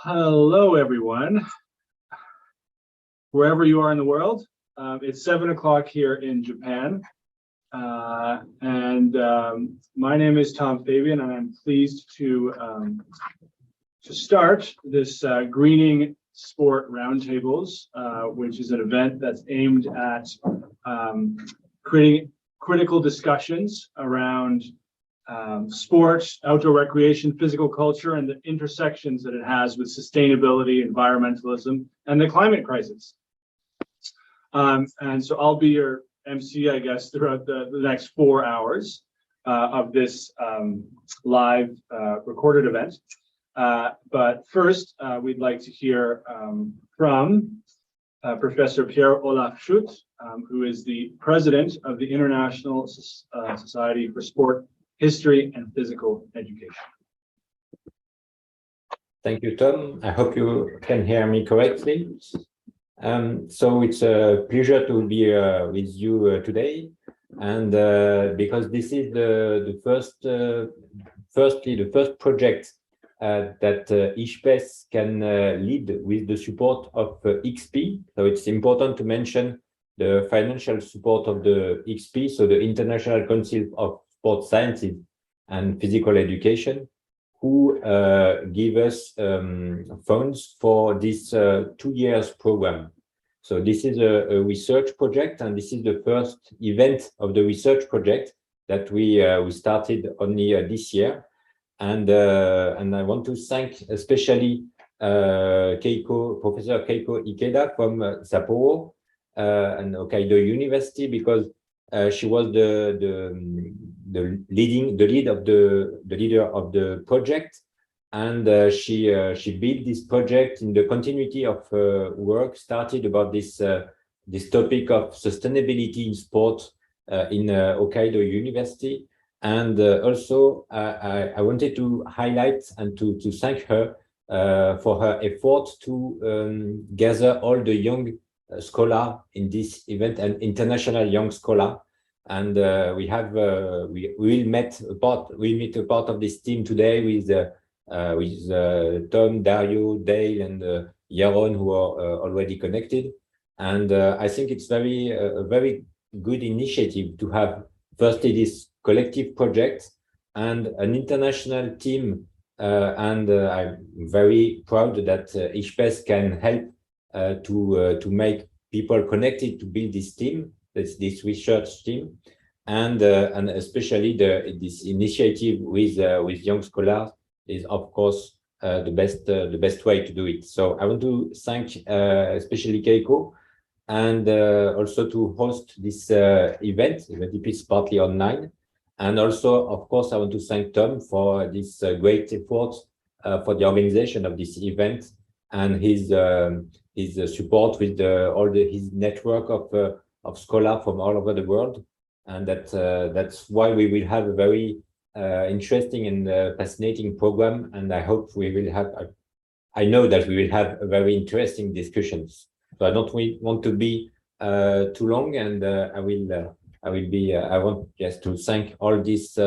Hello, everyone, wherever you are in the world. It's 7 o'clock here in Japan. My name is Tom Fabian, and I'm pleased to start this Greening Sport Roundtables, which is an event that's aimed at creating critical discussions around sports, outdoor recreation, physical culture, and the intersections that it has with sustainability, environmentalism, and the climate crisis. And so I'll be your MC, I guess, throughout the next 4 hours of this live recorded event. But first, we'd like to hear from Professor Pierre-Olaf Schutt, who is the president of the International Society for Sport, History, and Physical Education. Thank you, Tom. I hope you can hear me correctly. So it's a pleasure to be with you today, and because this is the first project that Icsspe'S can lead with the support of Icsspe'S. So it's important to mention the financial support of the Icsspe'S, so the International Council of Sports Sciences and Physical Education, who give us funds for this 2 years program. So this is a research project, and this is the first event of the research project that we started only this year. And I want to thank especially Professor Keiko Ikeda from Sapporo and Hokkaido University, because she was the leader of the project, and she built this project in the continuity of work started about this topic of sustainability in sport in Hokkaido University. And also I wanted to highlight and to thank her for her effort to gather all the young scholar in this event, an international young scholar, and we will meet a part of this team today with Tom, Dario, Dale, and Yaron, who are already connected. And I think it's a very good initiative to have firstly this collective project and an international team, and I'm very proud that Icsspe'S can help to make people connected to build this team, this research team, and especially this initiative with young scholars is of course the best way to do it. So I want to thank especially Keiko, and also to host this event, even if it's partly online. And also, of course, I want to thank Tom for this great effort for the organization of this event, and his support with his network of scholars from all over the world. And that's why we will have a very interesting and fascinating program. And I hope we will have, I know that we will have a very interesting discussions. So I don't want to be too long, and I want just to thank all these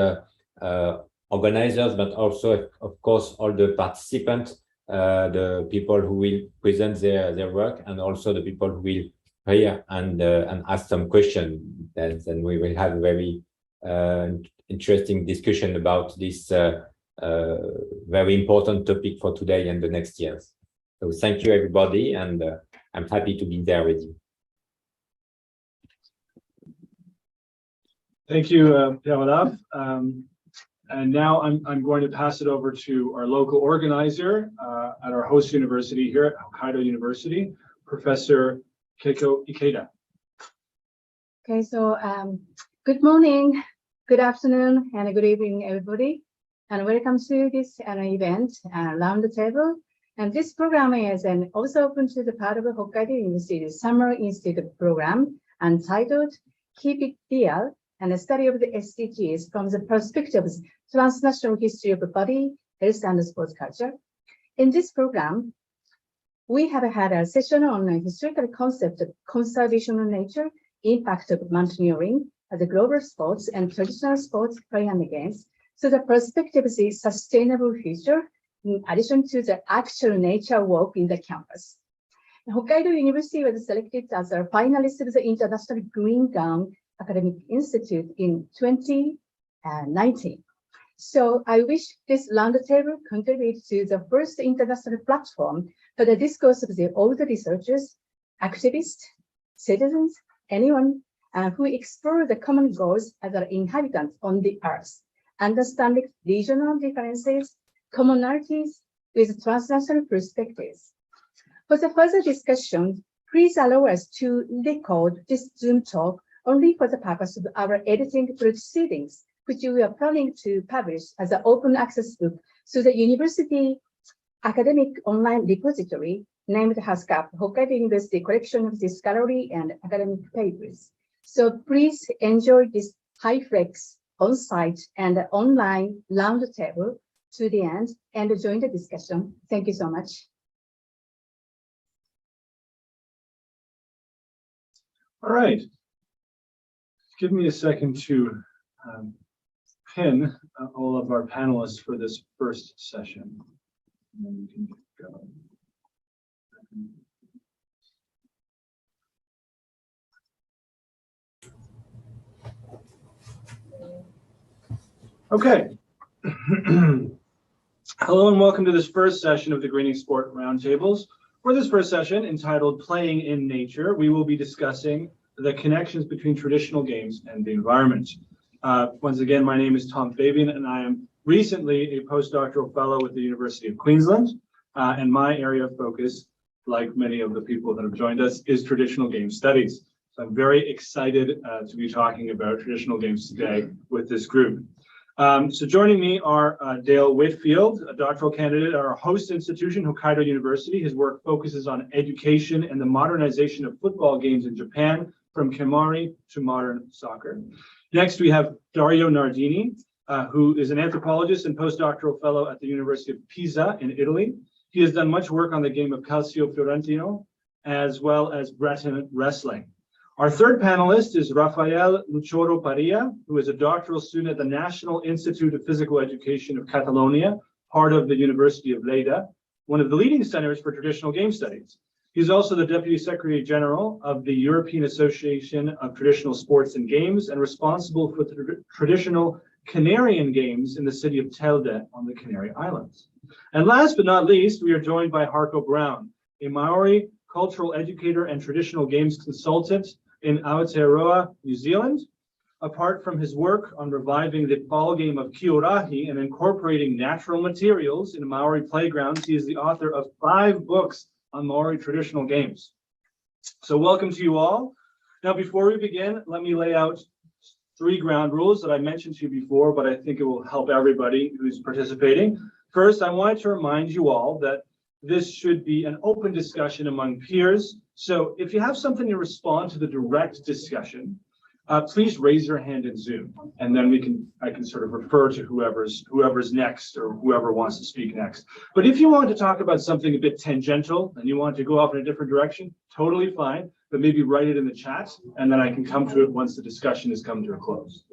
organizers, but also, of course, all the participants, the people who will present their work, and also the people who will hear and ask some questions. And we will have a very interesting discussion about this very important topic for today and the next years. So thank you, everybody, and I'm happy to be there with you. Thank you, Pierre-Olaf. And now I'm going to pass it over to our local organizer at our host university here at Hokkaido University, Professor Keiko Ikeda. Okay, so good morning, good afternoon, and good evening, everybody, and welcome to this event, Round the Table. And this program is also open to the part of the Hokkaido University's Summer Institute program entitled Keep It Real, and a study of the SDGs from the perspective of transnational history of the body, health, and sports culture. In this program, we have had a session on a historical concept of conservation of nature, impact of mountaineering, the global sports and traditional sports play and games, so the perspective is a sustainable future in addition to the actual nature walk in the campus. Hokkaido University was selected as a finalist of the International Green Gown Academic Institute in 2019. So I wish this roundtable contributes to the first international platform for the discourse of all the researchers, activists, citizens, anyone who explore the common goals as an inhabitant on the earth, understanding regional differences, commonalities with transnational perspectives. For the further discussion, please allow us to record this Zoom talk only for the purpose of our editing proceedings, which we are planning to publish as an open access book through the university academic online repository named HASCAP, Hokkaido University Collection of Scholarly and Academic Papers. So please enjoy this high-flex on-site and online roundtable to the end and join the discussion. Thank you so much. All right. Give me a second to pin all of our panelists for this first session. And then we can get going. Okay. Hello and welcome to this first session of the Greening Sport Roundtables. For this first session, entitled Playing in Nature, we will be discussing the connections between traditional games and the environment. Once again, my name is Tom Fabian, and I am recently a postdoctoral fellow with the University of Queensland. And my area of focus, like many of the people that have joined us, is traditional game studies. So I'm very excited to be talking about traditional games today with this group. So joining me are Dale Whitfield, a doctoral candidate at our host institution, Hokkaido University. His work focuses on education and the modernization of football games in Japan, from Kemari to modern soccer. Next, we have Dario Nardini, who is an anthropologist and postdoctoral fellow at the University of Pisa in Italy. He has done much work on the game of Calcio Fiorentino, as well as Breton wrestling. Our third panelist is Rafael Luchoro Paria, who is a doctoral student at the National Institute of Physical Education of Catalonia, part of the University of Lleida, one of the leading centers for traditional game studies. He's also the Deputy Secretary General of the European Association of Traditional Sports and Games and responsible for the traditional Canarian games in the city of Telde on the Canary Islands. And last but not least, we are joined by Harko Brown, a Maori cultural educator and traditional games consultant in Aotearoa, New Zealand. Apart from his work on reviving the ball game of Kiorahi and incorporating natural materials in Maori playgrounds, he is the author of 5 books on Maori traditional games. So welcome to you all. Now, before we begin, let me lay out 3 ground rules that I mentioned to you before, but I think it will help everybody who's participating. First, I wanted to remind you all that this should be an open discussion among peers. So if you have something to respond to the direct discussion, please raise your hand in Zoom, and then I can sort of refer to whoever's next or whoever wants to speak next. But if you want to talk about something a bit tangential and you want to go off in a different direction, totally fine, but maybe write it in the chat, and then I can come to it once the discussion has come to a close.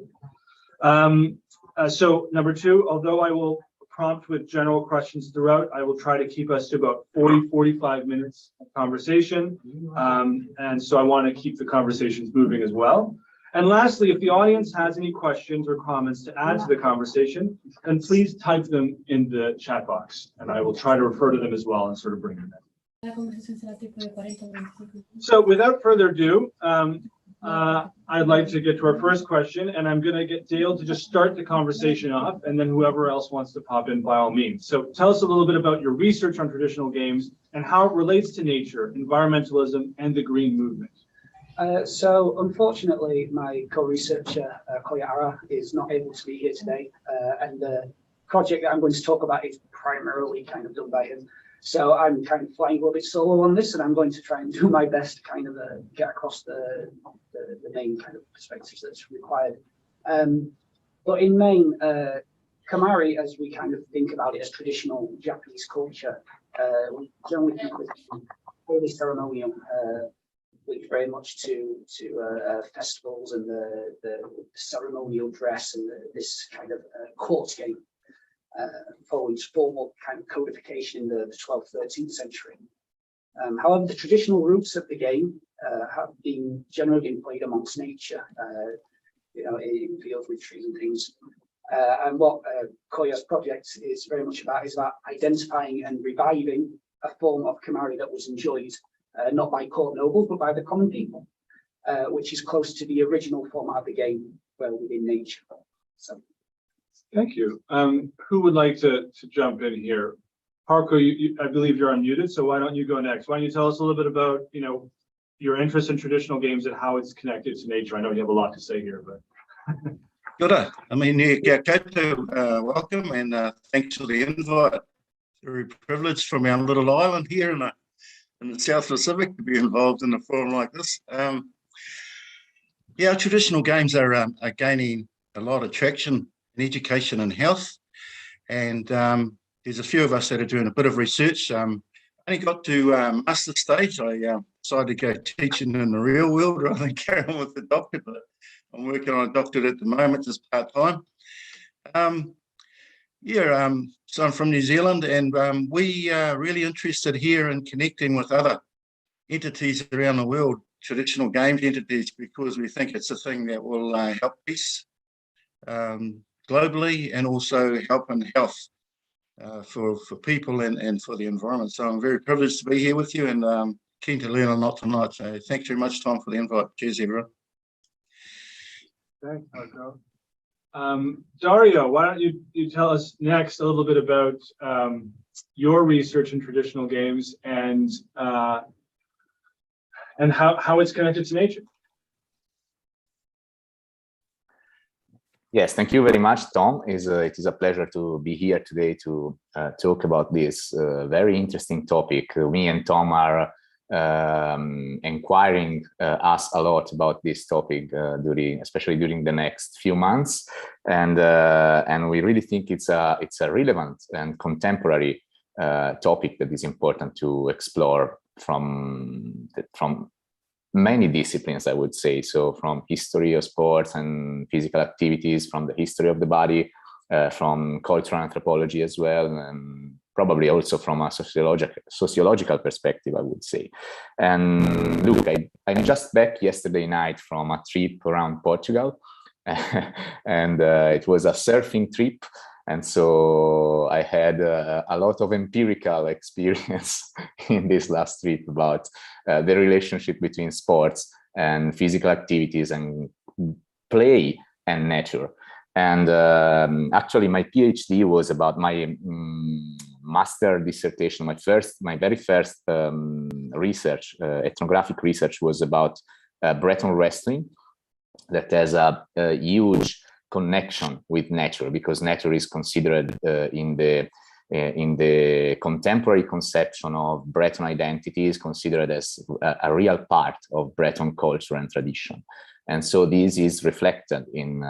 So number 2, although I will prompt with general questions throughout, I will try to keep us to about 40-45 minutes of conversation. And so I want to keep the conversations moving as well. And lastly, if the audience has any questions or comments to add to the conversation, then please type them in the chat box, and I will try to refer to them as well and sort of bring them in. So without further ado, I'd like to get to our first question, and I'm going to get Dale to just start the conversation off, and then whoever else wants to pop in by all means. So tell us a little bit about your research on traditional games and how it relates to nature, environmentalism, and the green movement. So unfortunately, my co-researcher, Koyara, is not able to be here today, and the project that I'm going to talk about is primarily kind of done by him. So I'm kind of flying a little bit solo on this, and I'm going to try and do my best to kind of get across the main kind of perspectives that's required. But in main, Kamari, as we kind of think about it as traditional Japanese culture, we generally think of highly ceremonial, which very much to festivals and the ceremonial dress and this kind of court game. following formal kind of codification in the 12th, 13th century. However, the traditional roots of the game have been generally played amongst nature, in fields with trees and things. And what Koya's project is very much about is that identifying and reviving a form of Kemari that was enjoyed not by court nobles, but by the common people, which is close to the original format of the game, well, within nature. So, Thank you. Who would like to jump in here? Harko, I believe you're unmuted, so why don't you go next? Why don't you tell us a little bit about, your interest in traditional games and how it's connected to nature? I know you have a lot to say here, but. Kia ora. Welcome and thanks for the invite. Very privileged from our little island here in the South Pacific to be involved in a forum like this. Traditional games are gaining a lot of traction in education and health, and there's a few of us that are doing a bit of research. I only got to master stage. I decided to go teaching in the real world rather than carry on with the doctorate, but I'm working on a doctorate at the moment, just part-time. So I'm from New Zealand, and we are really interested here in connecting with other entities around the world, traditional games entities, because we think it's a thing that will help peace globally and also help in health for people and for the environment. So I'm very privileged to be here with you and keen to learn a lot tonight. So thanks very much, Tom, for the invite. Cheers, everyone. Thanks, Harko. Dario, why don't you tell us next a little bit about your research in traditional games and how it's connected to nature? Yes, thank you very much, Tom. It is a pleasure to be here today to talk about this very interesting topic. Me and Tom are inquiring us a lot about this topic especially during the next few months, and we really think it's a relevant and contemporary topic that is important to explore from many disciplines, I would say. So from history of sports and physical activities, from the history of the body, from cultural anthropology as well, and probably also from a sociological perspective, I would say. And look, I'm just back yesterday night from a trip around Portugal, and it was a surfing trip. And so I had a lot of empirical experience in this last trip about the relationship between sports and physical activities and play and nature. And actually, my PhD was about my master dissertation. My very first research, ethnographic research, was about Breton wrestling, that has a huge connection with nature, because nature is considered in the contemporary conception of Breton identity is considered as a real part of Breton culture and tradition. And so this is reflected in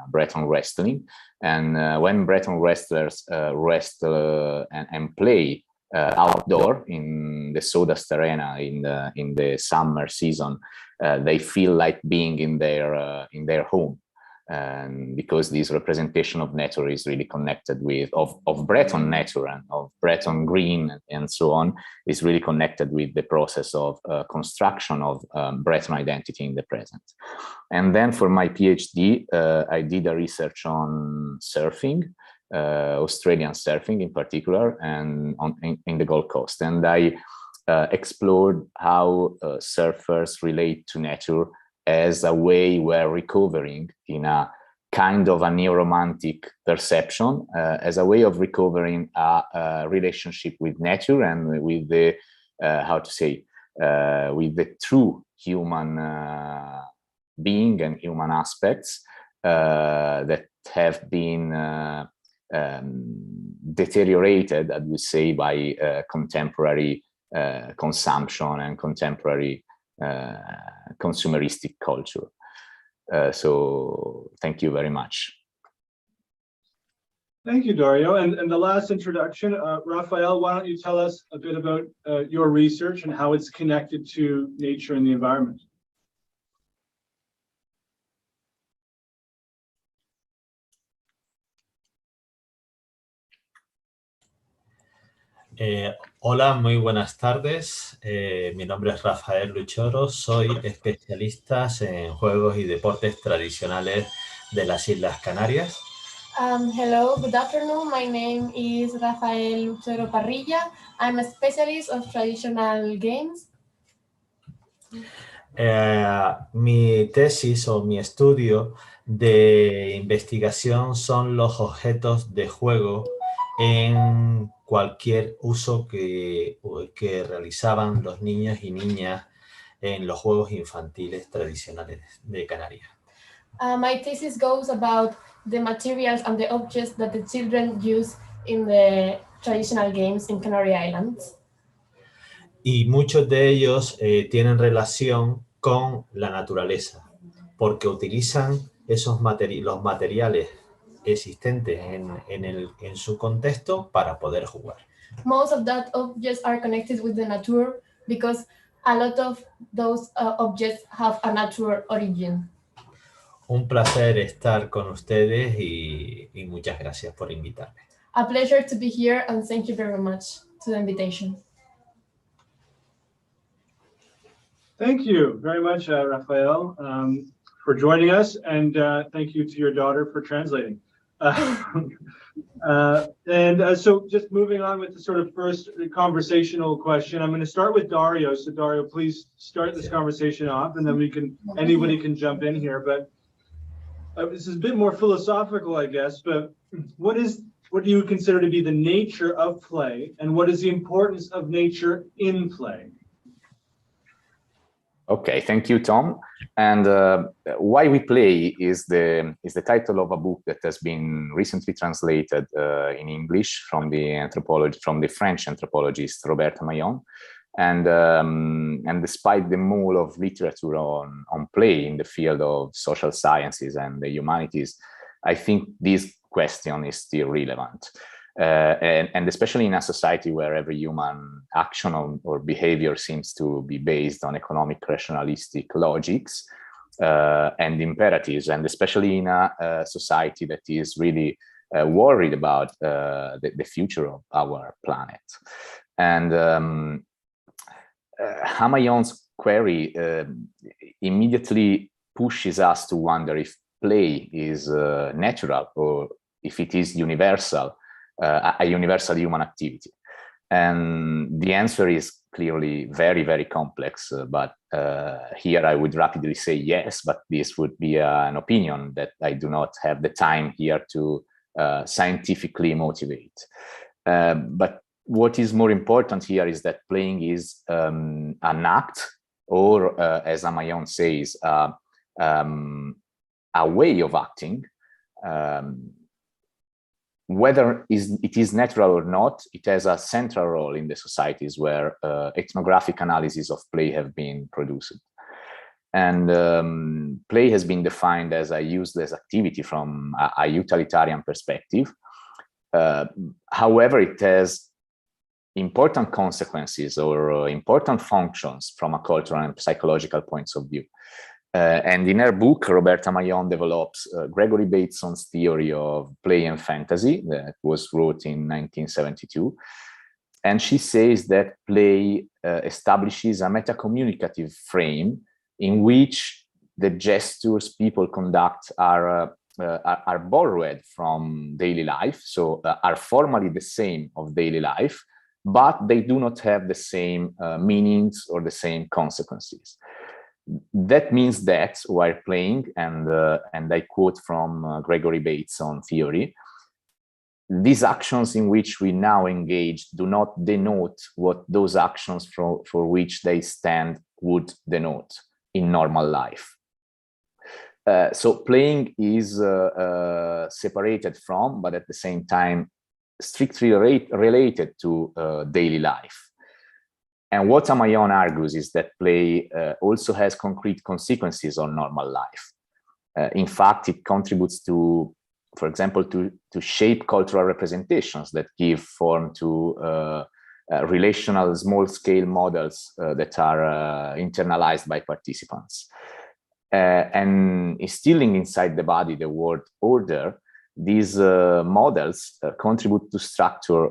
Breton wrestling. And when Breton wrestlers wrestle and play outdoor in the sawdust arena in the summer season, they feel like being in their home. And because this representation of nature is really connected with of Breton nature and of Breton green and so on, is really connected with the process of construction of Breton identity in the present. And then for my PhD, I did a research on surfing, Australian surfing in particular, and in the Gold Coast. And I explored how surfers relate to nature as a way we're recovering in a kind of a neo-romantic perception, as a way of recovering a relationship with nature and with the, with the true human being and human aspects that have been deteriorated, I would say, by contemporary consumption and contemporary consumeristic culture. So thank you very much. Thank you, Dario. And the last introduction, Raphael, why don't you tell us a bit about your research and how it's connected to nature and the environment? Hola, muy buenas tardes. Mi nombre es Rafael Luchoro. Soy especialista en juegos y deportes tradicionales de las Islas Canarias. Hello, good afternoon. My name is Rafael Lucero Parrilla. I'm a specialist of traditional games. Mi tesis o mi estudio de investigación son los objetos de juego en cualquier uso que realizaban los niños y niñas en los juegos infantiles tradicionales de Canarias. My thesis goes about the materials and the objects that the children use in the traditional games in Canary Islands. Y muchos de ellos tienen relación con la naturaleza, porque utilizan los materiales existentes en su contexto para poder jugar. Most of that objects are connected with the nature because a lot of those objects have a natural origin. Un placer estar con ustedes y muchas gracias por invitarme. A pleasure to be here and thank you very much to the invitation. Thank you very much, Rafael, for joining us, and thank you to your daughter for translating. So just moving on with the sort of first conversational question, I'm going to start with Dario. So Dario, please start this conversation off, and then anybody can jump in here. But this is a bit more philosophical, I guess, but what do you consider to be the nature of play, and what is the importance of nature in play? Okay, thank you, Tom. And Why We Play is the title of a book that has been recently translated in English from the French anthropologist Roberta Maillon. And despite the mole of literature on play in the field of social sciences and the humanities, I think this question is still relevant. And especially in a society where every human action or behavior seems to be based on economic rationalistic logics and imperatives, and especially in a society that is really worried about the future of our planet. And Hamayon's query immediately pushes us to wonder if play is natural or if it is universal. A universal human activity. And the answer is clearly very, very complex. But here I would rapidly say yes, but this would be an opinion that I do not have the time here to scientifically motivate. But what is more important here is that playing is an act, or as Amayon says, a way of acting. Whether it is natural or not, it has a central role in the societies where ethnographic analyses of play have been produced. And play has been defined as a useless activity from a utilitarian perspective. However, it has important consequences or important functions from a cultural and psychological points of view. And in her book, Roberta Maillon develops Gregory Bateson's theory of play and fantasy that was wrote in 1972. And she says that play establishes a metacommunicative frame in which the gestures people conduct are borrowed from daily life, so are formally the same of daily life, but they do not have the same meanings or the same consequences. That means that while playing, and I quote from Gregory Bateson theory, these actions in which we now engage do not denote what those actions for which they stand would denote in normal life. So playing is separated from, but at the same time, strictly related to daily life. And what Amayon argues is that play also has concrete consequences on normal life. In fact, it contributes to, for example, to shape cultural representations that give form to relational small-scale models that are internalized by participants. And instilling inside the body the word order, these models contribute to structure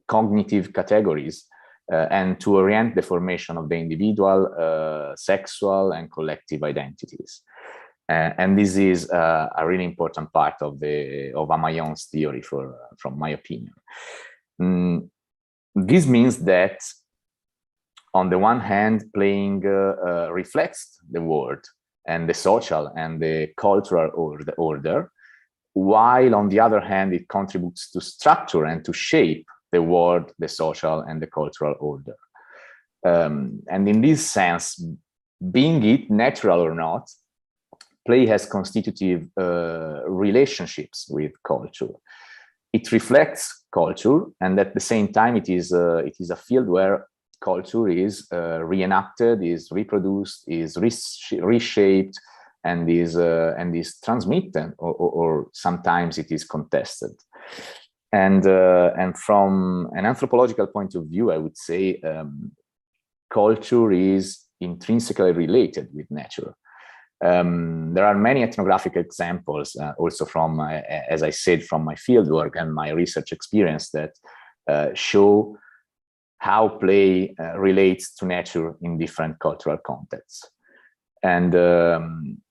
cognitive categories and to orient the formation of the individual, sexual, and collective identities. And this is a really important part of Amayon's theory, from my opinion. This means that, on the one hand, playing reflects the world and the social and the cultural order, while on the other hand, it contributes to structure and to shape the world, the social and the cultural order. And in this sense, being it natural or not, play has constitutive relationships with culture. It reflects culture, and at the same time, it is a field where culture is reenacted, is reproduced, is reshaped, and is transmitted, or sometimes it is contested. And from an anthropological point of view, I would say culture is intrinsically related with nature. There are many ethnographic examples, also from, as I said, from my fieldwork and my research experience, that show how play relates to nature in different cultural contexts. And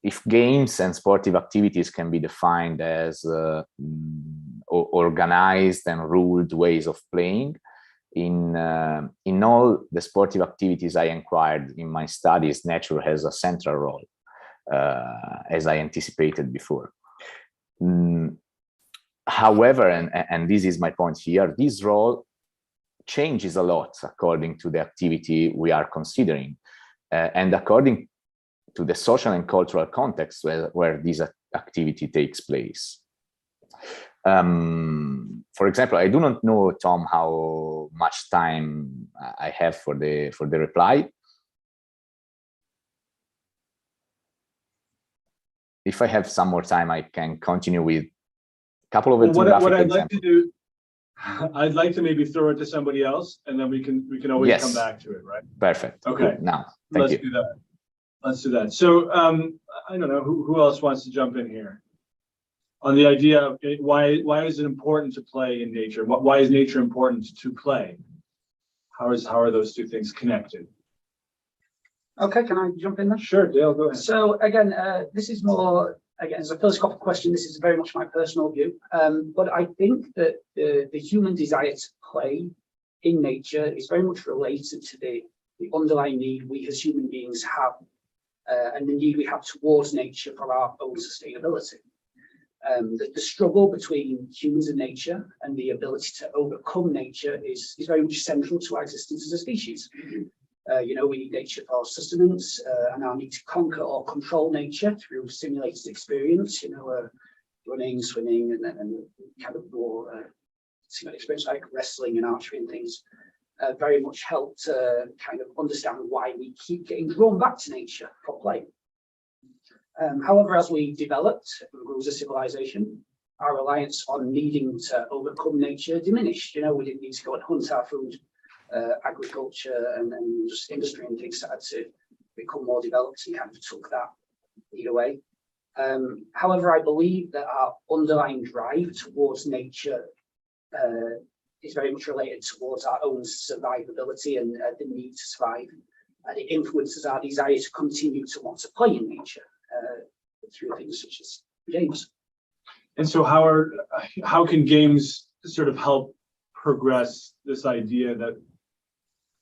if games and sportive activities can be defined as organized and ruled ways of playing, in all the sportive activities I inquired in my studies, nature has a central role, as I anticipated before. However, and this is my point here, this role changes a lot according to the activity we are considering, and according to the social and cultural context where this activity takes place. For example, I do not know, Tom, how much time I have for the reply. If I have some more time, I can continue with a couple of ethnographic what I'd examples. like to do, I'd like to maybe throw it to somebody else, and then we can always Yes. come back to it, right? Perfect. Okay. Cool. Now, thank you. Do that. Let's do that. So I don't know who else wants to jump in here on the idea of why is it important to play in nature? Why is nature important to play? How are those two things connected? Okay, can I jump in there? Sure, Dale, go ahead. So again, this is more, again, as a philosophical question, this is very much my personal view. But I think that the human desire to play in nature is very much related to the underlying need we as human beings have, and the need we have towards nature for our own sustainability. The struggle between humans and nature and the ability to overcome nature is very much central to our existence as a species. You know, we need nature for sustenance, and our need to conquer or control nature through simulated experience, you know, running, swimming, and kind of more simulated experience like wrestling and archery and things, very much help to kind of understand why we keep getting drawn back to nature for play. However, as we developed and grew as a civilization, our reliance on needing to overcome nature diminished. You know, we didn't need to go and hunt our food. Agriculture and just industry and things started to become more developed and kind of took that lead away. However, I believe that our underlying drive towards nature is very much related towards our own survivability and the need to survive. And it influences our desire to continue to want to play in nature through things such as games. And so how can games sort of help progress this idea that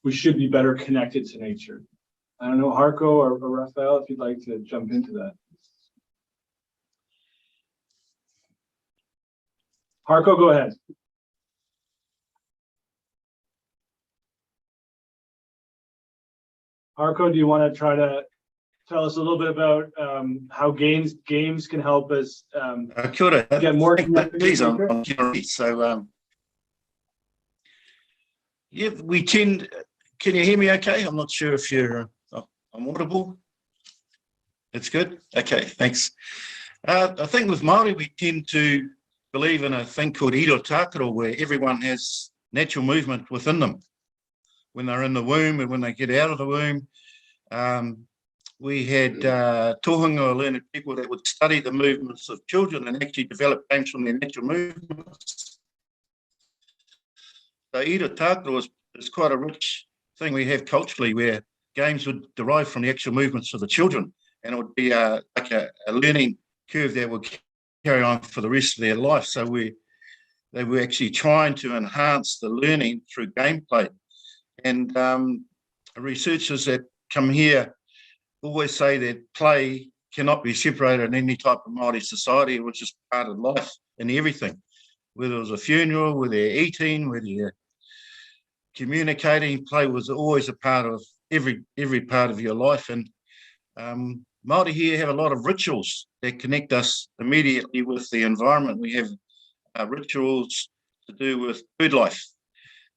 we should be better connected to nature? I don't know, Harko or Raphael, if you'd like to jump into that. Harko, go ahead. Harko, do you want to try to tell us a little bit about how games can help us get more connected? Please, I'm curious. So, yeah, we tend. Can you hear me okay? I'm not sure if you're. I'm audible. That's good. Okay, thanks. I think with Māori, we tend to believe in a thing called iro tākaro, where everyone has natural movement within them when they're in the womb and when they get out of the womb. We had tohunga learned people that would study the movements of children and actually develop games from their natural movements. So ira tākaro is quite a rich thing we have culturally, where games would derive from the actual movements of the children, and it would be like a learning curve that would carry on for the rest of their life. So they were actually trying to enhance the learning through gameplay. And researchers that come here always say that play cannot be separated in any type of Māori society, which is part of life and everything. Whether it was a funeral, whether you're eating, whether you're communicating, play was always a part of every part of your life. And Māori here have a lot of rituals that connect us immediately with the environment. We have rituals to do with bird life.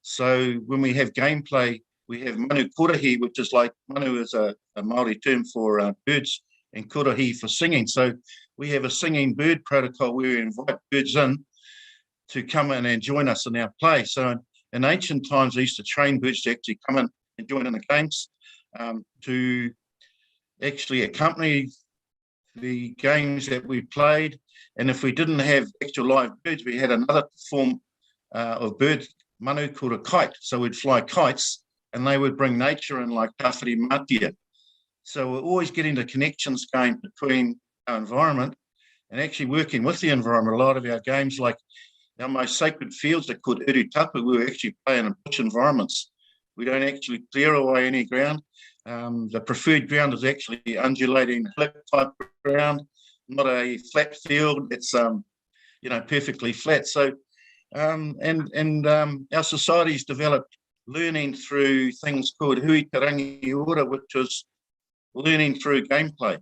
So when we have gameplay, we have manu kurahi, which is like, manu is a Māori term for birds, and kurahi for singing. So we have a singing bird protocol where we invite birds in to come in and join us in our play. So in ancient times, they used to train birds to actually come in and join in the games, to actually accompany the games that we played. And if we didn't have actual live birds, we had another form of bird, manu, called a kite. So we'd fly kites, and they would bring nature in, like tawhiri matia. So we're always getting the connections going between our environment and actually working with the environment. A lot of our games, like our most sacred fields, are called urutapu. We actually play in bush environments. We don't actually clear away any ground. The preferred ground is actually undulating cliff type ground, not a flat field. It's perfectly flat. So our society's developed learning through things called hui tarangi ora, which is learning through gameplay.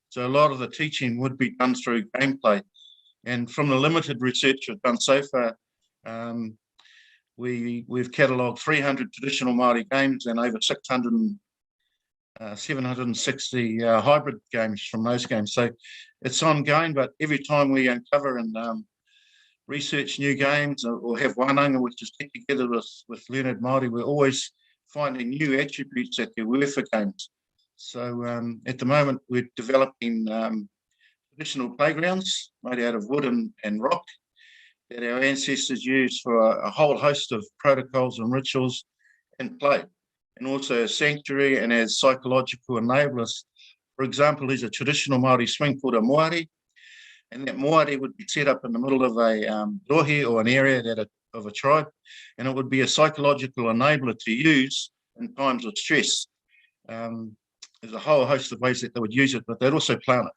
So a lot of the teaching would be done through gameplay. And from the limited research we've done so far, we've catalogued 300 traditional Māori games and over 760 hybrid games from those games. So it's ongoing, but every time we uncover and research new games or have wānanga, which is get together with learned Māori, we're always finding new attributes that there were for games. So at the moment, we're developing traditional playgrounds made out of wood and rock that our ancestors used for a whole host of protocols and rituals and play, and also a sanctuary and as psychological enablers. For example, there's a traditional Māori swing called a moari, and that moari would be set up in the middle of a rohe or an area of a tribe, and it would be a psychological enabler to use in times of stress. There's a whole host of ways that they would use it, but they'd also plant it.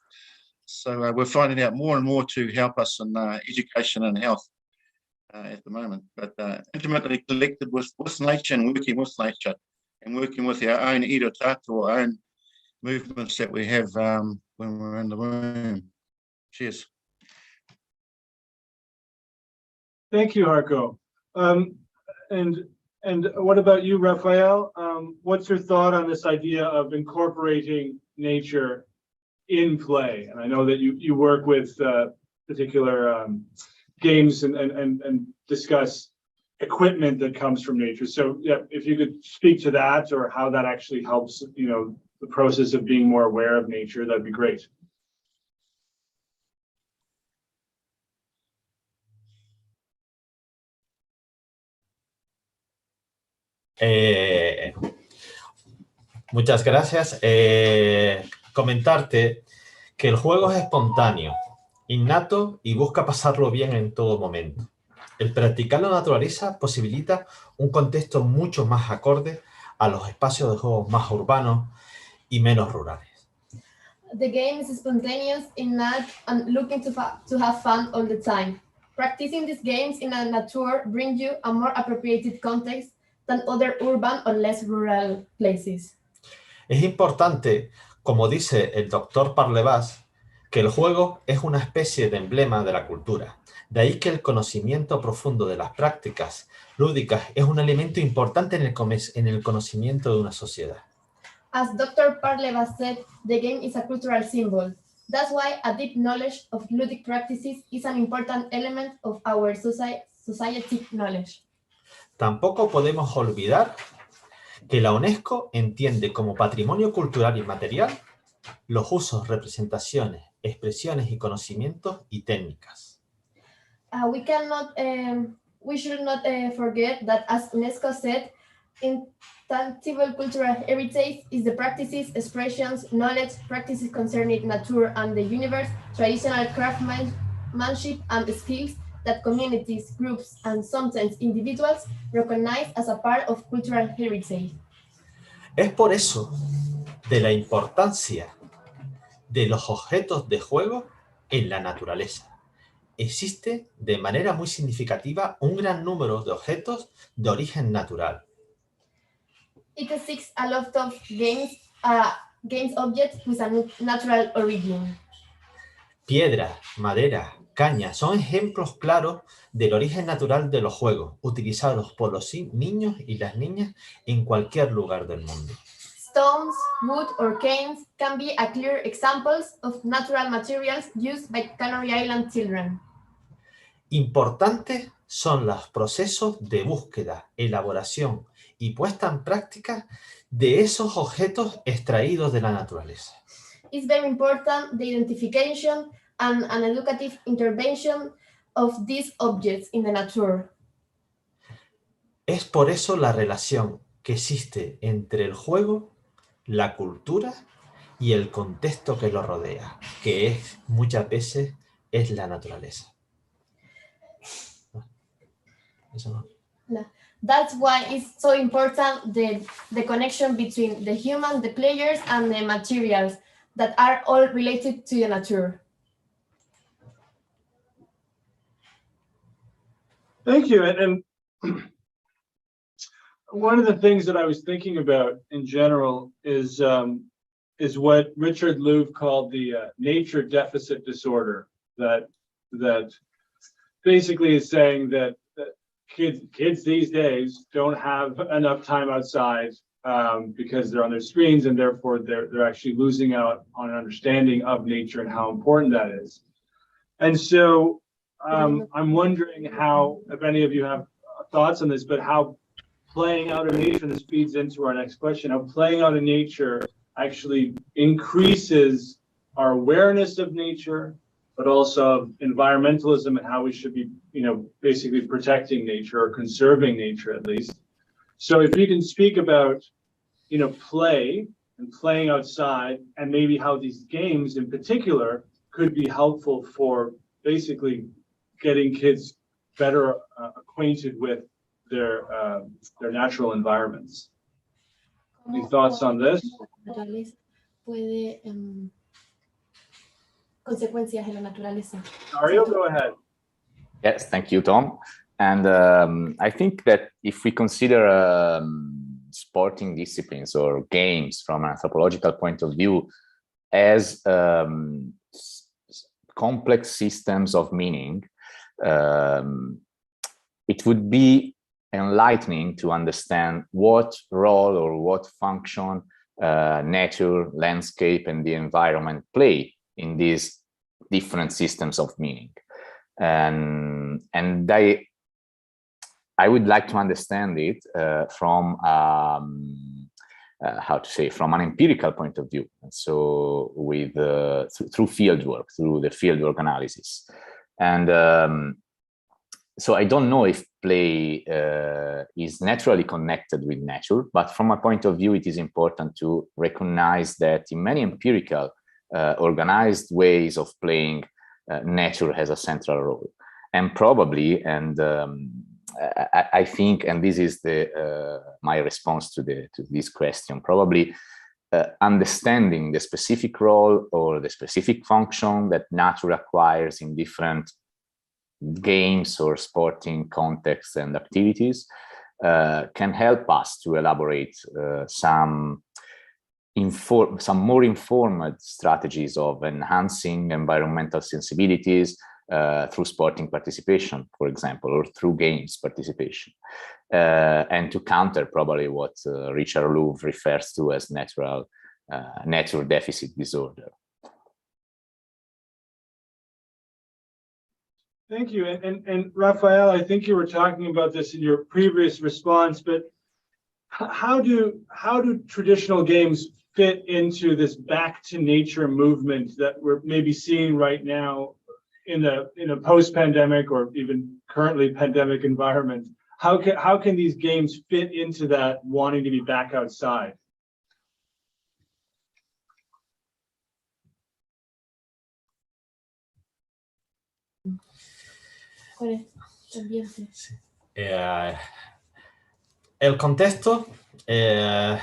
So we're finding out more and more to help us in education and health at the moment, but intimately connected with nature and working with nature and working with our own ira tākaro, our own movements that we have when we're in the womb. Cheers. Thank you, Harko. And what about you, Raphael? What's your thought on this idea of incorporating nature in play? And I know that you work with particular games and discuss equipment that comes from nature. So yeah, if you could speak to that or how that actually helps, the process of being more aware of nature, that'd be great. Muchas gracias. Comentarte que el juego es espontáneo, innato y busca pasarlo bien en todo momento. El practicar la naturaleza posibilita un contexto mucho más acorde a los espacios de juego más urbanos y menos rurales. The game is spontaneous, innate, and looking to have fun all the time. Practicing these games in a nature brings you a more appropriated context than other urban or less rural places. Es importante, como dice el doctor Parlevas, que el juego es una especie de emblema de la cultura. De ahí que el conocimiento profundo de las prácticas lúdicas es un elemento importante en el conocimiento de una sociedad. As Dr. Parlevas said, the game is a cultural symbol. That's why a deep knowledge of ludic practices is an important element of our society knowledge. Tampoco podemos olvidar que la UNESCO entiende como patrimonio cultural inmaterial los usos, representaciones, expresiones y conocimientos y técnicas. We cannot we should not forget that, as UNESCO said, intangible cultural heritage is the practices, expressions, knowledge, practices concerning nature and the universe, traditional craftsmanship and skills that communities, groups, and sometimes individuals recognize as a part of cultural heritage. Es por eso de la importancia de los objetos de juego en la naturaleza. Existe de manera muy significativa un gran número de objetos de origen natural. It seeks a lot of games objects with a natural origin. Piedra, madera, caña son ejemplos claros del origen natural de los juegos, utilizados por los niños y las niñas en cualquier lugar del mundo. Stones, wood, or canes can be a clear examples of natural materials used by Canary Island children. Importantes son los procesos de búsqueda, elaboración y puesta en práctica de esos objetos extraídos de la naturaleza. It's very important the identification and an educative intervention of these objects in the nature. Es por eso la relación que existe entre el juego, la cultura y el contexto que lo rodea, que es muchas veces es la naturaleza. Eso no. That's why it's so important the connection between the human, the players, and the materials that are all related to the nature. Thank you. And one of the things that I was thinking about in general is what Richard Louv called the nature deficit disorder, that basically is saying that kids these days don't have enough time outside because they're on their screens, and therefore they're actually losing out on an understanding of nature and how important that is. And so I'm wondering how, if any of you have thoughts on this, but how playing out in nature, and this feeds into our next question, how playing out in nature actually increases our awareness of nature, but also of environmentalism and how we should be, basically protecting nature or conserving nature at least. So if you can speak about, play and playing outside, and maybe how these games in particular could be helpful for basically getting kids better acquainted with their natural environments. Any thoughts on this? Puede consecuencias en la naturaleza. Mario, go ahead. Yes, thank you, Tom. And I think that if we consider sporting disciplines or games from an anthropological point of view as complex systems of meaning, it would be enlightening to understand what role or what function nature, landscape, and the environment play in these different systems of meaning. And I would like to understand it from from an empirical point of view. And so with through field work, through the fieldwork analysis. And so I don't know if play is naturally connected with nature, but from a point of view, it is important to recognize that in many empirical organized ways of playing, nature has a central role. And probably, and I think, and this is my response to this question, probably understanding the specific role or the specific function that nature acquires in different games or sporting contexts and activities can help us to elaborate some more informed strategies of enhancing environmental sensibilities through sporting participation, for example, or through games participation, and to counter probably what Richard Louv refers to as nature deficit disorder. Thank you. And Raphael, I think you were talking about this in your previous response, but how do traditional games fit into this back to nature movement that we're maybe seeing right now in a post-pandemic or even currently pandemic environment, how can these games fit into that wanting to be back outside? Eh, el contexto es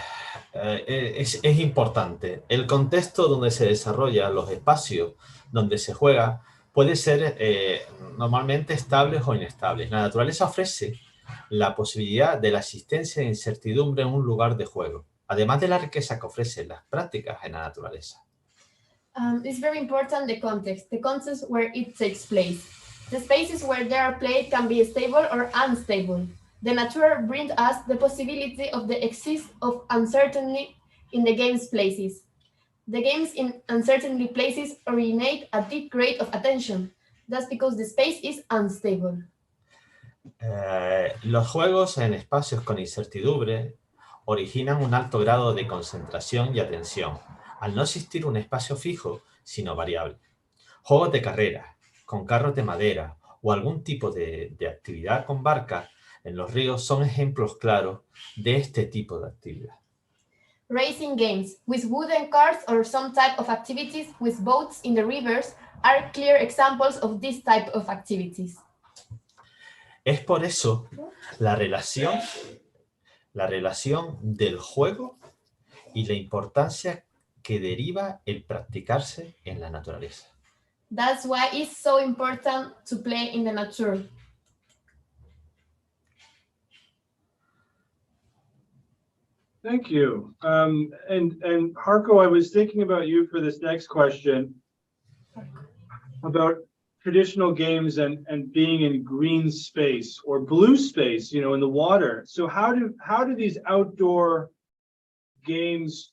importante. El contexto donde se desarrollan los espacios donde se juega puede ser normalmente estables o inestables. La naturaleza ofrece la posibilidad de la existencia de incertidumbre en un lugar de juego, además de la riqueza que ofrecen las prácticas en la naturaleza. It's very important the context where it takes place. The spaces where they are played can be stable or unstable. The nature brings us the possibility of the exist of uncertainty in the game's places. The games in uncertainty places originate a deep grade of attention. That's because the space is unstable. Los juegos en espacios con incertidumbre originan un alto grado de concentración y atención, al no existir un espacio fijo, sino variable. Juegos de carrera, con carros de madera o algún tipo de actividad con barcas en los ríos son ejemplos claros de este tipo de actividad. Racing games with wooden cars or some type of activities with boats in the rivers are clear examples of this type of activities. Es por eso la relación del juego y la importancia que deriva el practicarse en la naturaleza. That's why it's so important to play in the nature. Thank you. And Harko, I was thinking about you for this next question about traditional games and being in green space or blue space, in the water. So how do these outdoor games,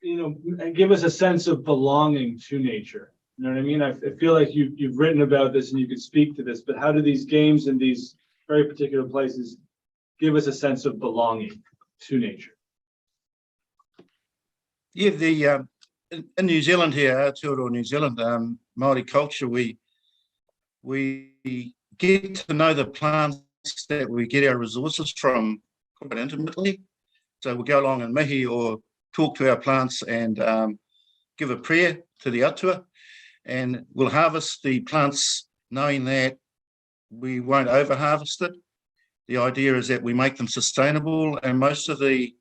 give us a sense of belonging to nature? You know what I mean? I feel like you've written about this and you could speak to this, but how do these games in these very particular places give us a sense of belonging to nature? Yeah, in New Zealand here, Aotearoa New Zealand, Māori culture, we get to know the plants that we get our resources from quite intimately. So we'll go along and mihi or talk to our plants and give a prayer to the atua, and we'll harvest the plants knowing that we won't over harvest it. The idea is that we make them sustainable, and most of the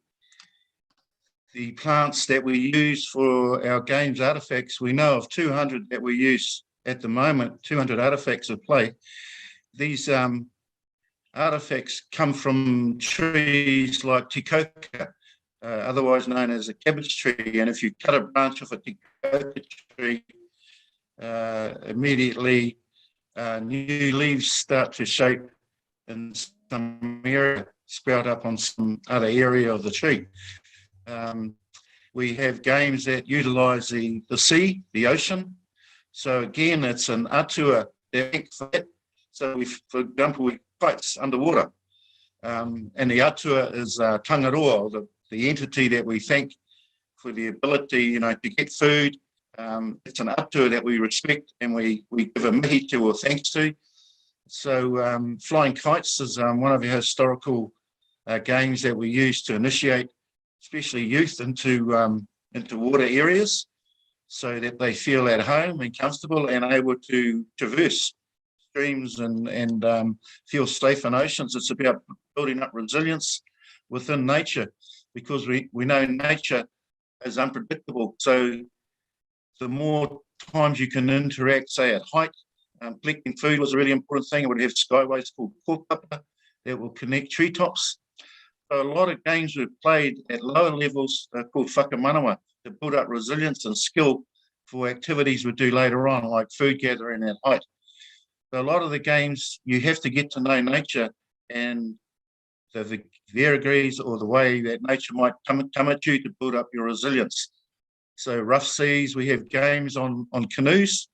plants that we use for our games artifacts, we know of 200 that we use at the moment, 200 artifacts of play. These artifacts come from trees like tikoka, otherwise known as a cabbage tree. And if you cut a branch off a tikoka tree, immediately new leaves start to shape in some area, sprout up on some other area of the tree. We have games that utilize the sea, the ocean. So again, it's an atua for that. So for example, we fights underwater. And the atua is tangaroa, the entity that we thank for the ability, to get food. It's an atua that we respect and we give a mihi to or thanks to. So flying kites is one of our historical games that we use to initiate, especially youth, into water areas, so that they feel at home and comfortable and able to traverse streams and feel safe in oceans. It's about building up resilience within nature, because we know nature is unpredictable. So the more times you can interact, say at height, collecting food was a really important thing. It would have skyways called kōkapa that will connect treetops. So a lot of games we've played at lower levels called whakamanawa to build up resilience and skill for activities we do later on, like food gathering at height. So a lot of the games, you have to get to know nature and the vagaries or the way that nature might come at you to build up your resilience. So rough seas, we have games on canoes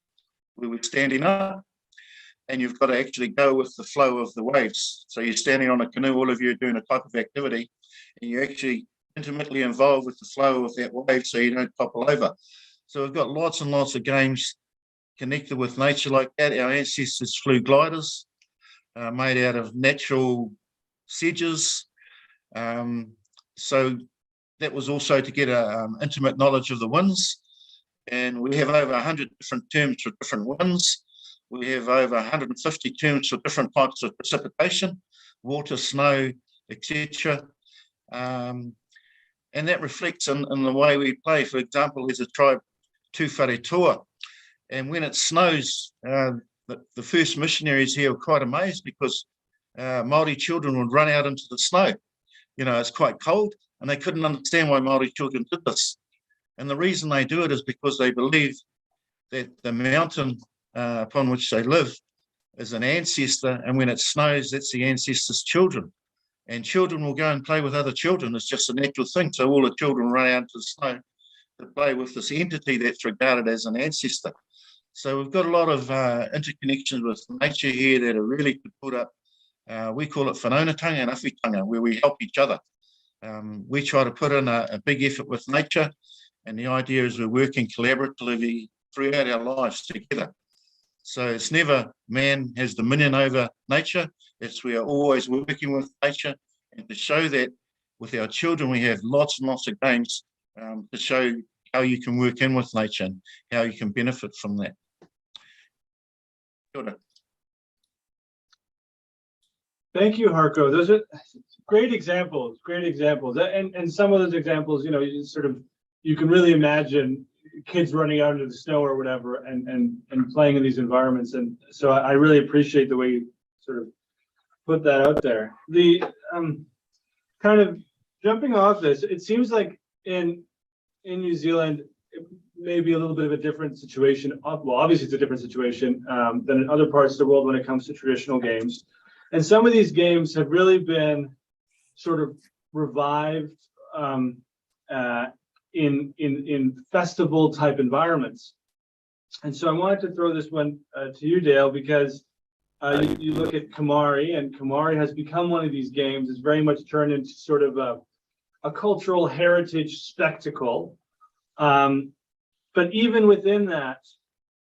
where we're standing up, and you've got to actually go with the flow of the waves. So you're standing on a canoe, all of you are doing a type of activity, and you're actually intimately involved with the flow of that wave so you don't topple over. So we've got lots and lots of games connected with nature like that. Our ancestors flew gliders made out of natural sedges. So that was also to get an intimate knowledge of the winds. And we have over 100 different terms for different winds. We have over 150 terms for different types of precipitation, water, snow, etc. And that reflects in the way we play. For example, there's a tribe, Tūwharetua, and when it snows, the first missionaries here were quite amazed because Māori children would run out into the snow. You know, it's quite cold, and they couldn't understand why Māori children did this. And the reason they do it is because they believe that the mountain upon which they live is an ancestor, and when it snows, that's the ancestor's children. And children will go and play with other children. It's just a natural thing. So all the children run out into the snow to play with this entity that's regarded as an ancestor. So we've got a lot of interconnections with nature here that are really put up. We call it whanaungatanga and awhitanga, where we help each other. We try to put in a big effort with nature, and the idea is we're working collaboratively throughout our lives together. So it's never man has dominion over nature. It's we are always working with nature, and to show that with our children, we have lots and lots of games to show how you can work in with nature and how you can benefit from that. Kia ora. Thank you, Harko. Those are great examples, And some of those examples, you know, you can really imagine kids running out into the snow or whatever and playing in these environments. And so I really appreciate the way you sort of put that out there. The kind of jumping off this, it seems like in New Zealand, it may be a little bit of a different situation. Well, obviously it's a different situation than in other parts of the world when it comes to traditional games. And some of these games have really been sort of revived in festival type environments. And so I wanted to throw this one to you, Dale, because you look at Kamari, and Kamari has become one of these games. It's very much turned into sort of a cultural heritage spectacle. But even within that,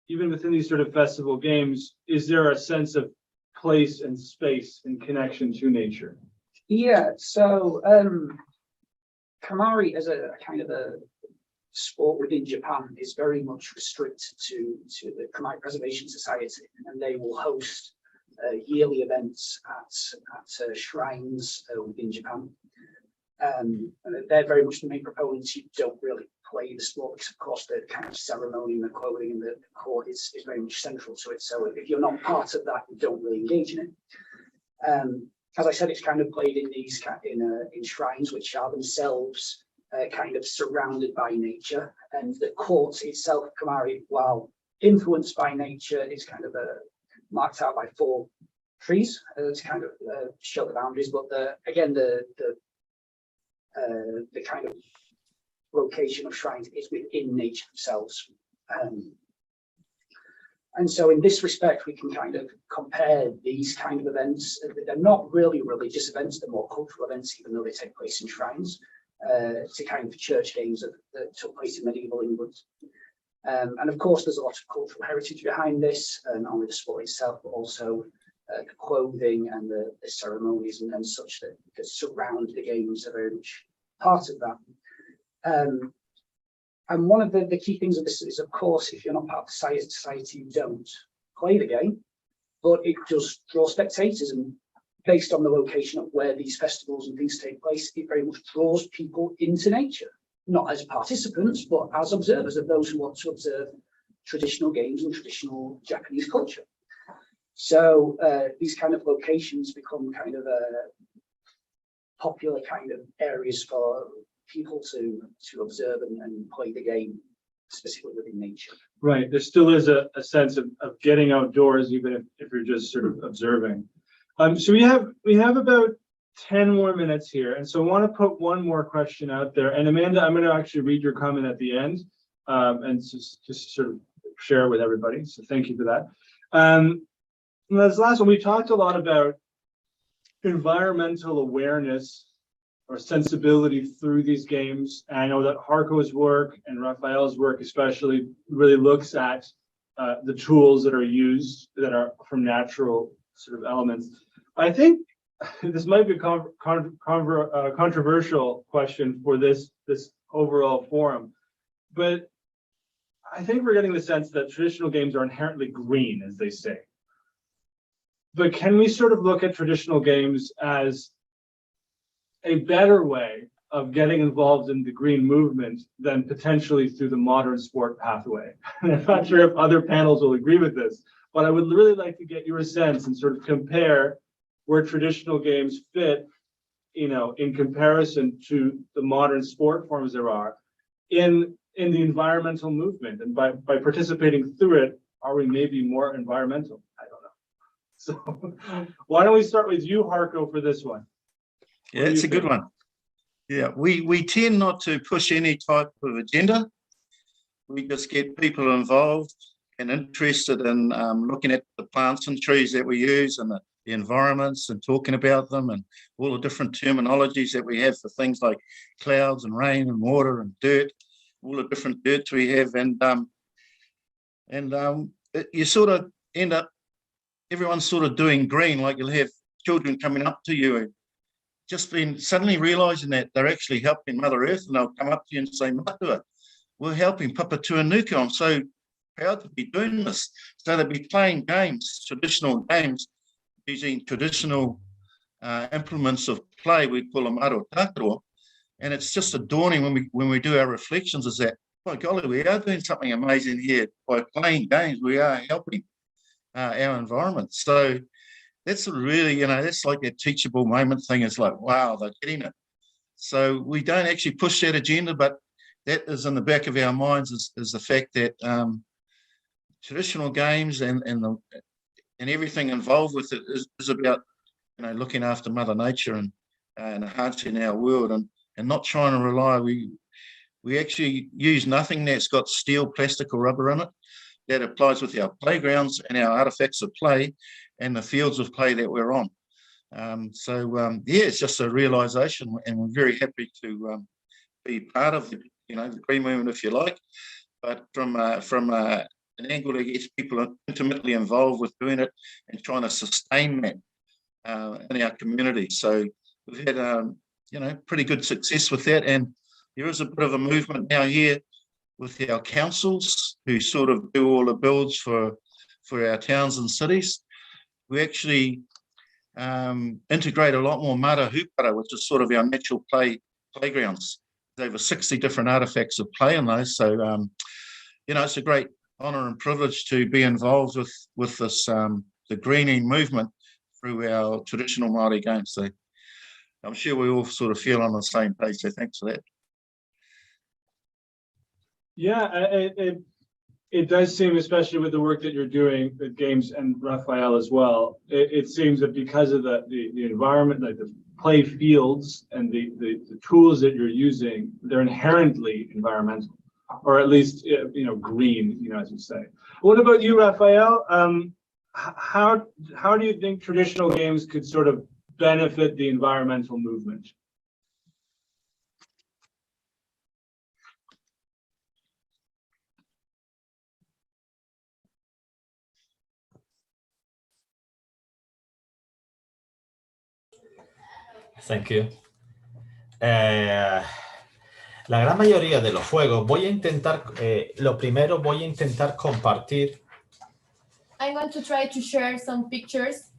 even within these sort of festival games, is there a sense of place and space and connection to nature? Yeah, so Kamari as a kind of a sport within Japan is very much restricted to the Kamari Preservation Society, and they will host yearly events at shrines within Japan. They're very much the main proponents. You don't really play the sport because, of course, the kind of ceremony and the clothing and the court is very much central to it. So if you're not part of that, you don't really engage in it. As I said, it's kind of played in these in shrines, which are themselves kind of surrounded by nature, and the court itself, Kamari, while influenced by nature, is kind of marked out by 4 trees to kind of show the boundaries. But the kind of location of shrines is within nature themselves. And so in this respect, we can kind of compare these kind of events. They're not really religious events, they're more cultural events, even though they take place in shrines, to kind of church games that took place in medieval England. And of course, there's a lot of cultural heritage behind this, not only the sport itself, but also the clothing and the ceremonies and such that surround the games are very much part of that. And one of the key things of this is, of course, if you're not part of the society, you don't play the game, but it does draw spectators. And based on the location of where these festivals and things take place, it very much draws people into nature, not as participants, but as observers, of those who want to observe traditional games and traditional Japanese culture. So these kind of locations become kind of popular kind of areas for people to observe and play the game, specifically within nature. Right. There still is a sense of getting outdoors, even if you're just sort of observing. So we have about 10 more minutes here. And so I want to put one more question out there. And Amanda, I'm going to actually read your comment at the end and just sort of share it with everybody. So thank you for that. And this last one, we talked a lot about environmental awareness or sensibility through these games. And I know that Harko's work and Raphael's work especially really looks at the tools that are used that are from natural sort of elements. I think this might be a controversial question for this overall forum, but I think we're getting the sense that traditional games are inherently green, as they say. But can we sort of look at traditional games as a better way of getting involved in the green movement than potentially through the modern sport pathway? And I'm not sure if other panels will agree with this, but I would really like to get your sense and sort of compare where traditional games fit, you know, in comparison to the modern sport forms there are in the environmental movement. And by participating through it, are we maybe more environmental? I don't know. So why don't we start with you, Harko, for this one? Yeah, it's a good one. Yeah, we tend not to push any type of agenda. We just get people involved and interested in looking at the plants and trees that we use and the environments and talking about them and all the different terminologies that we have for things like clouds and rain and water and dirt, all the different dirts we have. You sort of end up, everyone's sort of doing green, like you'll have children coming up to you and just been suddenly realizing that they're actually helping Mother Earth, and they'll come up to you and say, Matua, we're helping Papatūānuku. I'm so proud to be doing this. So they'll be playing games, traditional games, using traditional implements of play. We call them aro tākaro. And it's just adorning when we do our reflections is that, by golly, we are doing something amazing here. By playing games, we are helping our environment. So that's really, you know, that's like that teachable moment thing. It's like, wow, they're getting it. So we don't actually push that agenda, but that is in the back of our minds is the fact that traditional games and everything involved with it is about, you know, looking after Mother Nature and enhancing our world and not trying to rely. We actually use nothing that's got steel, plastic, or rubber in it. That applies with our playgrounds and our artifacts of play and the fields of play that we're on. Yeah, it's just a realization, and we're very happy to be part of the, you know, the green movement, if you like. But from an angle that gets people intimately involved with doing it and trying to sustain that in our community. So we've had, you know, pretty good success with that, and there is a bit of a movement now here with our councils who sort of do all the builds for our towns and cities. We actually integrate a lot more mara hupara, which is sort of our natural playgrounds. There's over 60 different artifacts of play in those. So, you know, it's a great honour and privilege to be involved with this, the greening movement through our traditional Māori games. So I'm sure we all sort of feel on the same page. So thanks for that. Yeah, it does seem, especially with the work that you're doing with games and Raphael as well, it seems that because of the environment, like the play fields and the tools that you're using, they're inherently environmental, or at least, you know, green, you know, as you say. What about you, Raphael? How do you think traditional games could sort of benefit the environmental movement? Thank you. La gran mayoría de los juegos, voy a intentar, lo primero voy a intentar compartir. I'm going to try to share some pictures.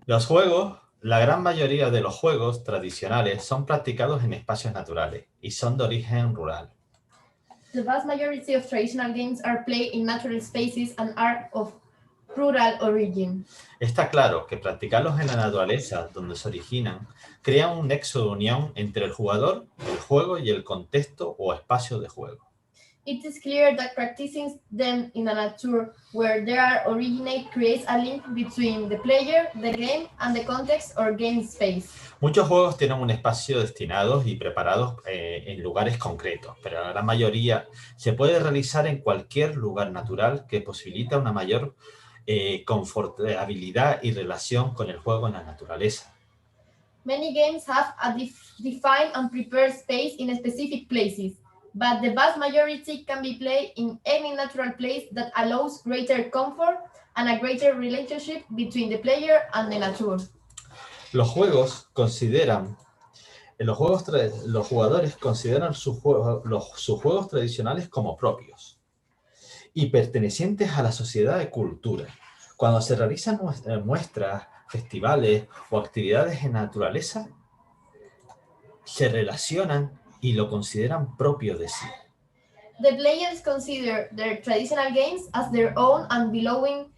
Los juegos, la gran mayoría de los juegos tradicionales son practicados en espacios naturales y son de origen rural. The vast majority of traditional games are played in natural spaces and are of rural origin. Está claro que practicarlos en la naturaleza, donde se originan, crea un nexo de unión entre el jugador, el juego y el contexto o espacio de juego. It is clear that practicing them in a nature where they are originate creates a link between the player, the game, and the context or game space. Muchos juegos tienen un espacio destinados y preparados en lugares concretos, pero la gran mayoría se puede realizar en cualquier lugar natural que posibilita una mayor confortabilidad y relación con el juego en la naturaleza. Many games have a defined and prepared space in specific places. but the vast majority can be played in any natural place that allows greater comfort and a greater relationship between the player and the nature. Los jugadores consideran sus juegos tradicionales como propios y pertenecientes a la sociedad de cultura. Cuando se realizan muestras, festivales o actividades en naturaleza, se relacionan y lo consideran propio de sí. The players consider their traditional games as their own and belonging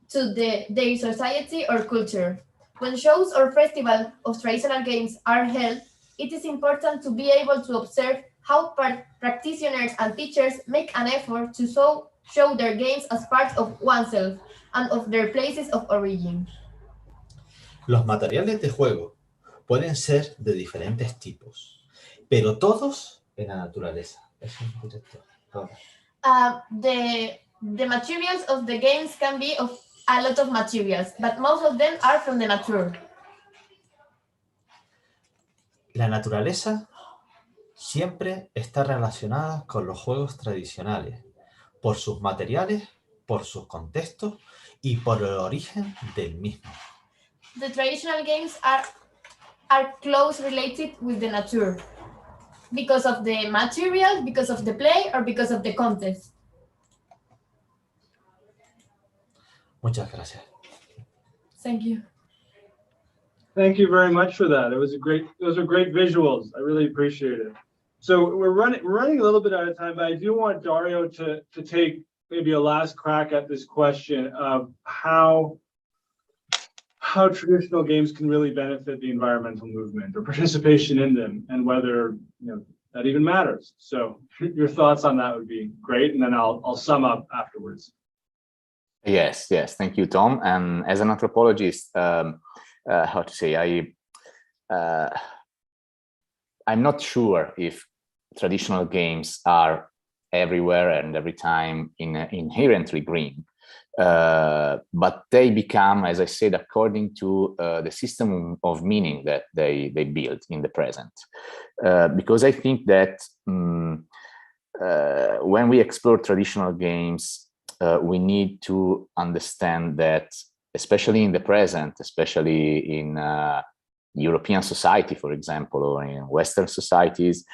to their society or culture. When shows or festivals of traditional games are held, it is important to be able to observe how practitioners and teachers make an effort to show their games as part of oneself and of their places of origin. Los materiales de juego pueden ser de diferentes tipos, pero todos en la naturaleza. Eso es directo. The materials of the games can be of a lot of materials, but most of them are from the nature. La naturaleza siempre está relacionada con los juegos tradicionales, por sus materiales, por sus contextos y por el origen del mismo. The traditional games are close related with the nature because of the material, because of the play, or because of the context. Muchas gracias. Thank you. Thank you very much for that. Those are great visuals. I really appreciate it. So we're running a little bit out of time, but I do want Dario to take maybe a last crack at this question of how traditional games can really benefit the environmental movement or participation in them, and whether that even matters. So your thoughts on that would be great, and then I'll sum up afterwards. Yes. Thank you, Tom. And as an anthropologist, how to say, I'm not sure if traditional games are everywhere and every time inherently green, but they become, as I said, according to the system of meaning that they build in the present. Because I think that when we explore traditional games, we need to understand that, especially in the present, especially in European society, for example, or in Western societies,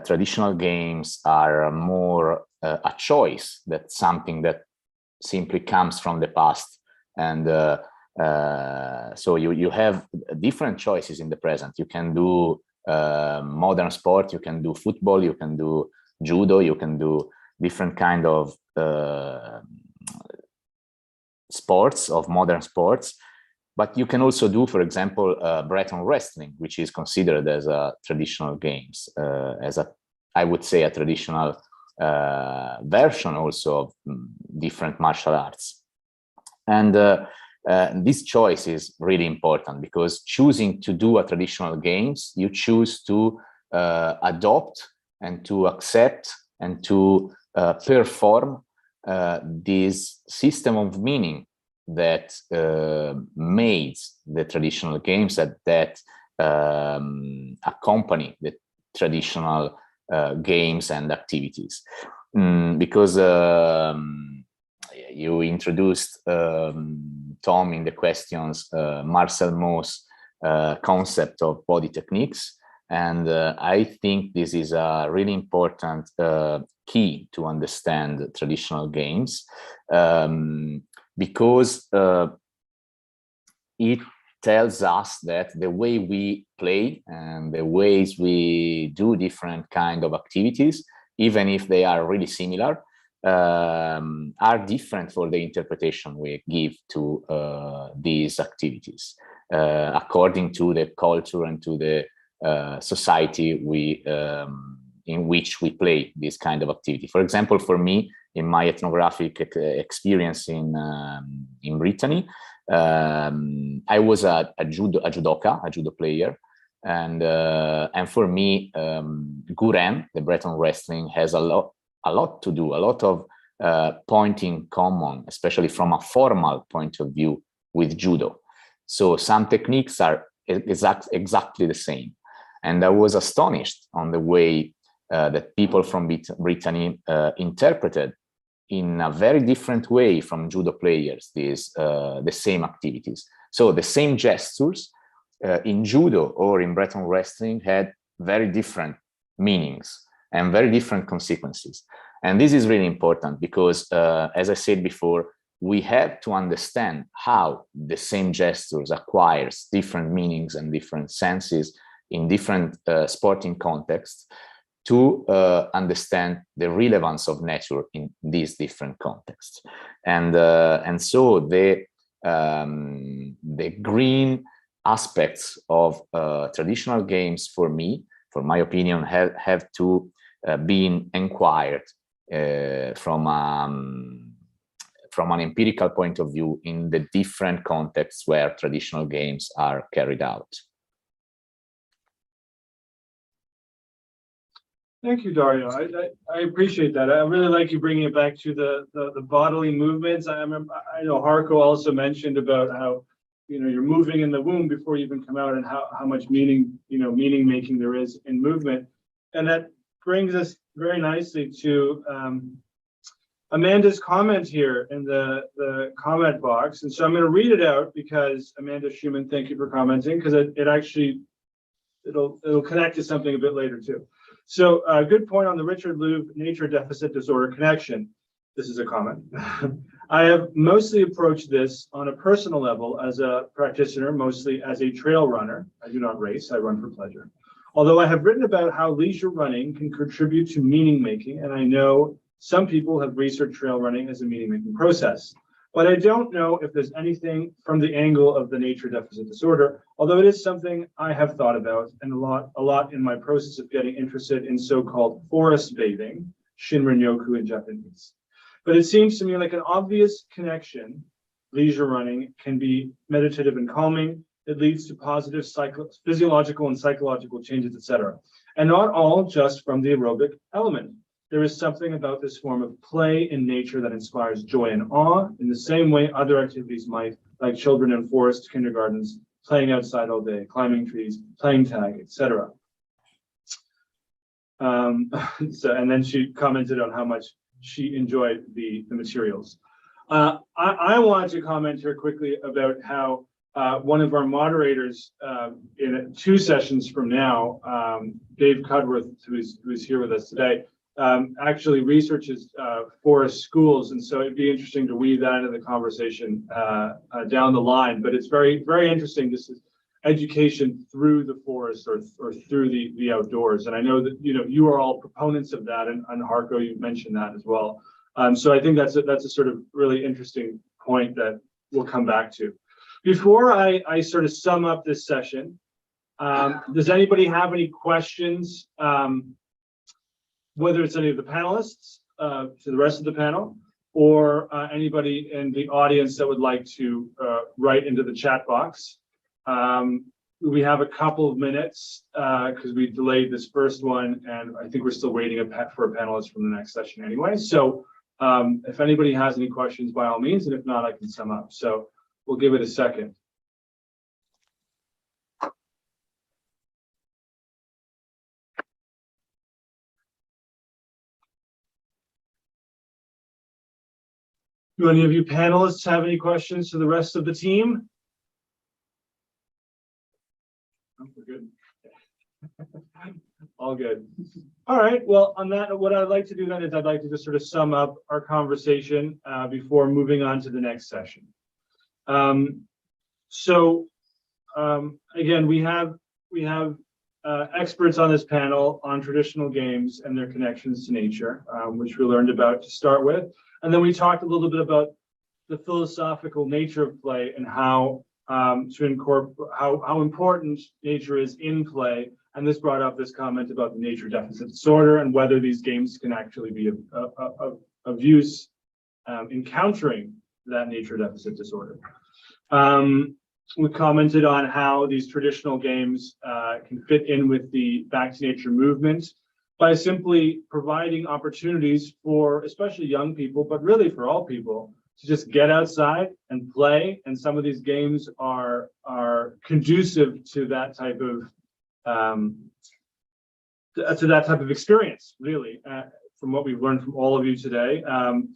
traditional games are more a choice, that's something that simply comes from the past. And so you have different choices in the present. You can do modern sport, you can do football, you can do judo, you can do different kind of sports, of modern sports. But you can also do, for example, Breton wrestling, which is considered as a traditional games, I would say, a traditional version also of different martial arts. And this choice is really important, because choosing to do a traditional games, you choose to adopt and to accept and to perform this system of meaning that made the traditional games, that accompany the traditional games and activities. Because you introduced, Tom, in the questions, Marcel Mauss' concept of body techniques. And I think this is a really important key to understand traditional games, because it tells us that the way we play and the ways we do different kind of activities, even if they are really similar, are different for the interpretation we give to these activities, according to the culture and to the society in which we play this kind of activity. For example, for me, in my ethnographic experience in Brittany, I was a judoka, a judo player, and for me, Guren, the Breton wrestling, has a lot to do, a lot of point in common, especially from a formal point of view, with judo. So some techniques are exactly the same, and I was astonished on the way that people from Brittany interpreted in a very different way from judo players, the same activities. So the same gestures in judo or in Breton wrestling had very different meanings and very different consequences. And this is really important because, as I said before, we have to understand how the same gestures acquires different meanings and different senses in different sporting contexts to understand the relevance of nature in these different contexts. And so the green aspects of traditional games, for me, for my opinion, have to be inquired from an empirical point of view in the different contexts where traditional games are carried out. Thank you, Dario. I appreciate that. I really like you bringing it back to the bodily movements. I remember, I know Harko also mentioned about how, you're moving in the womb before you even come out, and how much meaning making there is in movement. And that brings us very nicely to Amanda's comment here in the comment box. And so I'm going to read it out because Amanda Schumann, thank you for commenting, because it'll connect to something a bit later too. So a good point on the Richard Louv nature deficit disorder connection. This is a comment. I have mostly approached this on a personal level as a practitioner, mostly as a trail runner. I do not race, I run for pleasure. Although I have written about how leisure running can contribute to meaning making, and I know some people have researched trail running as a meaning making process. But I don't know if there's anything from the angle of the nature deficit disorder, although it is something I have thought about and a lot in my process of getting interested in so-called forest bathing, Shinrin-yoku in Japanese. But it seems to me like an obvious connection. Leisure running can be meditative and calming. It leads to positive physiological and psychological changes, etc. And not all just from the aerobic element. There is something about this form of play in nature that inspires joy and awe in the same way other activities might, like children in forest kindergartens, playing outside all day, climbing trees, playing tag, etc. And then she commented on how much she enjoyed the materials. I wanted to comment here quickly about how one of our moderators in 2 sessions from now, Dave Cudworth, who is here with us today, actually researches forest schools, and so it'd be interesting to weave that into the conversation down the line. But it's very, very interesting. This is education through the forest or through the outdoors, and I know that you are all proponents of that, and Harko, you mentioned that as well. So I think that's a sort of really interesting point that we'll come back to. Before I sort of sum up this session, does anybody have any questions? Whether it's any of the panelists, to the rest of the panel, or anybody in the audience that would like to write into the chat box. We have a couple of minutes because we delayed this first one, and I think we're still waiting for a panelist from the next session anyway. So if anybody has any questions, by all means, and if not, I can sum up. So we'll give it a second. Do any of you panelists have any questions to the rest of the team? Oh, we're good. All good. All right. Well, on that, what I'd like to do then is I'd like to just sort of sum up our conversation before moving on to the next session. Again, we have experts on this panel on traditional games and their connections to nature, which we learned about to start with. And then we talked a little bit about the philosophical nature of play and how to incorporate how important nature is in play. And this brought up this comment about the nature deficit disorder and whether these games can actually be of use in countering that nature deficit disorder. We commented on how these traditional games can fit in with the Back to Nature movement by simply providing opportunities for especially young people, but really for all people, to just get outside and play. And some of these games are conducive to that type of to that type of experience, really, from what we've learned from all of you today.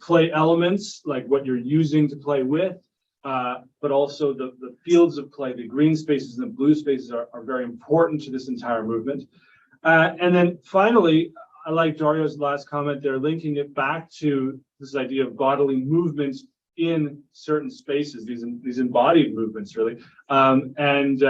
Play elements, like what you're using to play with, but also the fields of play, the green spaces and the blue spaces are very important to this entire movement. And then finally, I like Dario's last comment there, linking it back to this idea of bodily movements in certain spaces, these embodied movements, really, and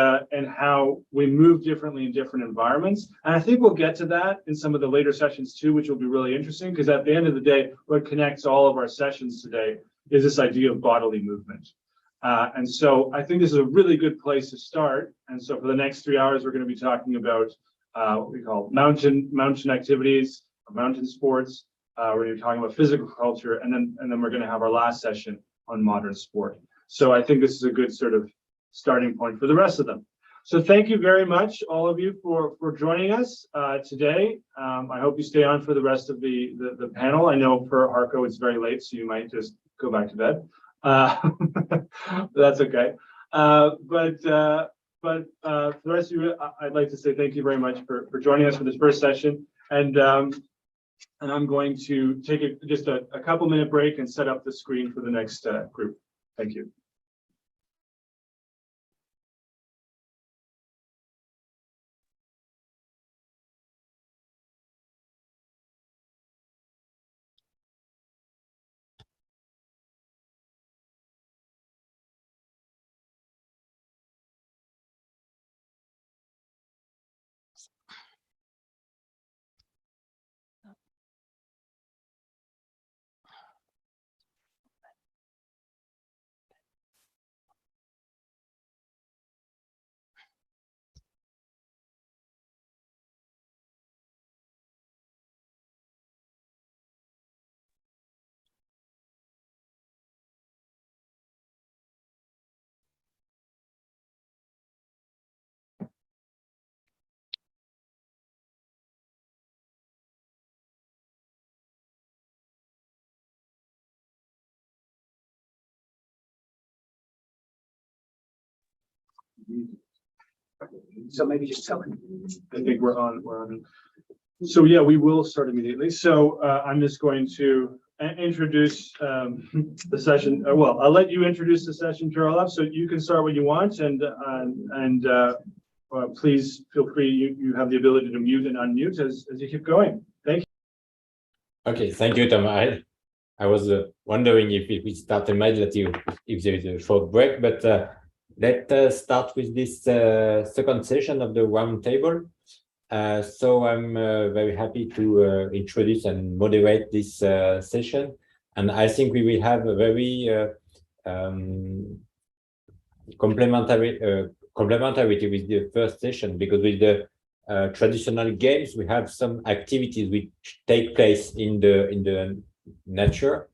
how we move differently in different environments. And I think we'll get to that in some of the later sessions too, which will be really interesting, because at the end of the day, what connects all of our sessions today is this idea of bodily movement. And so I think this is a really good place to start. And so for the next 3 hours, we're going to be talking about what we call mountain activities, mountain sports. We're going to be talking about physical culture, and then we're going to have our last session on modern sport. So I think this is a good sort of starting point for the rest of them. So thank you very much, all of you, for joining us today. I hope you stay on for the rest of the panel. I know for Harco it's very late, so you might just go back to bed. That's okay. But for the rest of you, I'd like to say thank you very much for joining us for this first session. And I'm going to take just a couple minute break and set up the screen for the next group. Thank you. So maybe just tell him. I think we're on. So yeah, we will start immediately. So I'm just going to introduce the session. Well, I'll let you introduce the session, Jarolav, so you can start when you want, and please feel free. You have the ability to mute and unmute as you keep going. Thank you. Okay, thank you, Tom. I was wondering if we start immediately, if there is a short break, but let's start with this second session of the round table. So I'm very happy to introduce and moderate this session. And I think we will have a very complementarity with the first session, because with the traditional games, we have some activities which take place in the nature.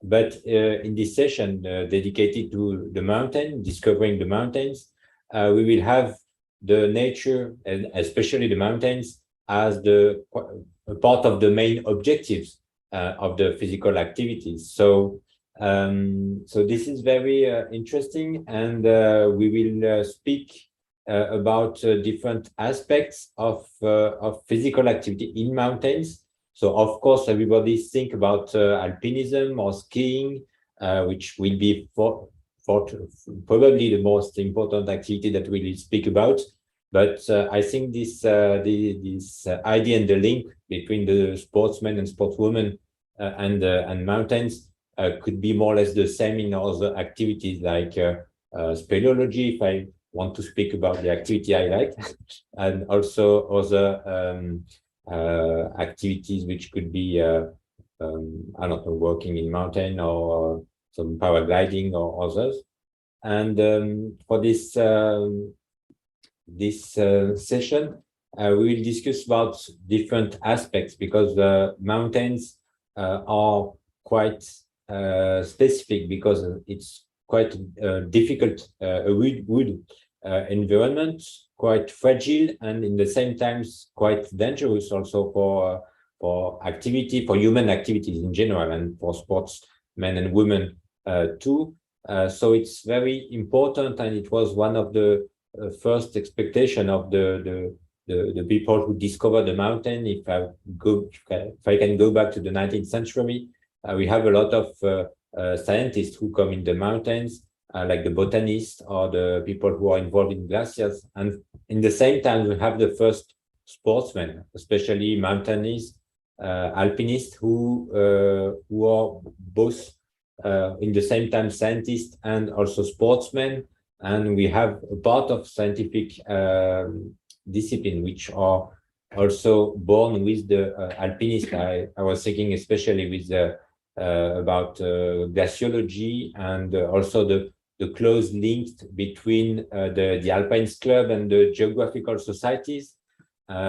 But in this session dedicated to the mountain, discovering the mountains, we will have the nature, and especially the mountains, as a part of the main objectives of the physical activities. So, so this is very interesting, and we will speak about different aspects of physical activity in mountains. So, of course, everybody think about alpinism or skiing, which will be probably the most important activity that we will speak about. But I think this idea and the link between the sportsmen and sportswomen and mountains could be more or less the same in other activities like speleology, if I want to speak about the activity I like, and also other activities which could be I don't know, working in mountain or some paragliding or others. And for this session, we will discuss about different aspects, because the mountains are quite specific, because it's quite difficult, a wood environment, quite fragile, and in the same times quite dangerous also for activity, for human activities in general, and for sportsmen and women too. So it's very important, and it was one of the first expectation of the the people who discovered the mountain. If I can go back to the 19th century, we have a lot of scientists who come in the mountains, like the botanists or the people who are involved in glaciers. And in the same time, we have the first sportsmen, especially mountaineers, alpinists who are both in the same time scientists and also sportsmen. And we have a part of scientific discipline which are also born with the alpinist. I was thinking especially with about glaciology and also the close links between the Alpine Club and the geographical societies.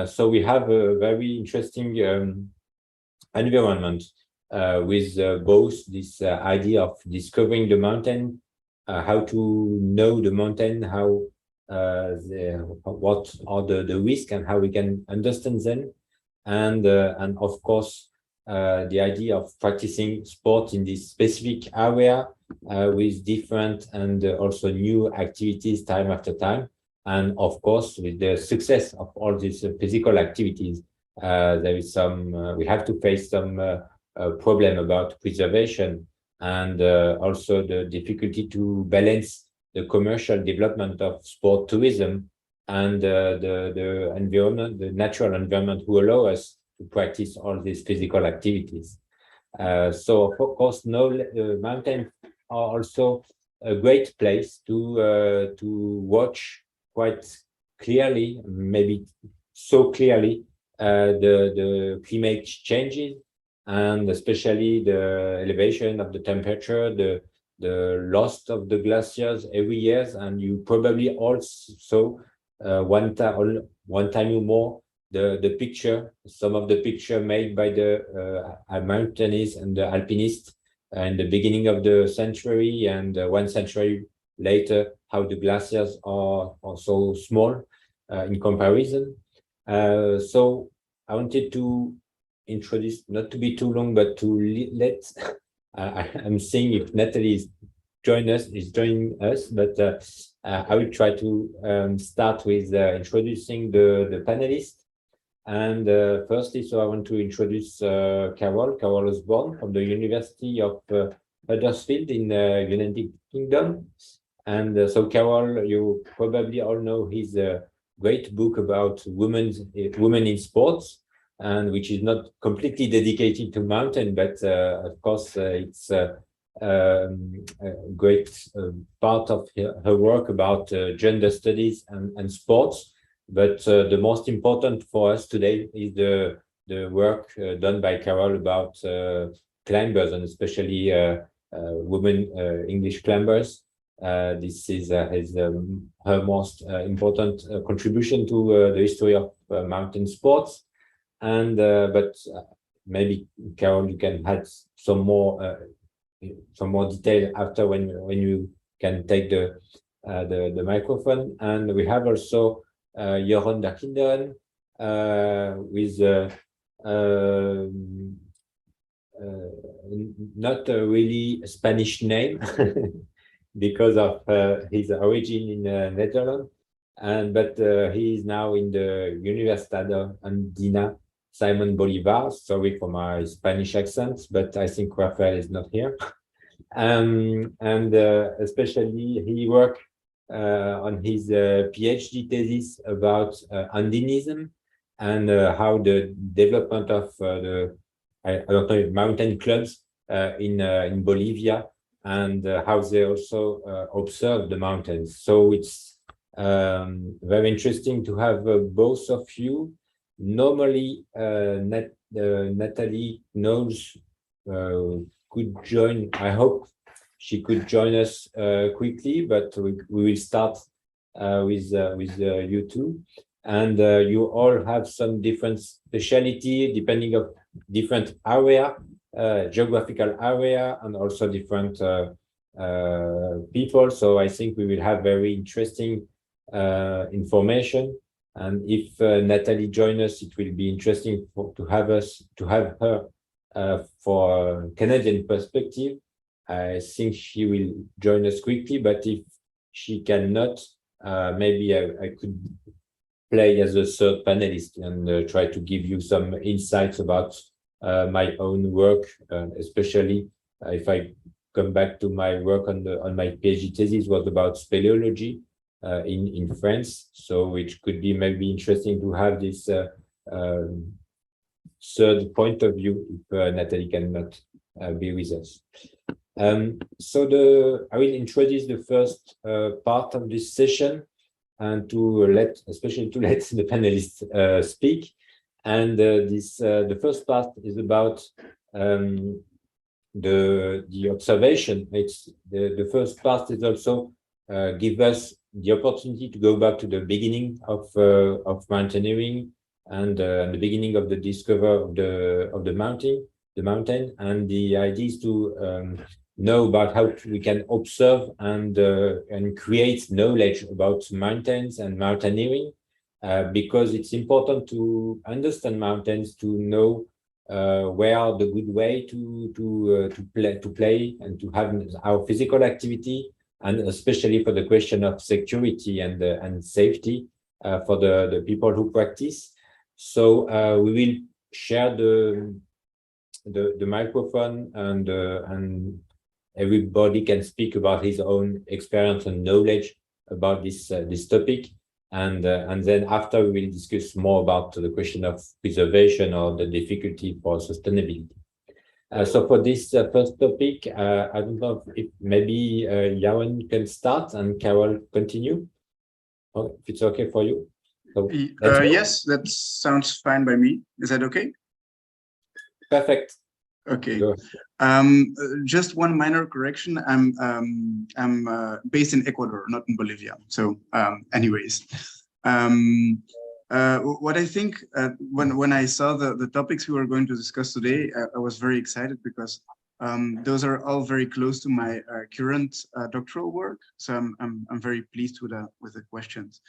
So we have a very interesting environment with both this idea of discovering the mountain, how to know the mountain, how what are the risks and how we can understand them, and of course the idea of practicing sport in this specific area with different and also new activities time after time, and of course with the success of all these physical activities, there is some we have to face some problem about preservation and also the difficulty to balance the commercial development of sport tourism and the environment, the natural environment who allow us to practice all these physical activities. So of course, mountains are also a great place to watch quite clearly, maybe so clearly, the climate changes, and especially the elevation of the temperature, the loss of the glaciers every year. And you probably also one time or more the picture, some of the picture made by the mountaineers and the alpinists in the beginning of the century, and 1 century later, how the glaciers are so small in comparison. So I wanted to introduce, not to be too long, but to let I'm seeing if Natalie is joining us, but I will try to start with introducing the panelists. And firstly, so I want to introduce Carol Osborne from the University of Huddersfield in the United Kingdom. And so Carol, you probably all know his great book about women in sports, and which is not completely dedicated to mountain, but of course it's a great part of her work about gender studies and sports. But the most important for us today is the work done by Carol about climbers, and especially women English climbers. This is her most important contribution to the history of mountain sports. And but maybe Carol, you can add some more detail after when you can take the microphone. And we have also Jeroen der Kinderen with not a really Spanish name because of his origin in Netherlands, but he is now in the Universidad Andina Simon Bolivar. Sorry for my Spanish accent, but I think Rafael is not here. And especially he worked on his PhD thesis about Andinism and how the development of I don't know, mountain clubs in Bolivia, and how they also observe the mountains. So it's very interesting to have both of you. Normally, Natalie knows could join. I hope she could join us quickly, but we will start with you two. And you all have some different speciality depending on different area, geographical area, and also different people. So I think we will have very interesting information. And if Natalie joins us, it will be interesting to have her for Canadian perspective. I think she will join us quickly, but if she cannot, maybe I could play as a third panelist and try to give you some insights about my own work, especially if I come back to my work on my PhD thesis was about speleology in France. So which could be maybe interesting to have this third point of view if Natalie cannot be with us. So I will introduce the first part of this session and especially to let the panelists speak. And the first part is about the observation. It's the first part is also give us the opportunity to go back to the beginning of mountaineering and the beginning of the discovery of the mountain, and the idea is to know about how we can observe and create knowledge about mountains and mountaineering, because it's important to understand mountains to know where are the good way to play and to have our physical activity, and especially for the question of security and safety for the people who practice. So we will share the microphone and everybody can speak about his own experience and knowledge about this topic, and then after we will discuss more about the question of preservation or the difficulty for sustainability. So for this first topic, I don't know if maybe Yaron can start and Carol continue, if it's okay for you. So yes, that sounds fine by me. Is that okay? Perfect. Okay. Just one minor correction. I'm based in Ecuador, not in Bolivia. So, anyways, what I think when I saw the topics we were going to discuss today, I was very excited because those are all very close to my current doctoral work. So I'm very pleased with the questions.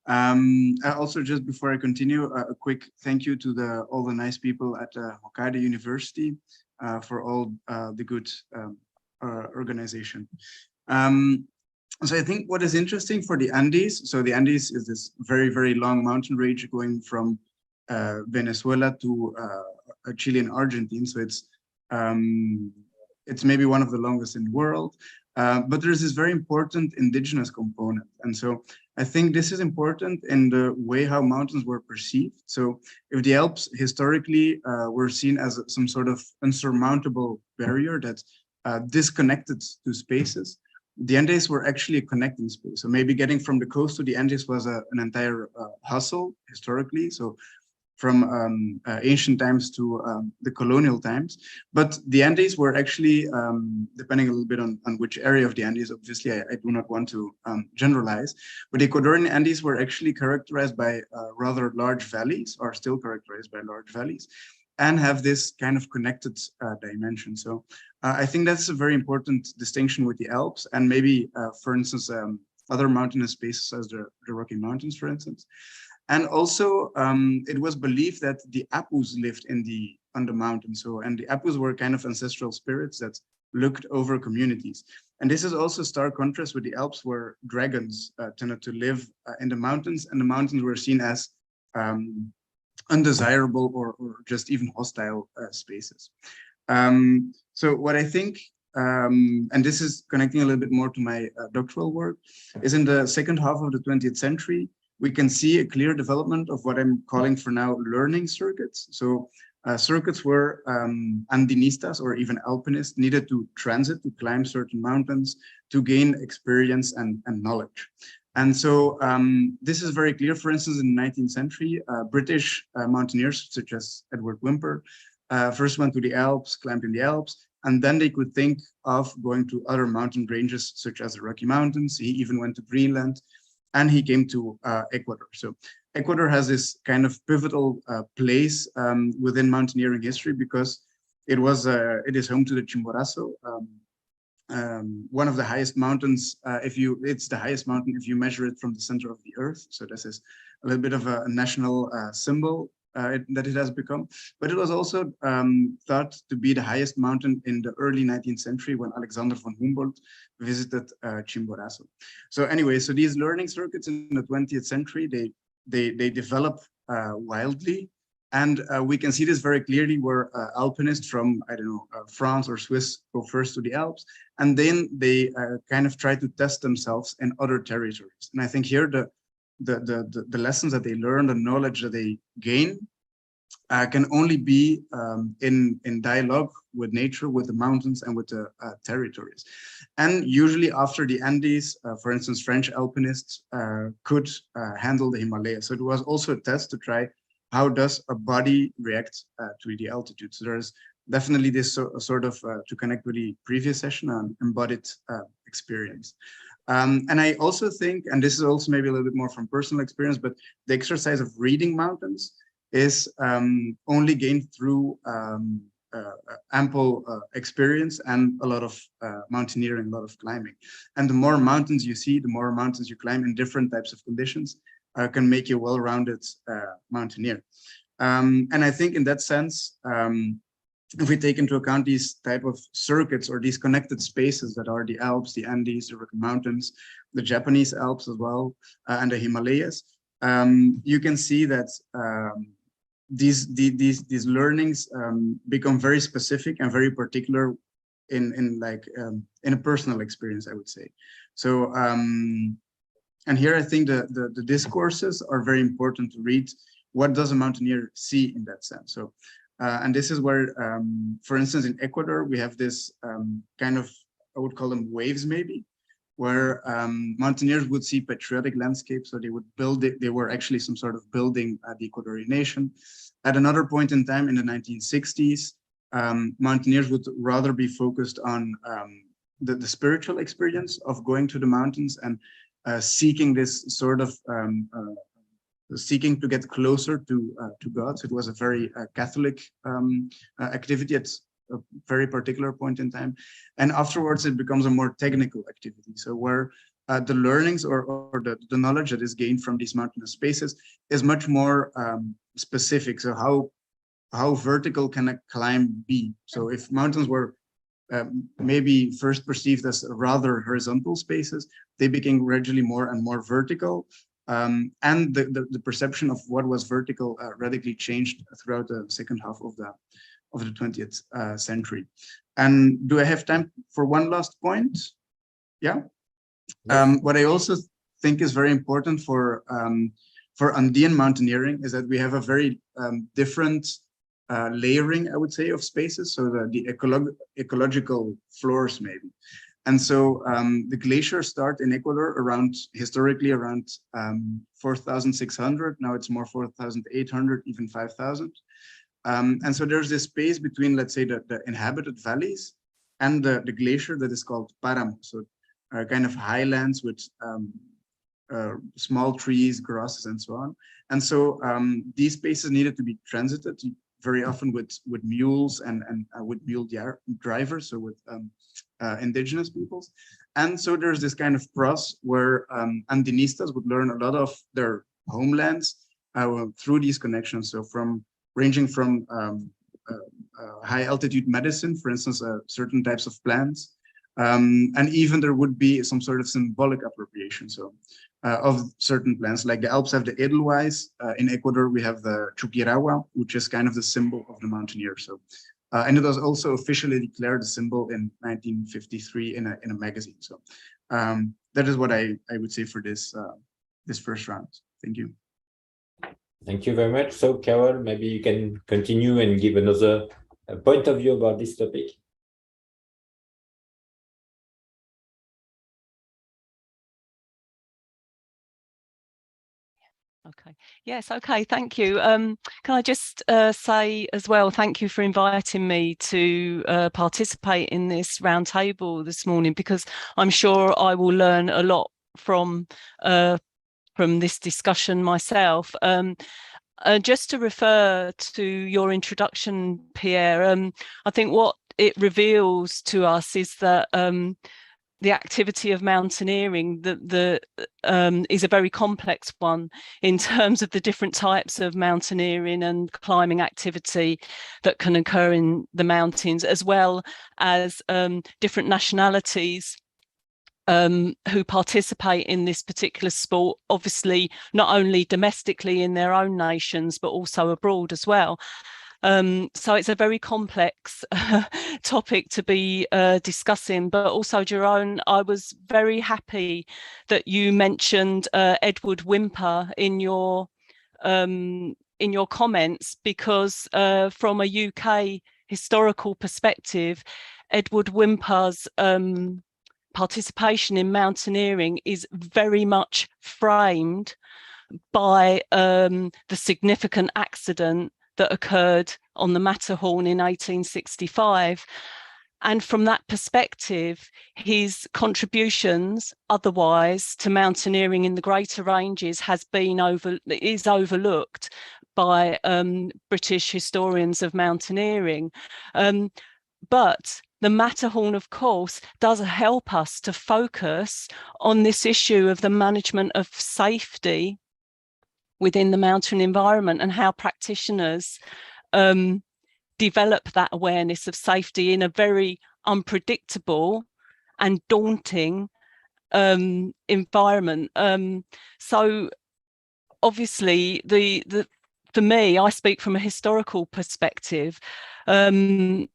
Also, just before I continue, a quick thank you to all the nice people at Hokkaido University for all the good organization. So I think what is interesting for the Andes, so the Andes is this very, very long mountain range going from Venezuela to Chile and Argentina. So it's maybe one of the longest in the world. But there's this very important indigenous component. And so I think this is important in the way how mountains were perceived. So if the Alps historically were seen as some sort of unsurmountable barrier that disconnected two spaces, the Andes were actually a connecting space. So maybe getting from the coast to the Andes was an entire hustle historically. So from ancient times to the colonial times. But the Andes were actually, depending a little bit on which area of the Andes, obviously I do not want to generalize, but the Ecuadorian Andes were actually characterized by rather large valleys, are still characterized by large valleys, and have this kind of connected dimension. So I think that's a very important distinction with the Alps, and maybe, for instance, other mountainous spaces as the Rocky Mountains, for instance. And also, it was believed that the Apus lived on the mountain. So, and the Apus were kind of ancestral spirits that looked over communities. And this is also stark contrast with the Alps, where dragons tended to live in the mountains, and the mountains were seen as undesirable or just even hostile spaces. So what I think, and this is connecting a little bit more to my doctoral work, is in the second half of the 20th century, we can see a clear development of what I'm calling for now learning circuits. So circuits where Andinistas or even alpinists needed to transit, to climb certain mountains, to gain experience and knowledge. And so this is very clear. For instance, in the 19th century, British mountaineers such as Edward Whymper first went to the Alps, climbed in the Alps, and then they could think of going to other mountain ranges such as the Rocky Mountains. He even went to Greenland, and he came to Ecuador. So Ecuador has this kind of pivotal place within mountaineering history because it is home to the Chimborazo, one of the highest mountains. It's the highest mountain if you measure it from the center of the earth. So this is a little bit of a national symbol that it has become. But it was also thought to be the highest mountain in the early 19th century when Alexander von Humboldt visited Chimborazo. So anyway, so these learning circuits in the 20th century, they they develop wildly. And we can see this very clearly where alpinists from, I don't know, France or Swiss go first to the Alps, and then they kind of try to test themselves in other territories. And I think here the lessons that they learn, the knowledge that they gain, can only be in dialogue with nature, with the mountains and with the territories. And usually after the Andes, for instance, French alpinists could handle the Himalayas. So it was also a test to try how does a body react to the altitude. So there's definitely this sort of, to connect with the previous session, on embodied experience. And I also think, and this is also maybe a little bit more from personal experience, but the exercise of reading mountains is only gained through ample experience and a lot of mountaineering, a lot of climbing. And the more mountains you see, the more mountains you climb in different types of conditions, can make you a well-rounded mountaineer. And I think in that sense, if we take into account these type of circuits or these connected spaces that are the Alps, the Andes, the Rocky Mountains, the Japanese Alps as well, and the Himalayas, you can see that these learnings become very specific and very particular in a personal experience, I would say. So and here I think the discourses are very important to read. What does a mountaineer see in that sense? So and this is where, for instance, in Ecuador, we have this kind of, I would call them waves maybe, where mountaineers would see patriotic landscapes. So they would build it. They were actually some sort of building the Ecuadorian nation. At another point in time in the 1960s, mountaineers would rather be focused on the spiritual experience of going to the mountains and seeking this sort of seeking to get closer to God. So it was a very Catholic activity at a very particular point in time. And afterwards, it becomes a more technical activity. So where the learnings or the knowledge that is gained from these mountainous spaces is much more specific. So how vertical can a climb be? So if mountains were maybe first perceived as rather horizontal spaces, they became gradually more and more vertical. And the perception of what was vertical radically changed throughout the second half of the 20th century. And do I have time for one last point? Yeah. What I also think is very important for Andean mountaineering is that we have a very different layering, I would say, of spaces. So the ecological floors maybe. And so the glaciers start in Ecuador historically around 4,600. Now it's more 4,800, even 5,000. And so there's this space between, let's say, the inhabited valleys and the glacier that is called Páramo. So kind of highlands with small trees, grasses, and so on. And so these spaces needed to be transited very often with mules and with mule drivers, so with indigenous peoples. And so there's this kind of cross where Andinistas would learn a lot of their homelands through these connections. So ranging from high altitude medicine, for instance, certain types of plants, and even there would be some sort of symbolic appropriation. So of certain plants, like the Alps have the Edelweiss. In Ecuador, we have the Chuquiragua, which is kind of the symbol of the mountaineer. So, and it was also officially declared a symbol in 1953 in a magazine. So that is what I would say for this this first round. Thank you. Thank you very much. So, Carol, maybe you can continue and give another point of view about this topic. Okay. Yes. Okay. Thank you. Can I just say as well, thank you for inviting me to participate in this roundtable this morning, because I'm sure I will learn a lot from this discussion myself. Just to refer to your introduction, Pierre, I think what it reveals to us is that the activity of mountaineering is a very complex one in terms of the different types of mountaineering and climbing activity that can occur in the mountains, as well as different nationalities who participate in this particular sport, obviously not only domestically in their own nations, but also abroad as well. So it's a very complex topic to be discussing, but also, Jerome, I was very happy that you mentioned Edward Whymper in your comments, because from a UK historical perspective, Edward Whymper's participation in mountaineering is very much framed by the significant accident that occurred on the Matterhorn in 1865. And from that perspective, his contributions otherwise to mountaineering in the greater ranges is overlooked by British historians of mountaineering. But the Matterhorn, of course, does help us to focus on this issue of the management of safety within the mountain environment, and how practitioners develop that awareness of safety in a very unpredictable and daunting environment. So obviously, for me, I speak from a historical perspective, and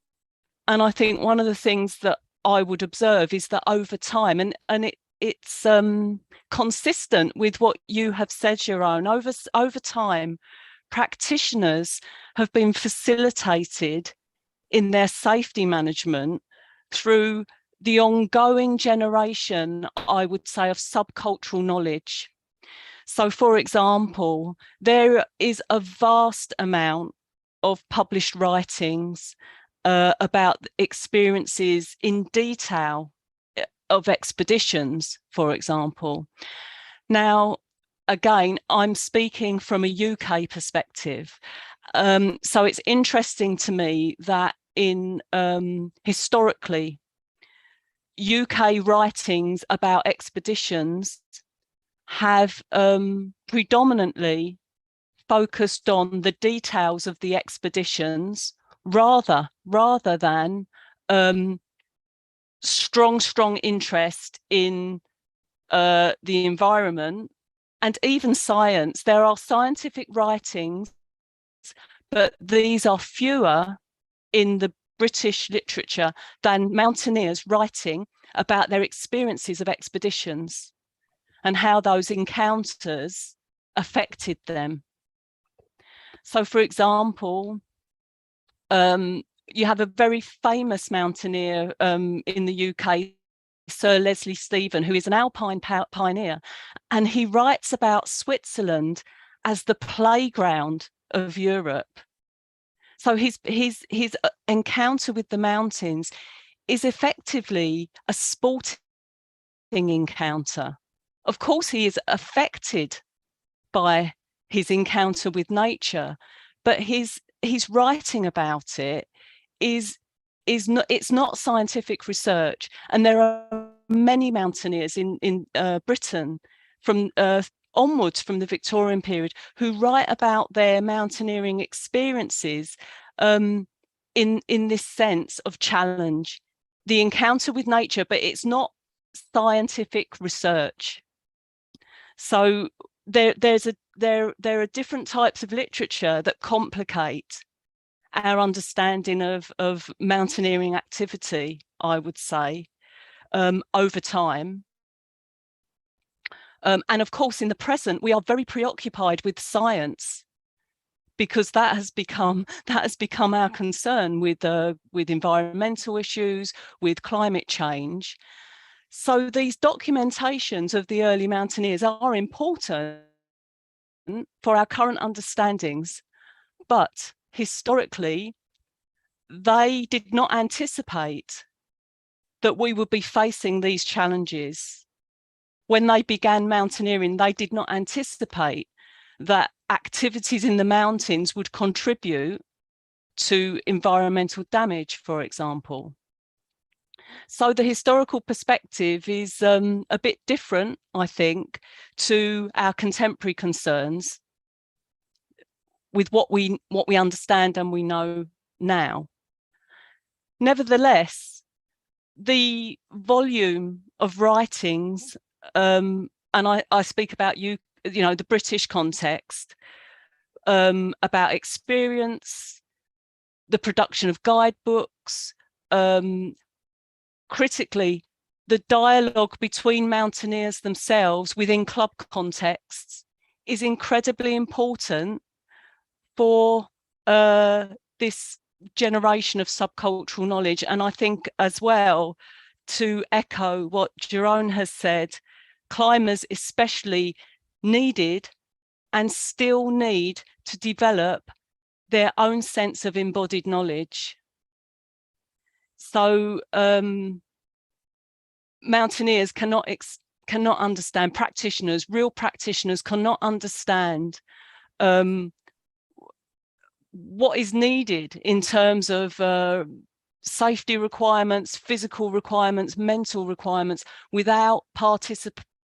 I think one of the things that I would observe is that over time, and it's consistent with what you have said, Jerome, over time, practitioners have been facilitated in their safety management through the ongoing generation, I would say, of subcultural knowledge. So, for example, there is a vast amount of published writings about experiences in detail of expeditions, for example. Now, again, I'm speaking from a UK perspective. So it's interesting to me that in historically, UK writings about expeditions have predominantly focused on the details of the expeditions rather than strong interest in the environment and even science. There are scientific writings, but these are fewer in the British literature than mountaineers writing about their experiences of expeditions and how those encounters affected them. So, for example, you have a very famous mountaineer in the UK, Sir Leslie Stephen, who is an alpine pioneer, and he writes about Switzerland as the playground of Europe. So his encounter with the mountains is effectively a sporting encounter. Of course, he is affected by his encounter with nature, but his writing about it is not, it's not scientific research. And there are many mountaineers in Britain from onwards from the Victorian period who write about their mountaineering experiences in this sense of challenge, the encounter with nature, but it's not scientific research. So there are different types of literature that complicate our understanding of mountaineering activity, I would say, over time. And of course, in the present, we are very preoccupied with science, because that has become our concern with environmental issues, with climate change. So these documentations of the early mountaineers are important for our current understandings, but historically, they did not anticipate that we would be facing these challenges. When they began mountaineering, they did not anticipate that activities in the mountains would contribute to environmental damage, for example. So the historical perspective is a bit different, I think, to our contemporary concerns with what we understand and we know now. Nevertheless, the volume of writings, and I speak about the British context, about experience, the production of guidebooks, critically, the dialogue between mountaineers themselves within club contexts is incredibly important for this generation of subcultural knowledge. And I think as well, to echo what Jeroen has said, climbers especially needed and still need to develop their own sense of embodied knowledge. So mountaineers cannot understand, practitioners, real practitioners cannot understand what is needed in terms of safety requirements, physical requirements, mental requirements, without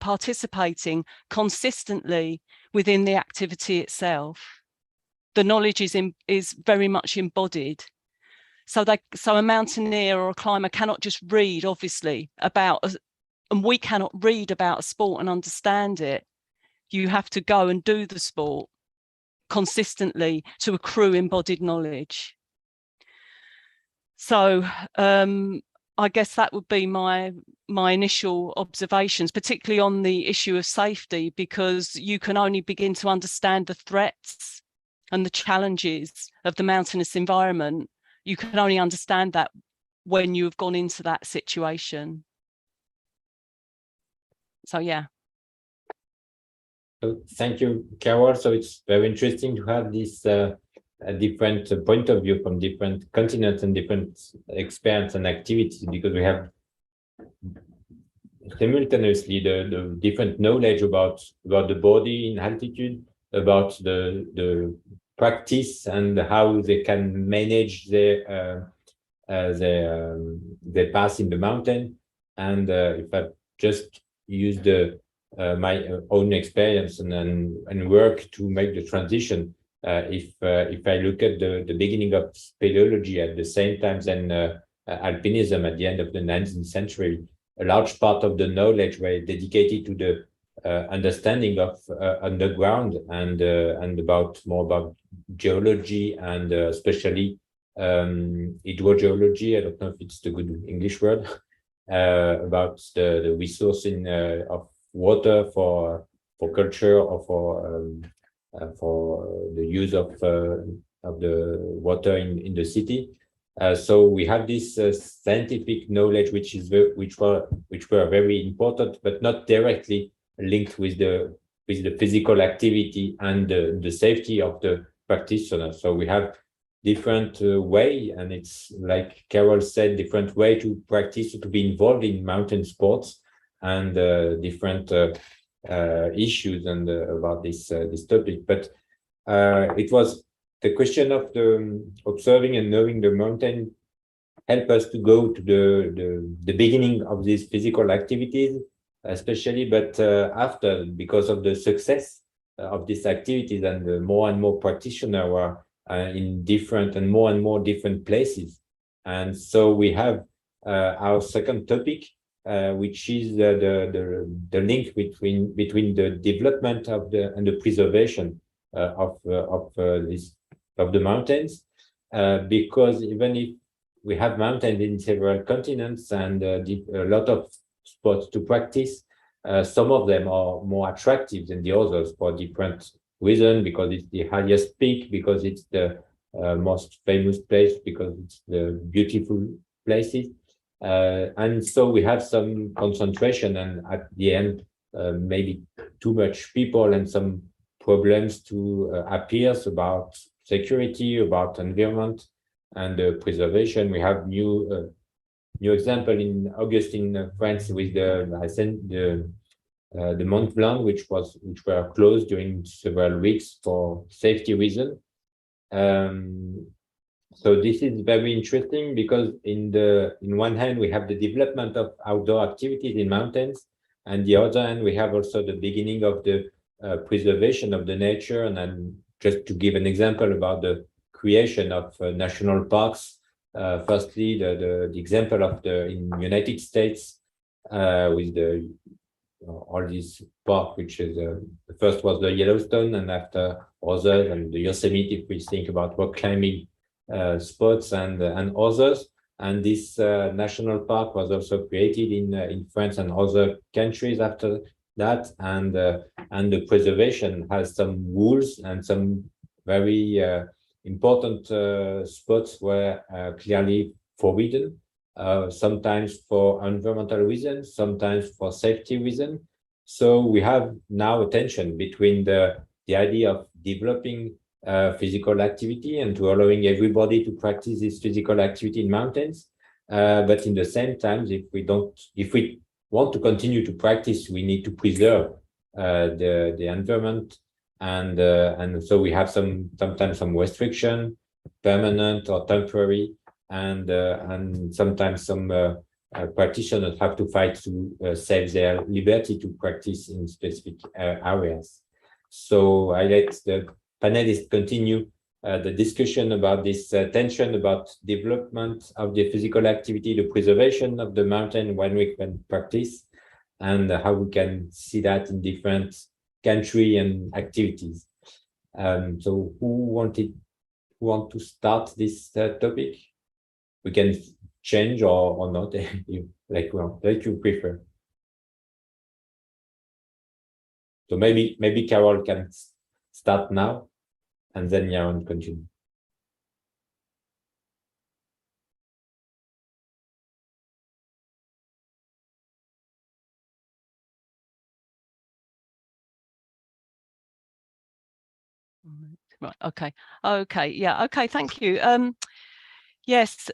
participating consistently within the activity itself. The knowledge is very much embodied. So a mountaineer or a climber cannot just read, obviously, and we cannot read about a sport and understand it. You have to go and do the sport consistently to accrue embodied knowledge. So I guess that would be my initial observations, particularly on the issue of safety, because you can only begin to understand the threats and the challenges of the mountainous environment. You can only understand that when you have gone into that situation. So, yeah. So, thank you, Carol. So it's very interesting to have this a different point of view from different continents and different experience and activities, because we have simultaneously the different knowledge about the body in altitude, about the practice and how they can manage their path in the mountain. And if I just use my own experience and work to make the transition, if I look at the beginning of speleology at the same time then alpinism at the end of the 19th century, a large part of the knowledge were dedicated to the understanding of underground and more about geology and especially hydrogeology. I don't know if it's the good English word, about the resource of water for culture or for the use of the water in the city. So we have this scientific knowledge which were very important, but not directly linked with the physical activity and the safety of the practitioner. So we have different way, and it's like Carol said, different way to practice, to be involved in mountain sports, and different issues and about this topic. But it was the question of the observing and knowing the mountain help us to go to the beginning of these physical activities, especially, but after, because of the success of these activities and more and more practitioners were in different and more different places. And so we have our second topic, which is the link between the development of and the preservation of the mountains, because even if we have mountains in several continents and a lot of spots to practice, some of them are more attractive than the others for different reasons, because it's the highest peak, because it's the most famous place, because it's the beautiful places. And so we have some concentration, and at the end, maybe too much people and some problems to appears about security, about environment and preservation. We have new example in August in France with the Mont Blanc, which were closed during several weeks for safety reasons. So this is very interesting, because in one hand we have the development of outdoor activities in mountains, and the other hand we have also the beginning of the preservation of the nature. And then just to give an example about the creation of national parks Firstly, the example of in United States with the all these park, which is the first was the Yellowstone, and after others, and the Yosemite, if we think about rock climbing spots and others. And this national park was also created in France and other countries after that. And the preservation has some rules and some very important spots were clearly forbidden. Sometimes for environmental reasons, sometimes for safety reasons. So we have now a tension between the idea of developing physical activity and to allowing everybody to practice this physical activity in mountains. But in the same time, if we want to continue to practice, we need to preserve the environment, and so we have sometimes some restriction, permanent or temporary. And sometimes some practitioners have to fight to save their liberty to practice in specific areas. So I let the panelists continue the discussion about this tension about development of the physical activity, the preservation of the mountain when we can practice, and how we can see that in different country and activities. So who want to start this topic? We can change or not, like you prefer. So maybe Carol can start now, and then Yaron continue. Right. Okay. Yeah. Okay. Thank you. Yes.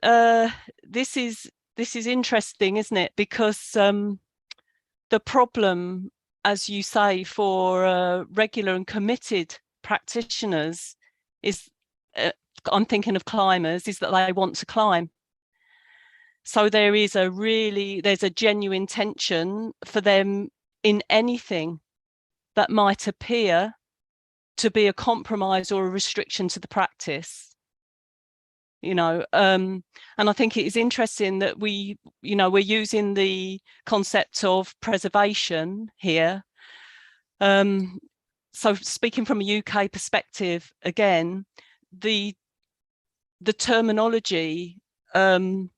This is interesting, isn't it? Because the problem, as you say, for regular and committed practitioners is, I'm thinking of climbers, is that they want to climb. So there's a genuine tension for them in anything that might appear to be a compromise or a restriction to the practice. And I think it is interesting that we're using the concept of preservation here. So speaking from a UK perspective, again, the terminology that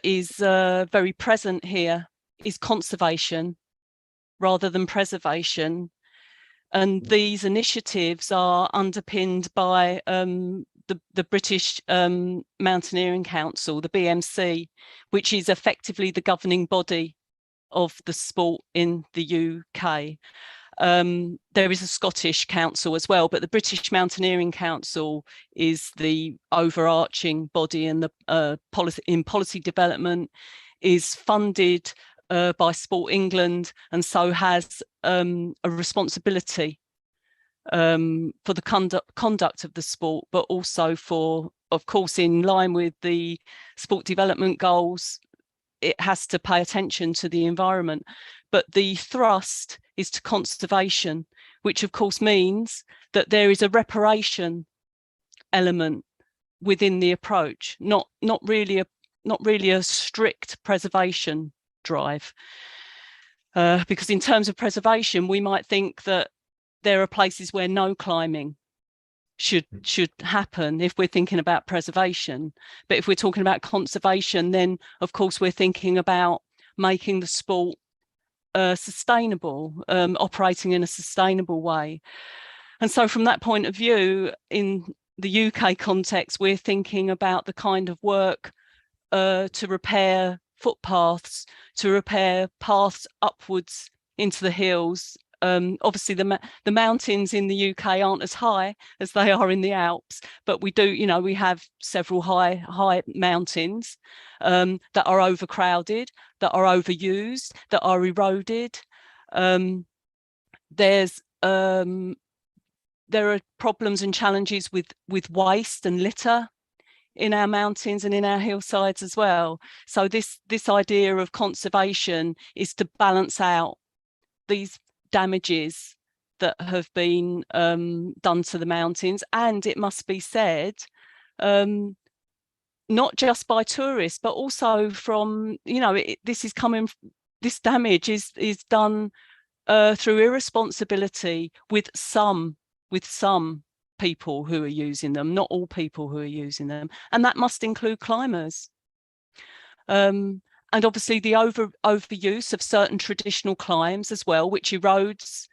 is very present here is conservation rather than preservation. And these initiatives are underpinned by the British Mountaineering Council, the BMC, which is effectively the governing body of the sport in the UK. There is a Scottish council as well, but the British Mountaineering Council is the overarching body, and the policy development is funded by Sport England, and so has a responsibility for the conduct of the sport, but also for, of course, in line with the sport development goals, it has to pay attention to the environment. But the thrust is to conservation, which of course means that there is a reparation element within the approach, not really a strict preservation drive. Because in terms of preservation, we might think that there are places where no climbing should happen if we're thinking about preservation. But if we're talking about conservation, then of course we're thinking about making the sport sustainable, operating in a sustainable way. And so from that point of view, in the UK context, we're thinking about the kind of work to repair footpaths, to repair paths upwards into the hills. Obviously the mountains in the UK aren't as high as they are in the Alps, but we do, we have several high mountains that are overcrowded, that are overused, that are eroded. There are problems and challenges with waste and litter in our mountains and in our hillsides as well. So this idea of conservation is to balance out these damages that have been done to the mountains. And it must be said, not just by tourists, but also from, you know, this damage is done through irresponsibility with some people who are using them, not all people who are using them, and that must include climbers. And obviously the overuse of certain traditional climbs as well, which erodes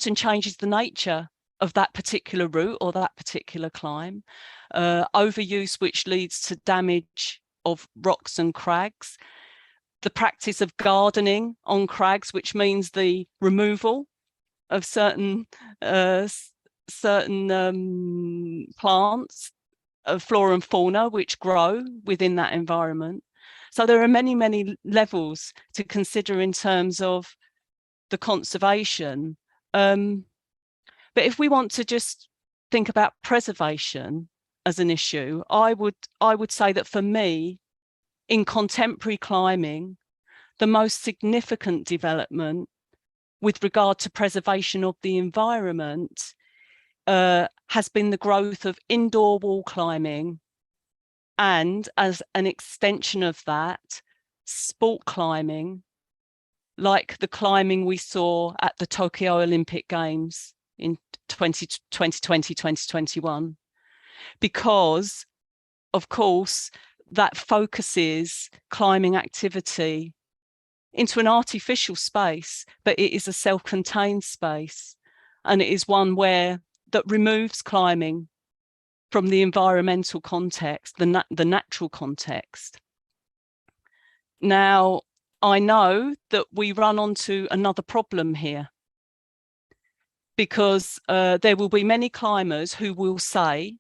and changes the nature of that particular route or that particular climb. Overuse which leads to damage of rocks and crags. The practice of gardening on crags, which means the removal of certain plants, of flora and fauna, which grow within that environment. So there are many, many levels to consider in terms of the conservation. But if we want to just think about preservation as an issue, I would say that for me, in contemporary climbing, the most significant development with regard to preservation of the environment has been the growth of indoor wall climbing, and as an extension of that, sport climbing, like the climbing we saw at the Tokyo Olympic Games in 2020, 2021, because of course that focuses climbing activity into an artificial space, but it is a self-contained space, and it is one that removes climbing from the environmental context, the natural context. Now, I know that we run onto another problem here, because there will be many climbers who will say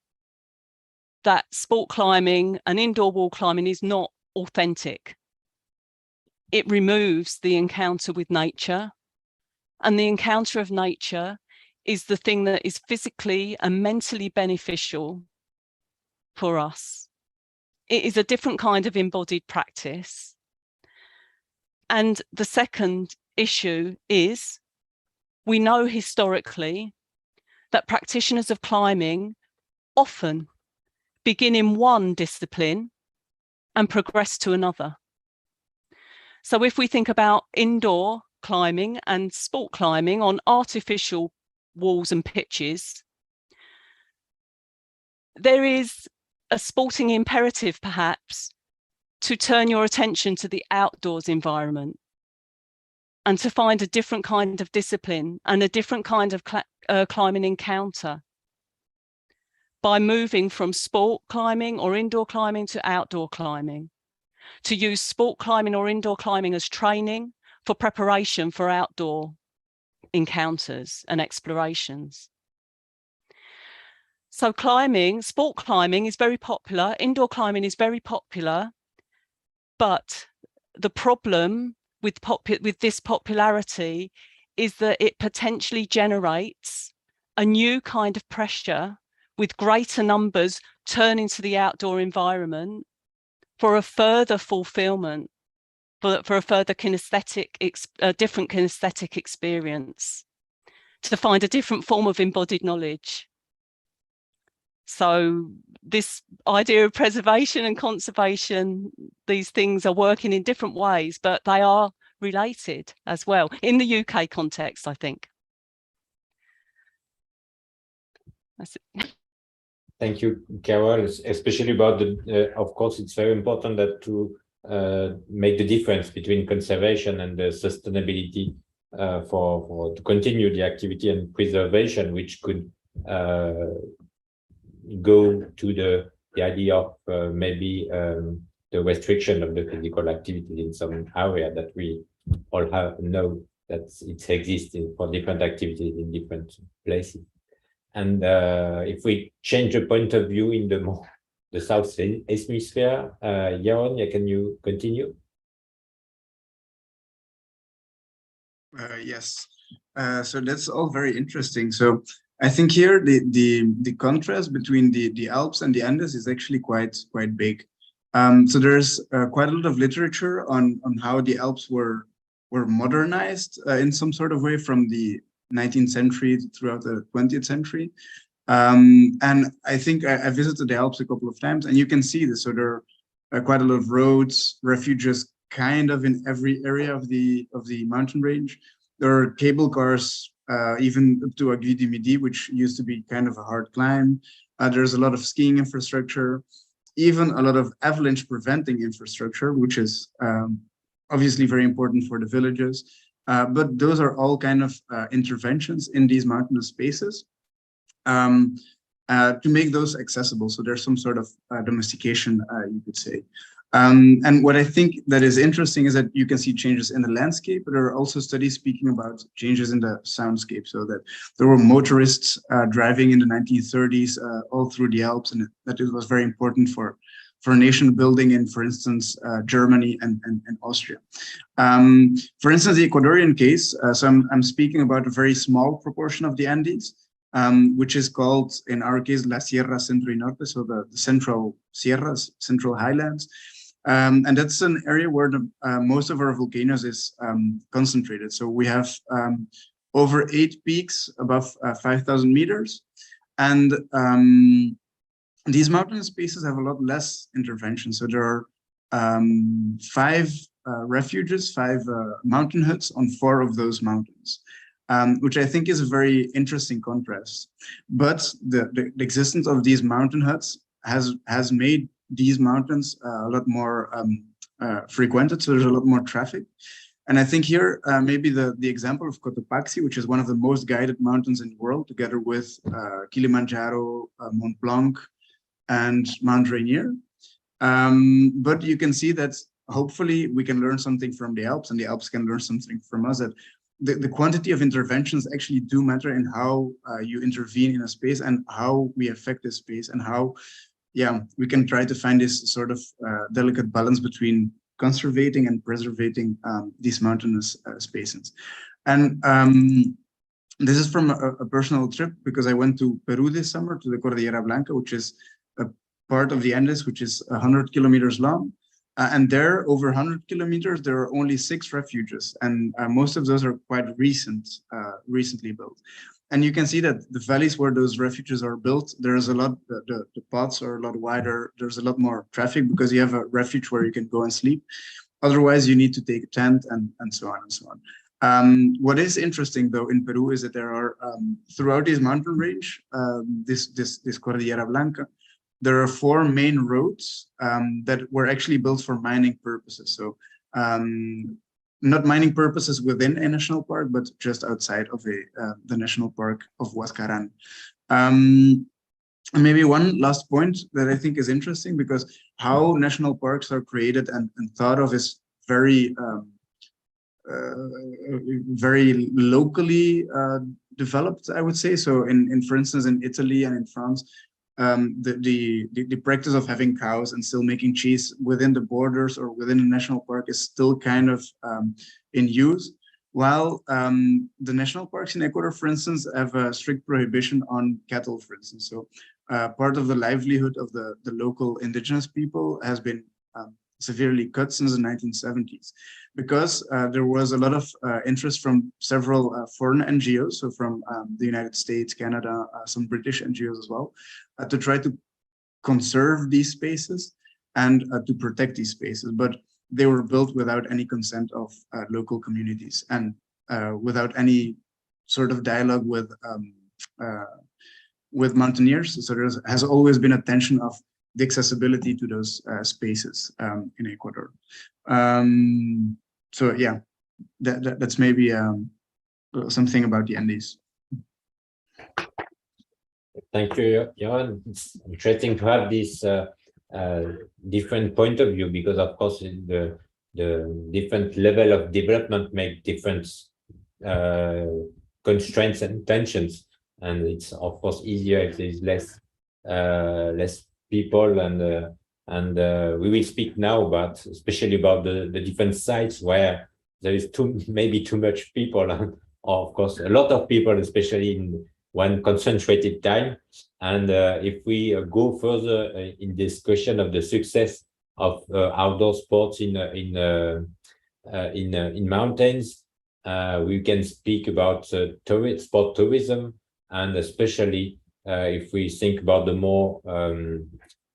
that sport climbing and indoor wall climbing is not authentic. It removes the encounter with nature, and the encounter of nature is the thing that is physically and mentally beneficial for us. It is a different kind of embodied practice. And the second issue is, we know historically that practitioners of climbing often begin in one discipline and progress to another. So if we think about indoor climbing and sport climbing on artificial walls and pitches, there is a sporting imperative perhaps to turn your attention to the outdoors environment and to find a different kind of discipline and a different kind of climbing encounter by moving from sport climbing or indoor climbing to outdoor climbing, to use sport climbing or indoor climbing as training for preparation for outdoor encounters and explorations. So climbing, sport climbing is very popular, indoor climbing is very popular, but the problem with this popularity is that it potentially generates a new kind of pressure with greater numbers turning to the outdoor environment for a further fulfillment, for a further different kinesthetic experience, to find a different form of embodied knowledge. So this idea of preservation and conservation, these things are working in different ways, but they are related as well in the UK context, I think. That's it. Thank you, Carol, especially about of course, it's very important that to make the difference between conservation and the sustainability for to continue the activity and preservation, which could go to the idea of maybe the restriction of the physical activity in some area that we all know that it exists for different activities in different places. And if we change the point of view in the South Hemisphere, Yaron, can you continue? Yes, so that's all very interesting. So I think here the contrast between the Alps and the Andes is actually quite big. So there's quite a lot of literature on how the Alps were modernized in some sort of way from the 19th century throughout the 20th century. And I think I visited the Alps a couple of times, and you can see this. So there are quite a lot of roads, refuges, kind of in every area of the mountain range. There are cable cars, even up to Aiguille du Midi, which used to be kind of a hard climb. There's a lot of skiing infrastructure, even a lot of avalanche preventing infrastructure, which is obviously very important for the villages. But those are all kind of interventions in these mountainous spaces to make those accessible. So there's some sort of domestication, you could say. And what I think that is interesting is that you can see changes in the landscape, but there are also studies speaking about changes in the soundscape. So that there were motorists driving in the 1930s all through the Alps, and that it was very important for nation building in, for instance, Germany and Austria. For instance, the Ecuadorian case, so I'm speaking about a very small proportion of the Andes, which is called, in our case, La Sierra Centro y Norte, so the central sierras, central highlands. And that's an area where the most of our volcanoes is concentrated. So we have over 8 peaks above 5,000 meters. And these mountain spaces have a lot less intervention. So there are 5 refuges, 5 mountain huts on 4 of those mountains. Which I think is a very interesting contrast. But the existence of these mountain huts has made these mountains a lot more frequented, so there's a lot more traffic. And I think here, maybe the example of Cotopaxi, which is one of the most guided mountains in the world, together with Kilimanjaro, Mont Blanc, and Mount Rainier. But you can see that hopefully we can learn something from the Alps, and the Alps can learn something from us, that the quantity of interventions actually do matter in how you intervene in a space and how we affect this space, and how, we can try to find this sort of delicate balance between conservating and preservating these mountainous spaces. And this is from a personal trip, because I went to Peru this summer, to the Cordillera Blanca, which is a part of the Andes, which is 100 kilometers long. And there, over 100 kilometers, there are only 6 refuges, and most of those are quite recently built. And you can see that the valleys where those refuges are built, there's a lot, the paths are a lot wider, there's a lot more traffic, because you have a refuge where you can go and sleep. Otherwise, you need to take a tent and so on and so on. What is interesting, though, in Peru is that there are, throughout this mountain range, this Cordillera Blanca, there are 4 main roads that were actually built for mining purposes. So not mining purposes within a national park, but just outside of the national park of Huascarán. And maybe one last point that I think is interesting, because how national parks are created and thought of is very, very locally developed, I would say. So for instance, in Italy and in France, the practice of having cows and still making cheese within the borders or within a national park is still kind of in use, while the national parks in Ecuador, for instance, have a strict prohibition on cattle, for instance. So part of the livelihood of the local indigenous people has been severely cut since the 1970s, because there was a lot of interest from several foreign NGOs, so from the United States, Canada, some British NGOs as well, to try to conserve these spaces and to protect these spaces. But they were built without any consent of local communities and without any sort of dialogue with mountaineers. So there has always been a tension of the accessibility to those spaces in Ecuador. So yeah, that's maybe something about the Andes. Thank you, Johan. It's interesting to have this different point of view, because of course the different level of development make different constraints and tensions, and it's of course easier if there is less people, and we will speak now about, especially about the different sites where there is maybe too much people, and of course a lot of people, especially in one concentrated time. And if we go further in discussion of the success of outdoor sports in mountains, we can speak about sport tourism, and especially if we think about the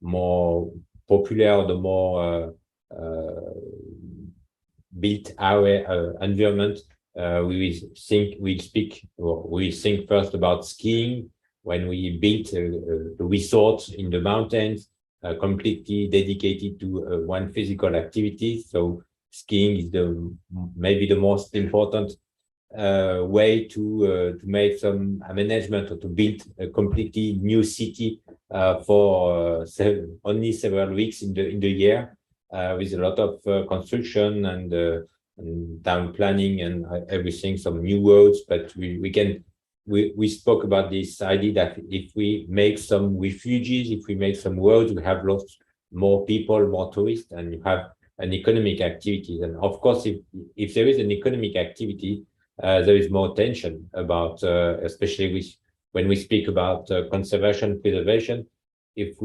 more popular, the more built area environment, we think first about skiing. When we built a resort in the mountains, completely dedicated to one physical activity. So skiing is maybe the most important way to make some management or to build a completely new city for only several weeks in the year, with a lot of construction and town planning and everything, some new roads. But we spoke about this idea that if we make some refugees, if we make some roads, we have lots more people, more tourists, and you have an economic activity. And of course, if there is an economic activity, there is more tension about, especially when we speak about conservation, preservation. If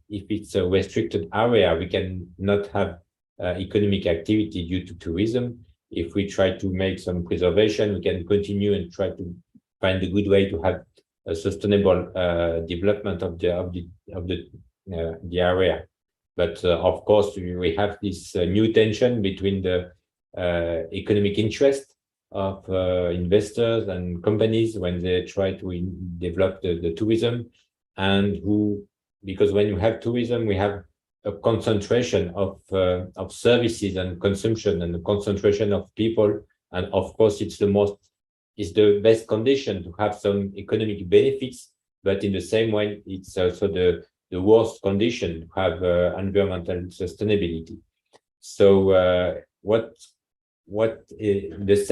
it's a restricted area, we can not have economic activity due to tourism. If we try to make some preservation, we can continue and try to find a good way to have a sustainable development of the area. But of course, we have this new tension between the economic interest of investors and companies when they try to develop the tourism, and because when you have tourism, we have a concentration of services and consumption, and a concentration of people, and of course it's the best condition to have some economic benefits, but in the same way, it's also the worst condition to have environmental sustainability. So what is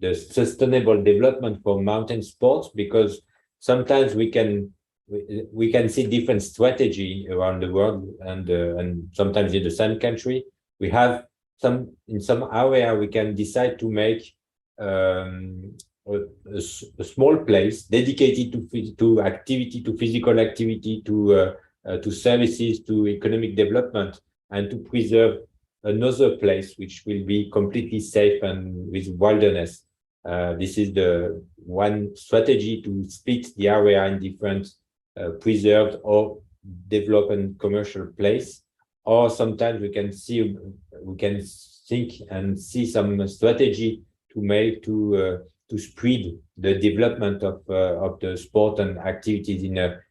the sustainable development for mountain sports? Because sometimes we can see different strategy around the world, and sometimes in the same country. We have in some area we can decide to make a small place dedicated to activity, to physical activity, to services, to economic development, and to preserve another place which will be completely safe and with wilderness. This is the one strategy to split the area in different preserved or developed commercial place. Or sometimes we can think and see some strategy to spread the development of the sport and activities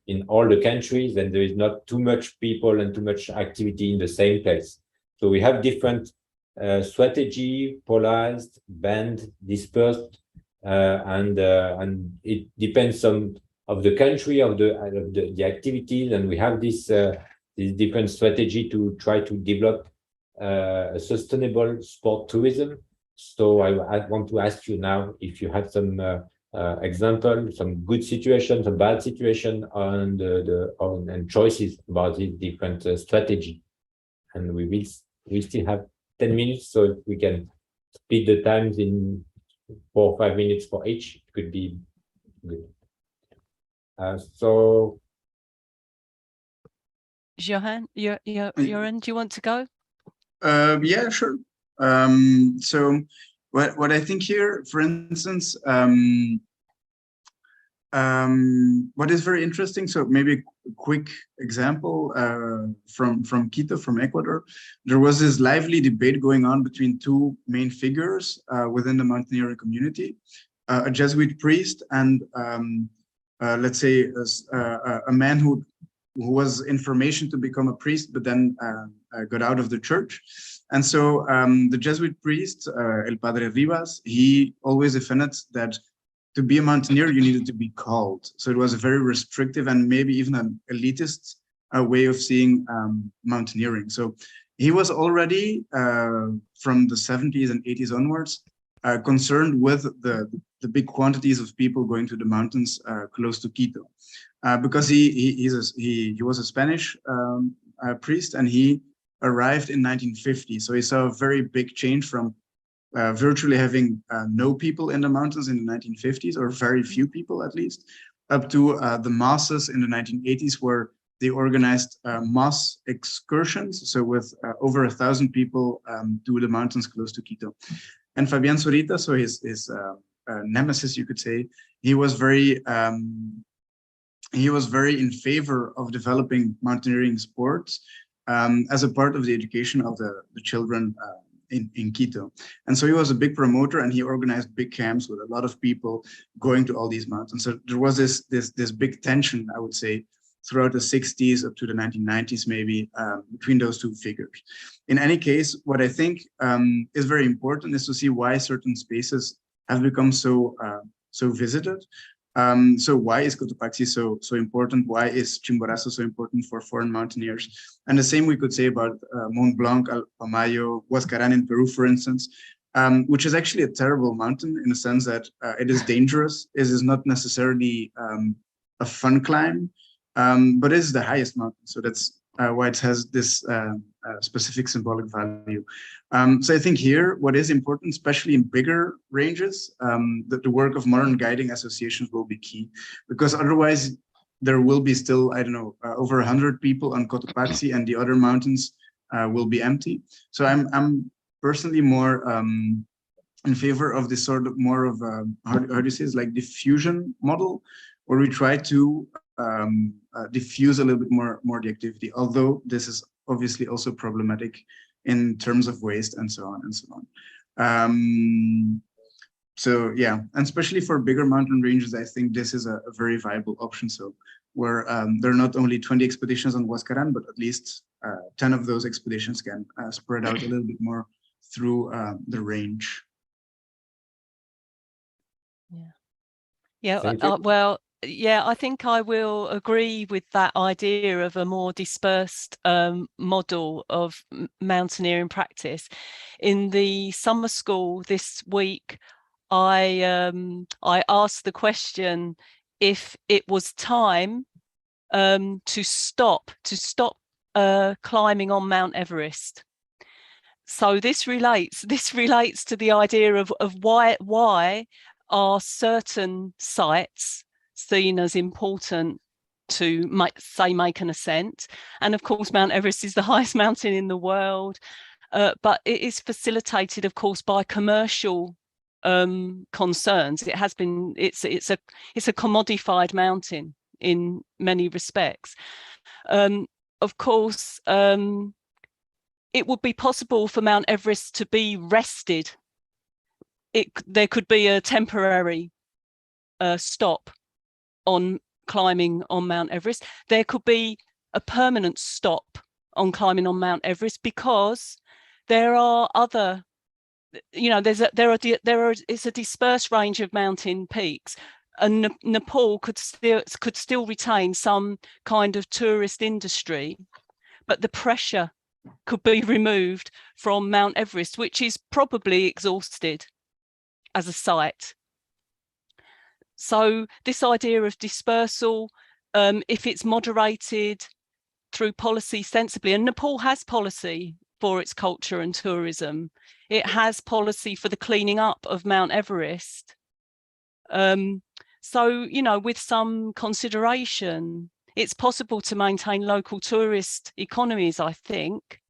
in all the countries, and there is not too much people and too much activity in the same place. So we have different strategy, polarized, band, dispersed, and it depends of the country, of the activities, and we have this different strategy to try to develop a sustainable sport tourism. So I want to ask you now if you have some example, some good situation, some bad situation, and choices about this different strategy. And we still have 10 minutes, so if we can split the times in 4 or 5 minutes for each, it could be good. So, Johan, Joran, do you want to go? Yeah, sure. So what I think here, for instance, what is very interesting, so maybe a quick example from Quito, from Ecuador. There was this lively debate going on between two main figures within the mountaineering community, a Jesuit priest and let's say a man who was in formation to become a priest, but then got out of the church. And so the Jesuit priest, El Padre Rivas, he always defended that to be a mountaineer, you needed to be called. So it was a very restrictive and maybe even an elitist way of seeing mountaineering. So he was already from the 70s and 80s onwards concerned with the big quantities of people going to the mountains close to Quito, because he was a Spanish priest, and he arrived in 1950. So he saw a very big change from virtually having no people in the mountains in the 1950s, or very few people at least, up to the masses in the 1980s, where they organized mass excursions. So with over 1,000 people to the mountains close to Quito. And Fabian Zurita, so his nemesis, you could say, he was very he was very in favor of developing mountaineering sports as a part of the education of the children in Quito. And so he was a big promoter, and he organized big camps with a lot of people going to all these mountains. So there was this big tension, I would say, throughout the 60s up to the 1990s, maybe, between those two figures. In any case, what I think is very important is to see why certain spaces have become so visited. So why is Cotopaxi so important? Why is Chimborazo so important for foreign mountaineers? And the same we could say about Mont Blanc, Alpamayo, Huascarán in Peru, for instance, which is actually a terrible mountain in the sense that it is dangerous. It is not necessarily a fun climb, but it is the highest mountain. So that's why it has this specific symbolic value. So I think here, what is important, especially in bigger ranges, that the work of modern guiding associations will be key, because otherwise there will be still, I don't know, over 100 people on Cotopaxi, and the other mountains will be empty. So I'm personally more in favor of this sort of more of how do you say, it's like diffusion model, where we try to diffuse a little bit more the activity, although this is obviously also problematic in terms of waste and so on and so on. So yeah, and especially for bigger mountain ranges, I think this is a very viable option. So where there are not only 20 expeditions on Huascarán, but at least 10 of those expeditions can spread out a little bit more through the range. Well, yeah, I think I will agree with that idea of a more dispersed model of mountaineering practice. In the summer school this week, I asked the question if it was time to stop climbing on Mount Everest. So this relates to the idea of why are certain sites seen as important to make an ascent. And of course, Mount Everest is the highest mountain in the world, but it is facilitated, of course, by commercial concerns. It's a commodified mountain in many respects. Of course, it would be possible for Mount Everest to be rested. There could be a temporary stop on climbing on Mount Everest. There could be a permanent stop on climbing on Mount Everest, because there are other, it's a dispersed range of mountain peaks, and Nepal could still retain some kind of tourist industry, but the pressure could be removed from Mount Everest, which is probably exhausted as a site. So this idea of dispersal, if it's moderated through policy sensibly, and Nepal has policy for its culture and tourism, it has policy for the cleaning up of Mount Everest. So, with some consideration, it's possible to maintain local tourist economies, I think,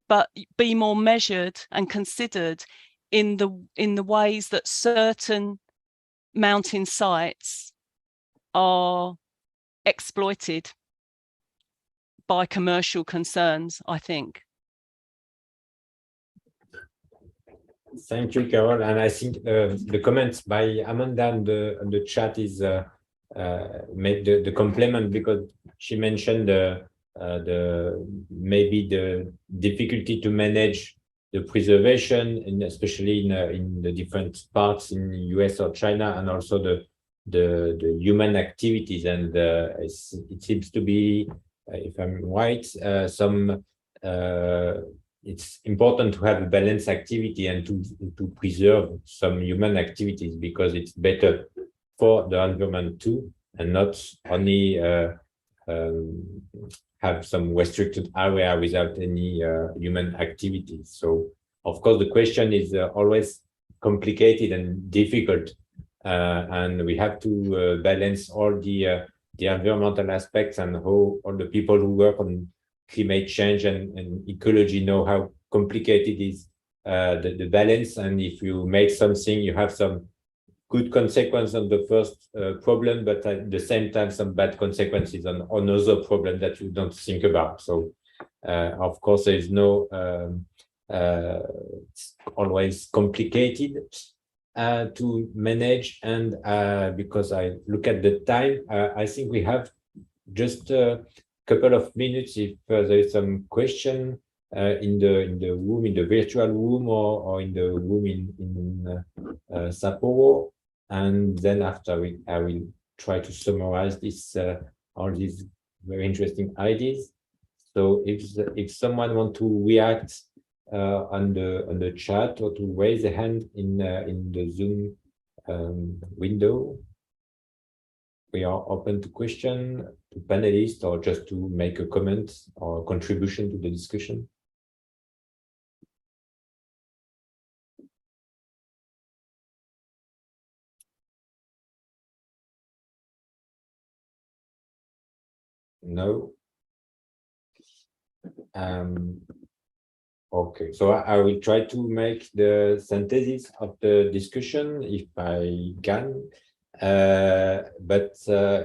but be more measured and considered in the ways that certain mountain sites are exploited by commercial concerns, I think. Thank you, Carol. And I think the comments by Amanda on the chat is made the complement, because she mentioned maybe the difficulty to manage the preservation, and especially in the different parts in the US or China, and also the human activities. And it seems to be, if I'm right, it's important to have a balanced activity and to preserve some human activities, because it's better for the environment too, and not only have some restricted area without any human activities. So, of course, the question is always complicated and difficult, and we have to balance all the environmental aspects, and how all the people who work on climate change and ecology know how complicated is the balance. And if you make something, you have some good consequence on the first problem, but at the same time some bad consequences on other problem that you don't think about. So of course there is no it's always complicated to manage, and because I look at the time, I think we have just a couple of minutes if there is some question in the room, in the virtual room, or in the room in Sapporo, and then after I will try to summarize this all these very interesting ideas. So if someone want to react on the chat or to raise a hand in the Zoom window, we are open to question, to panelists, or just to make a comment or contribution to the discussion. No. Okay, so I will try to make the synthesis of the discussion if I can. But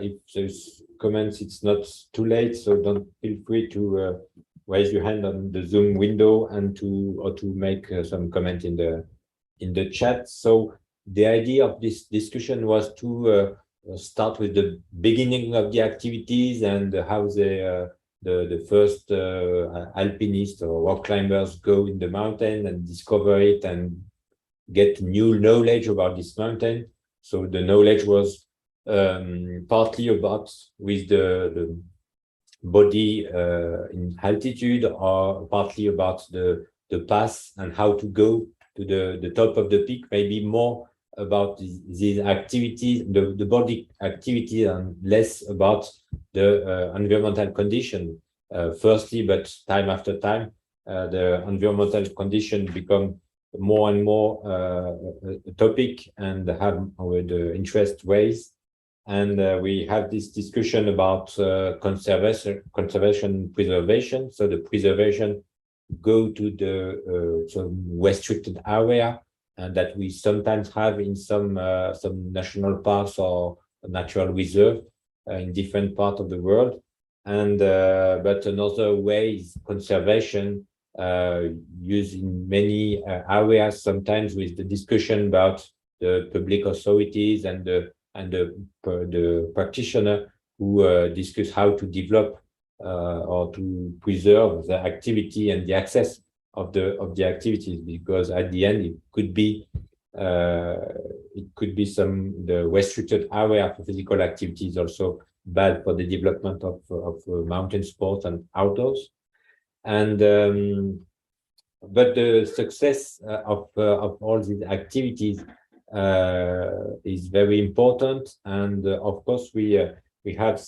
if there's comments, it's not too late, so don't feel free to raise your hand on the Zoom window and to make some comment in the chat. So the idea of this discussion was to start with the beginning of the activities and how the first alpinists or rock climbers go in the mountain and discover it and get new knowledge about this mountain. So the knowledge was partly about with the body in altitude, or partly about the path and how to go to the top of the peak, maybe more about these activities, the body activity, and less about the environmental condition. Firstly, but time after time, the environmental condition become more and more a topic and have the interest ways. And we have this discussion about conservation, preservation. So the preservation go to the restricted area, and that we sometimes have in some national parks or natural reserve in different parts of the world. And but another way is conservation used in many areas, sometimes with the discussion about the public authorities and the practitioner who discuss how to develop or to preserve the activity and the access of the activities, because at the end it could be the restricted area for physical activities also bad for the development of mountain sports and outdoors. And but the success of all these activities is very important, and of course we have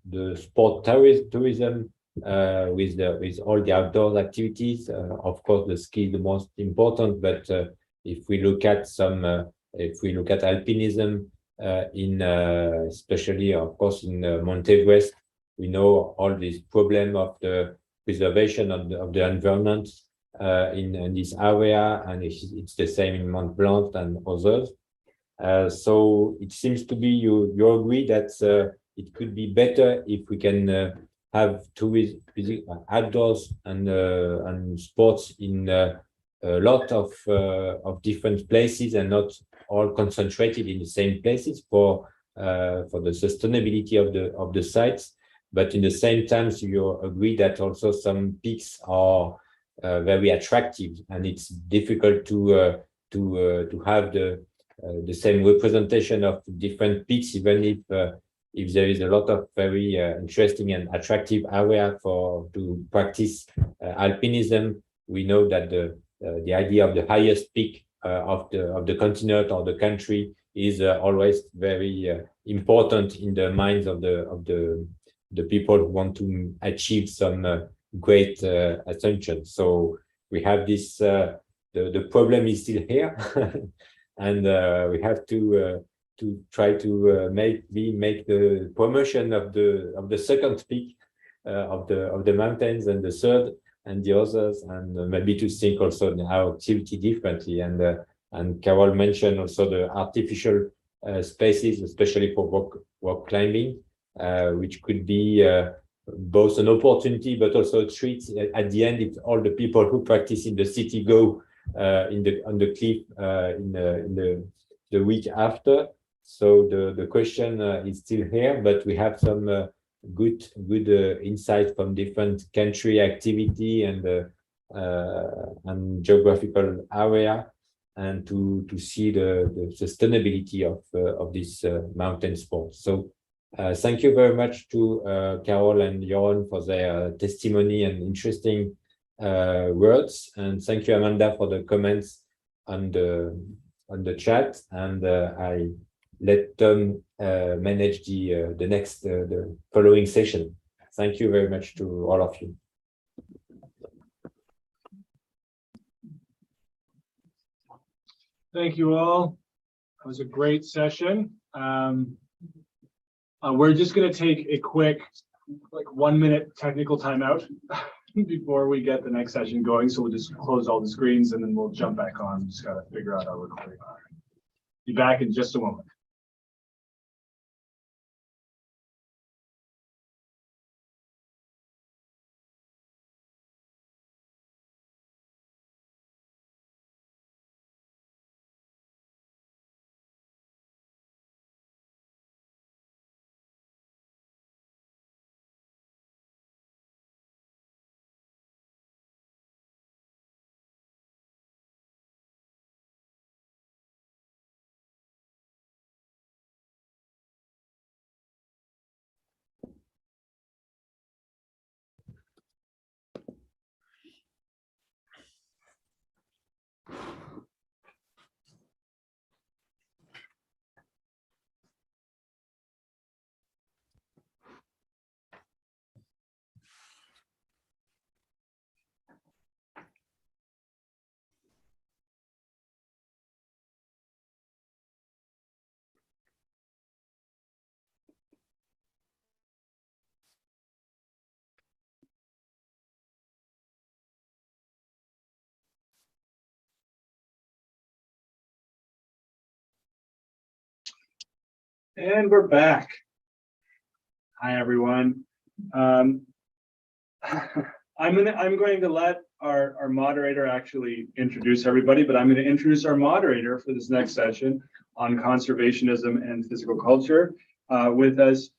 the sport tourism with all the outdoor activities. Of course, the ski is the most important, but if we look at alpinism, in especially of course in Mount Everest, we know all this problem of the preservation of the environment in this area, and it's the same in Mont Blanc and others. So it seems to be you agree that it could be better if we can have tourism outdoors and sports in a lot of different places and not all concentrated in the same places for the sustainability of the sites. But in the same time, so you agree that also some peaks are very attractive, and it's difficult to have the same representation of different peaks, even if there is a lot of very interesting and attractive area to practice alpinism. We know that the idea of the highest peak of the continent or the country is always very important in the minds of the people who want to achieve some great ascension. So we have this. The problem is still here, and we have to try to make the promotion of the second peak of the mountains, and the third and the others, and maybe to think also in our activity differently. And Carol mentioned also the artificial spaces, especially for rock climbing, which could be both an opportunity but also a treat at the end if all the people who practice in the city go on the cliff in the week after. So the question is still here, but we have some good insight from different country activity and geographical area, and to see the sustainability of this mountain sport. So thank you very much to Carol and Joran for their testimony and interesting words, and thank you, Amanda, for the comments on the chat, and I let Tom manage the following session. Thank you very much to all of you. Thank you all. That was a great session. We're just going to take a quick, 1 minute technical timeout before we get the next session going. So we'll just close all the screens and then we'll jump back on. Just got to figure out our recording. Be back in just a moment. And we're back. Hi, everyone. I'm going to let our moderator actually introduce everybody, but I'm going to introduce our moderator for this next session on conservationism and physical culture. With us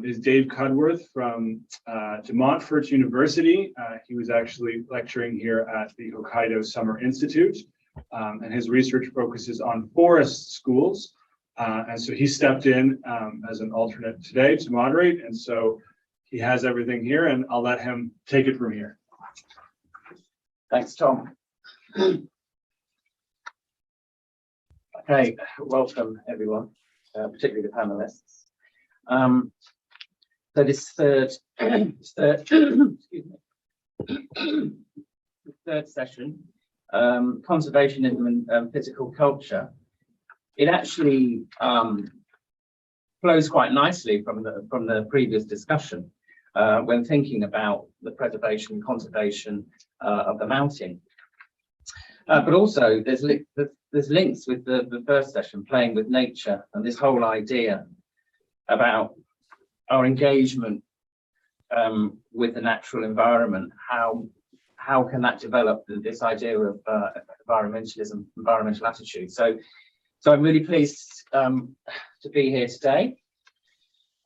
is Dave Cudworth from De Montfort University. He was actually lecturing here at the Hokkaido Summer Institute, and his research focuses on forest schools. And so he stepped in as an alternate today to moderate. And so he has everything here, and I'll let him take it from here. Thanks, Tom. Okay, welcome everyone, particularly the panelists. So this third session, conservationism and physical culture, it actually flows quite nicely from the previous discussion when thinking about the preservation and conservation of the mountain. But also there's links with the first session, playing with nature, and this whole idea about our engagement with the natural environment. How can that develop this idea of environmentalism, environmental attitude? So I'm really pleased to be here today.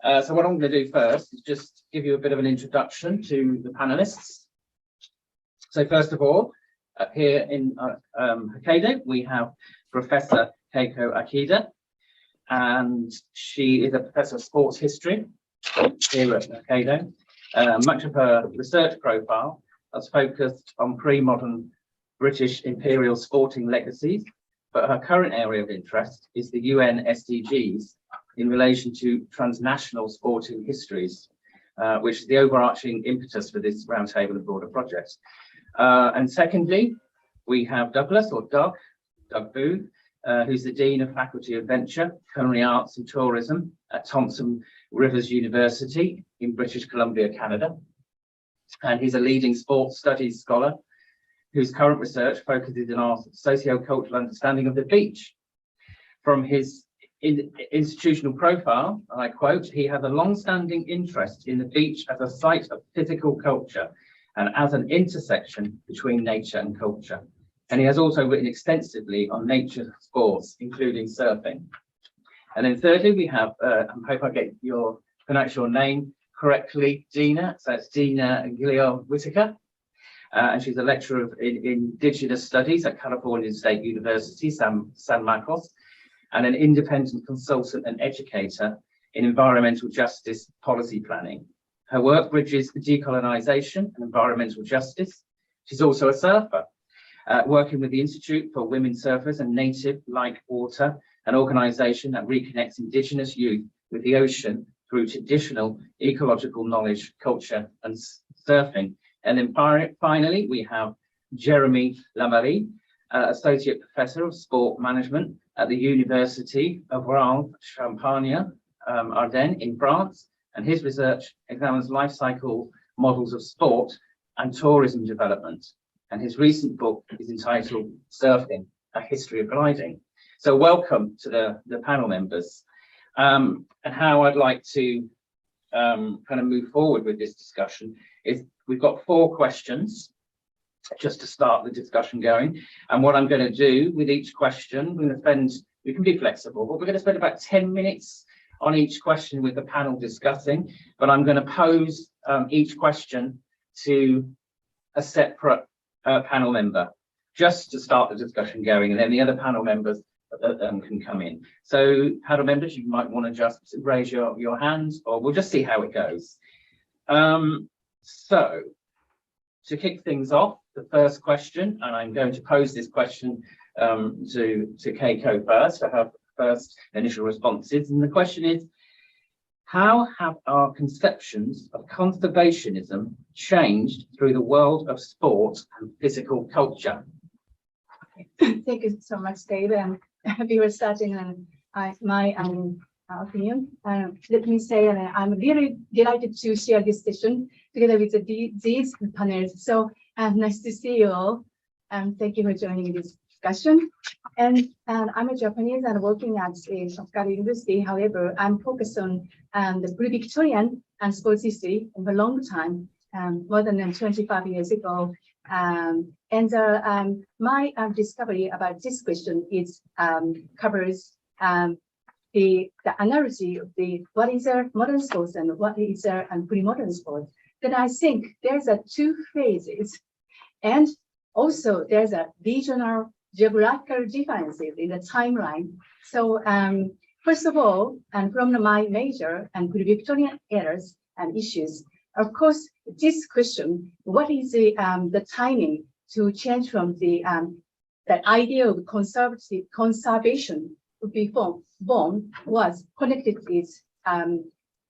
So what I'm going to do first is just give you a bit of an introduction to the panelists. So first of all, here in Hokkaido, we have Professor Keiko Akida, and she is a professor of sports history here at Hokkaido. Much of her research profile has focused on pre-modern British imperial sporting legacies, but her current area of interest is the UN SDGs in relation to transnational sporting histories, which is the overarching impetus for this roundtable and broader project. And secondly, we have Doug Booth, who's the Dean of Faculty of Venture, Culinary Arts and Tourism at Thompson Rivers University in British Columbia, Canada. And he's a leading sports studies scholar whose current research focuses on our socio-cultural understanding of the beach. From his institutional profile, and I quote, he has a long-standing interest in the beach as a site of physical culture and as an intersection between nature and culture. And he has also written extensively on nature sports, including surfing. And then thirdly, we have, I hope I pronounce your name correctly, Gina. So it's Gina Gilliard-Whitaker. And she's a lecturer in Indigenous Studies at California State University, San Marcos, and an independent consultant and educator in environmental justice policy planning. Her work bridges decolonization and environmental justice. She's also a surfer, working with the Institute for Women Surfers and Native Like Water, an organization that reconnects Indigenous youth with the ocean through traditional ecological knowledge, culture, and surfing. And then finally, we have Jeremy Lamarie, Associate Professor of Sport Management at the University of Champagne, Ardennes in France, and his research examines life cycle models of sport and tourism development. And his recent book is entitled Surfing, A History of Gliding. So welcome to the panel members. And how I'd like to kind of move forward with this discussion is we've got 4 questions just to start the discussion going. And what I'm going to do with each question, we can be flexible, but we're going to spend about 10 minutes on each question with the panel discussing, but I'm going to pose each question to a separate panel member just to start the discussion going, and then the other panel members can come in. So panel members, you might want to just raise your hands, or we'll just see how it goes. So to kick things off, the first question, and I'm going to pose this question to Keiko first for her first initial responses. And the question is, how have our conceptions of conservationism changed through the world of sport and physical culture? Thank you so much, Dave. We were starting my opinion. Let me say I'm really delighted to share this session together with these panels. So nice to see you all. Thank you for joining this discussion. And I'm a Japanese and working at Osaka University. However, I'm focused on the pre-Victorian and sports history for a long time, more than 25 years ago. My discovery about this question is covers the analogy of what is a modern sports and what is a pre-modern sports. Then I think there's 2 phases, and also there's a regional geographical differences in the timeline. So first of all, and from my major and pre-Victorian eras and issues, of course, this question, what is the timing to change from the idea of conservation would be born was connected with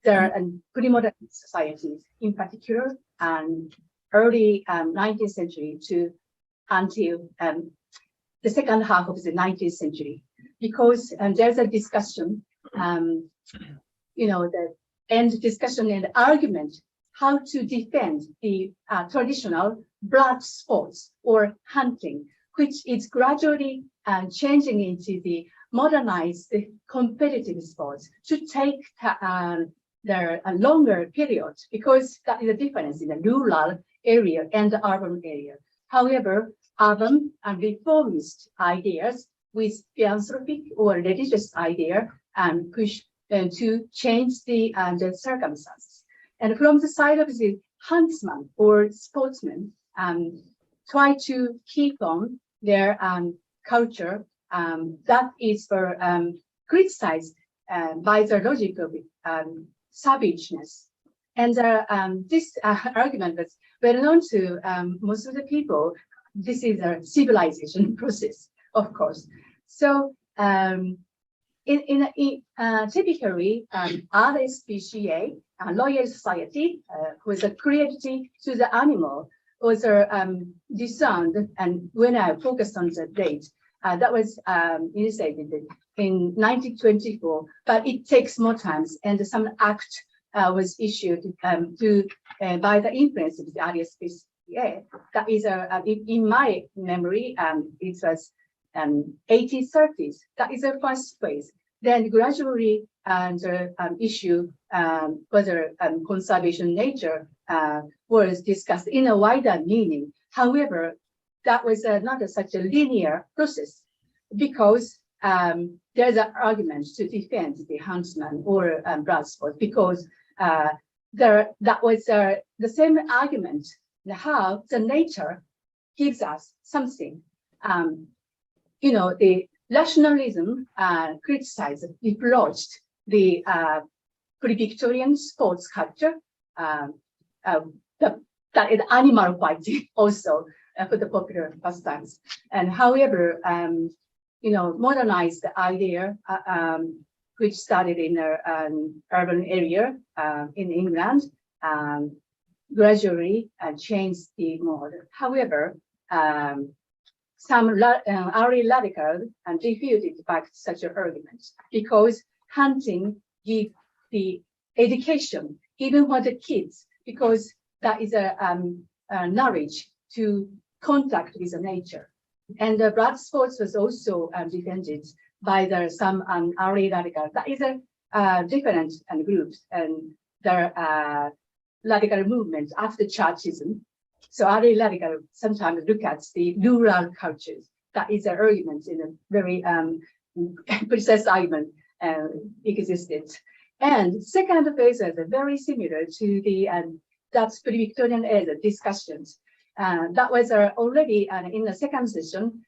the pre-modern societies, in particular, early 19th century to until the second half of the 19th century, because there's a discussion, the end discussion and argument how to defend the traditional blood sports or hunting, which is gradually changing into the modernized competitive sports to take a longer period, because that is a difference in the rural area and the urban area. However, urban and reformist ideas with philanthropic or religious idea push to change the circumstances. And from the side of the huntsman or sportsman, try to keep on their culture that is for criticized by the logic of savageness. And this argument was well known to most of the people. This is a civilization process, of course. So typically, Icsspe'S, Royal Society, was credited to the animal, was discerned, and when I focused on the date, that was initiated in 1924, but it takes more time, and some act was issued by the influence of the Icsspe'S. That is in my memory, it was 1830s. That is the first phase. then gradually the issue whether conservation nature was discussed in a wider meaning. However, that was not such a linear process because there's an argument to defend the huntsman or blood sport because that was the same argument how the nature gives us something. The rationalism criticized, reproached the pre-Victorian sports culture, that is animal fighting also for the popular pastimes. And however, modernized the idea, which started in an urban area in England, gradually changed the mode. However, some early radicals refuted back such an argument because hunting gives the education even for the kids because that is a knowledge to contact with the nature. And the blood sports was also defended by some early radicals. That is a different groups and the radical movement after Churchism. So early radical sometimes look at the rural cultures. That is an argument in a very precise argument existed. And second phase is very similar to the that's pre-Victorian era discussions. That was already in the second session.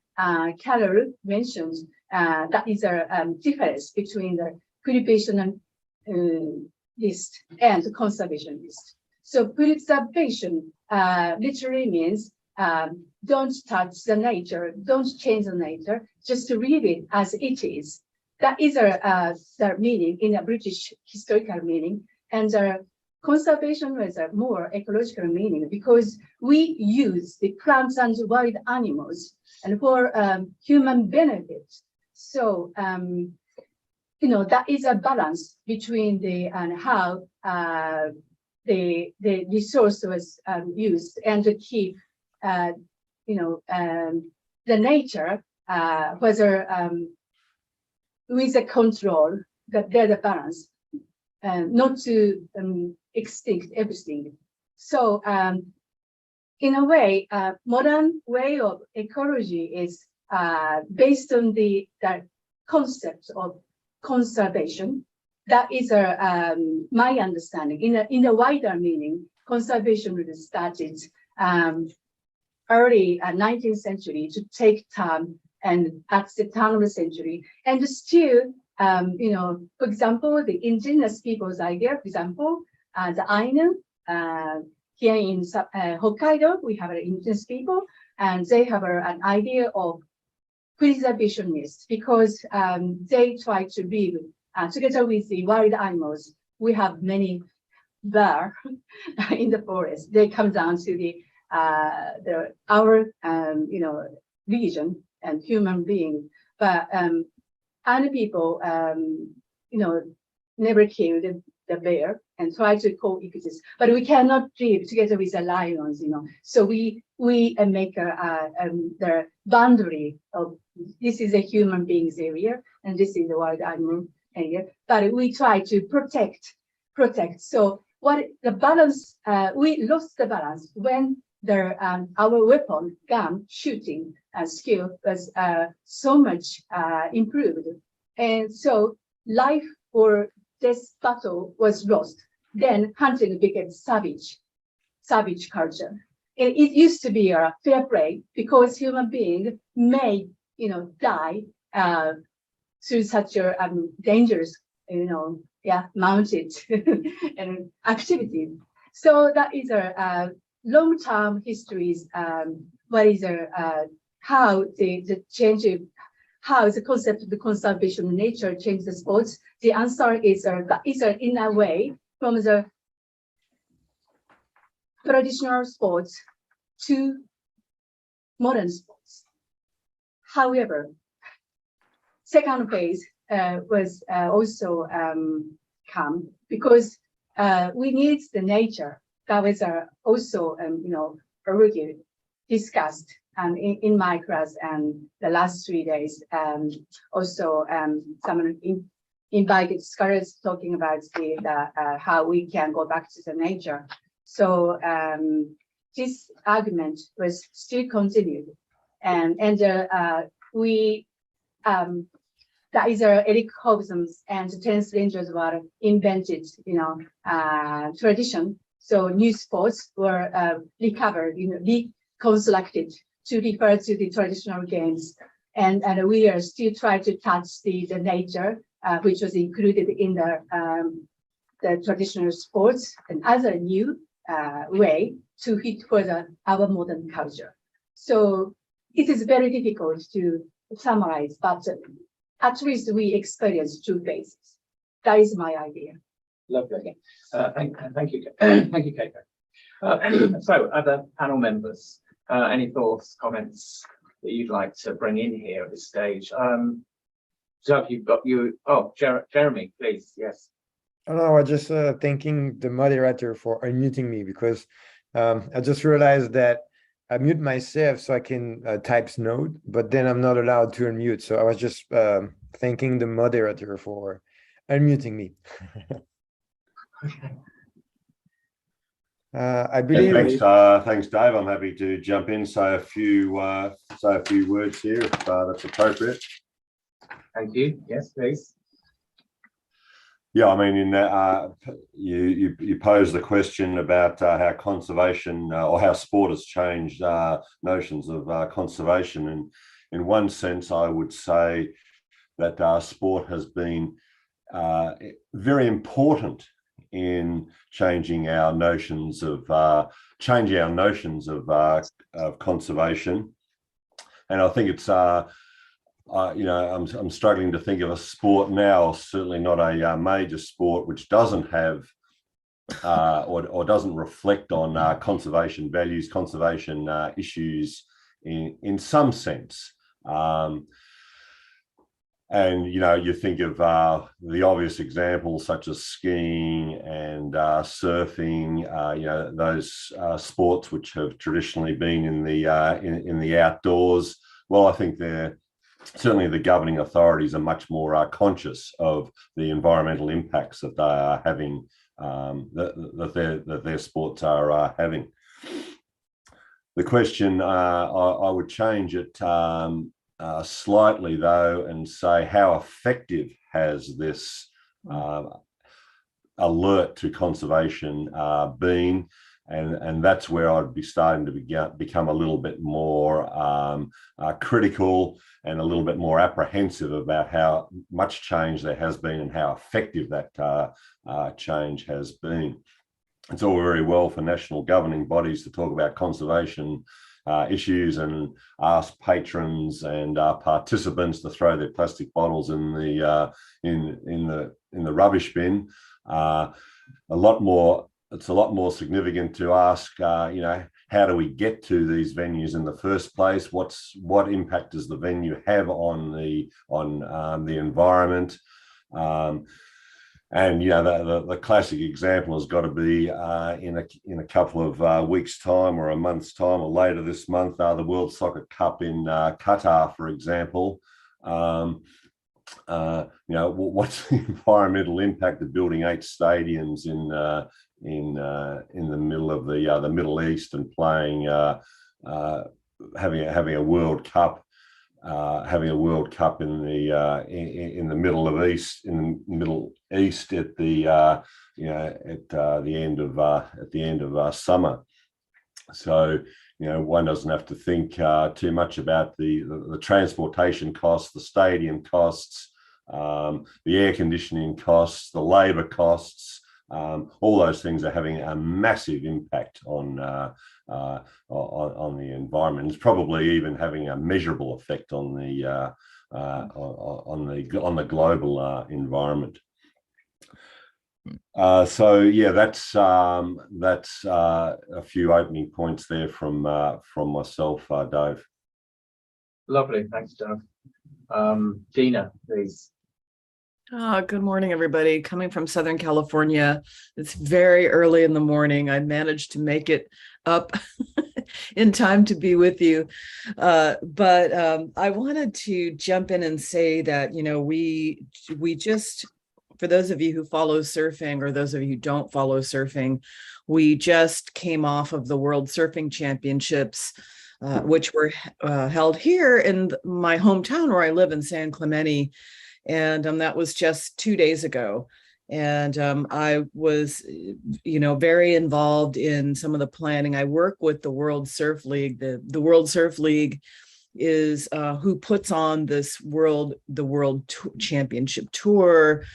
Carol mentioned that is a difference between the preservationist and conservationist. So preservation literally means don't touch the nature, don't change the nature, just to leave it as it is. That is the meaning in a British historical meaning. And conservation was a more ecological meaning because we use the plants and wild animals and for human benefit. So, that is a balance between the and how the resource was used and to keep, the nature, whether with a control, that there's a balance, not to extinct everything. So in a way, modern way of ecology is based on the concept of conservation. That is my understanding. In a wider meaning, conservation really started early 19th century to take time and at the turn of the century. And still, for example, the indigenous people's idea, for example, the Ainu, here in Hokkaido, we have indigenous people, and they have an idea of preservationists because they try to live together with the wild animals. We have many bear in the forest. They come down to our region and human beings, but other people never killed the bear and try to coexist. But we cannot live together with the lions, So we make the boundary of this is a human being's area and this is the wild animal area. But we try to protect. So what the balance? We lost the balance when our weapon gun shooting skill was so much improved, and so life or death battle was lost. Then hunting became savage culture. And it used to be a fair play because human beings may die through such a dangerous mounted and activity. So that is a long-term histories. What is how the change of how the concept of the conservation of nature changed the sports? The answer is in a way from the traditional sports to modern sports. However, second phase was also come because we need the nature. That was also already discussed in my class and the last 3 days. Also, someone invited scholars talking about how we can go back to the nature. So this argument was still continued, and we that is Eric Hobson's and Terence Ranger's were invented, tradition. So new sports were recovered, reconstructed to refer to the traditional games. And we are still trying to touch the nature, which was included in the traditional sports and other new way to fit for our modern culture. So it is very difficult to summarize, but at least we experience two phases. That is my idea. Lovely. Thank you. Thank you, Keiko. So, other panel members, any thoughts, comments that you'd like to bring in here at this stage? So, you've got you. Oh, Jeremy, please. Yes. Oh, no, I was just thanking the moderator for unmuting me, because I just realized that I mute myself so I can type note, but then I'm not allowed to unmute. So I was just thanking the moderator for unmuting me. I believe. Thanks, Dave. I'm happy to jump in, say a few words here if that's appropriate. Thank you. Yes, please. Yeah, I mean, in that you posed the question about how conservation or how sport has changed notions of conservation, and in one sense, I would say that sport has been very important in changing our notions of conservation, and I think it's. I'm struggling to think of a sport now, certainly not a major sport, which doesn't have or doesn't reflect on conservation values, conservation issues in some sense. And you think of the obvious examples such as skiing and surfing, those sports which have traditionally been in the outdoors. Well, I think certainly the governing authorities are much more conscious of the environmental impacts that they are having, that their sports are having. The question, I would change it slightly though, and say how effective has this alert to conservation been? And that's where I'd be starting to become a little bit more critical and a little bit more apprehensive about how much change there has been and how effective that change has been. It's all very well for national governing bodies to talk about conservation issues and ask patrons and participants to throw their plastic bottles in the rubbish bin. It's a lot more significant to ask, how do we get to these venues in the first place? What impact does the venue have on the environment? And the classic example has got to be in a couple of weeks' time or a month's time or later this month, the World Soccer Cup in Qatar, for example. What's the environmental impact of building 8 stadiums in the middle of the Middle East and playing having a World Cup in the Middle East at the end of summer. So one doesn't have to think too much about the transportation costs, the stadium costs, the air conditioning costs, the labour costs. All those things are having a massive impact on the environment. It's probably even having a measurable effect on the global environment. So yeah, that's a few opening points there from myself, Dave. Lovely, thanks, Dave. Gina, please. Good morning, everybody. Coming from Southern California, it's very early in the morning. I managed to make it up in time to be with you. But I wanted to jump in and say that, we just for those of you who follow surfing or those of you who don't follow surfing, we just came off of the World Surfing Championships, which were held here in my hometown where I live in San Clemente. And that was just 2 days ago. And I was, very involved in some of the planning. I work with the World Surf League. The World Surf League is who puts on this the World Championship Tour.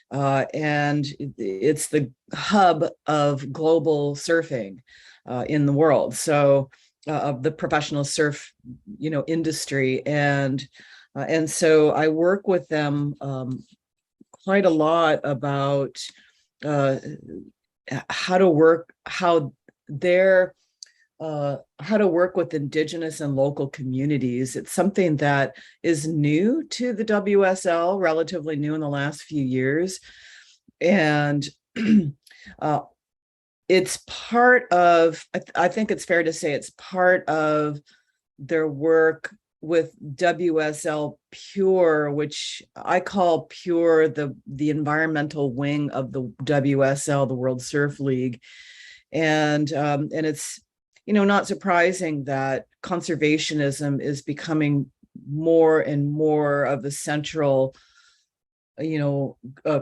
And it's the hub of global surfing in the world. So of the professional surf, industry. And so I work with them quite a lot about how to work with indigenous and local communities. It's something that is new to the WSL, relatively new in the last few years. And it's part of, I think it's fair to say it's part of their work with WSL Pure, which I call Pure the environmental wing of the WSL, the World Surf League. And it's, not surprising that conservationism is becoming more and more of a central,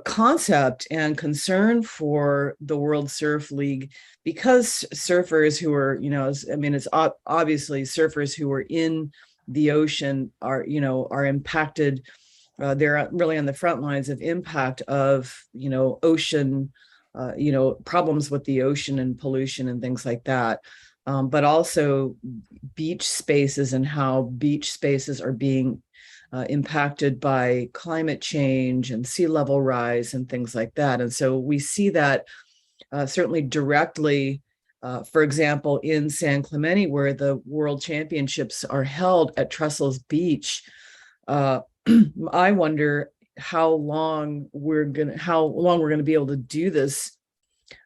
concept and concern for the World Surf League, because surfers who are, it's obviously surfers who are in the ocean are impacted. They're really on the front lines of impact of, ocean, problems with the ocean and pollution and things like that. But also beach spaces and how beach spaces are being impacted by climate change and sea level rise and things like that. And so we see that certainly directly, for example, in San Clemente, where the World Championships are held at Trestles Beach. I wonder how long we're gonna be able to do this,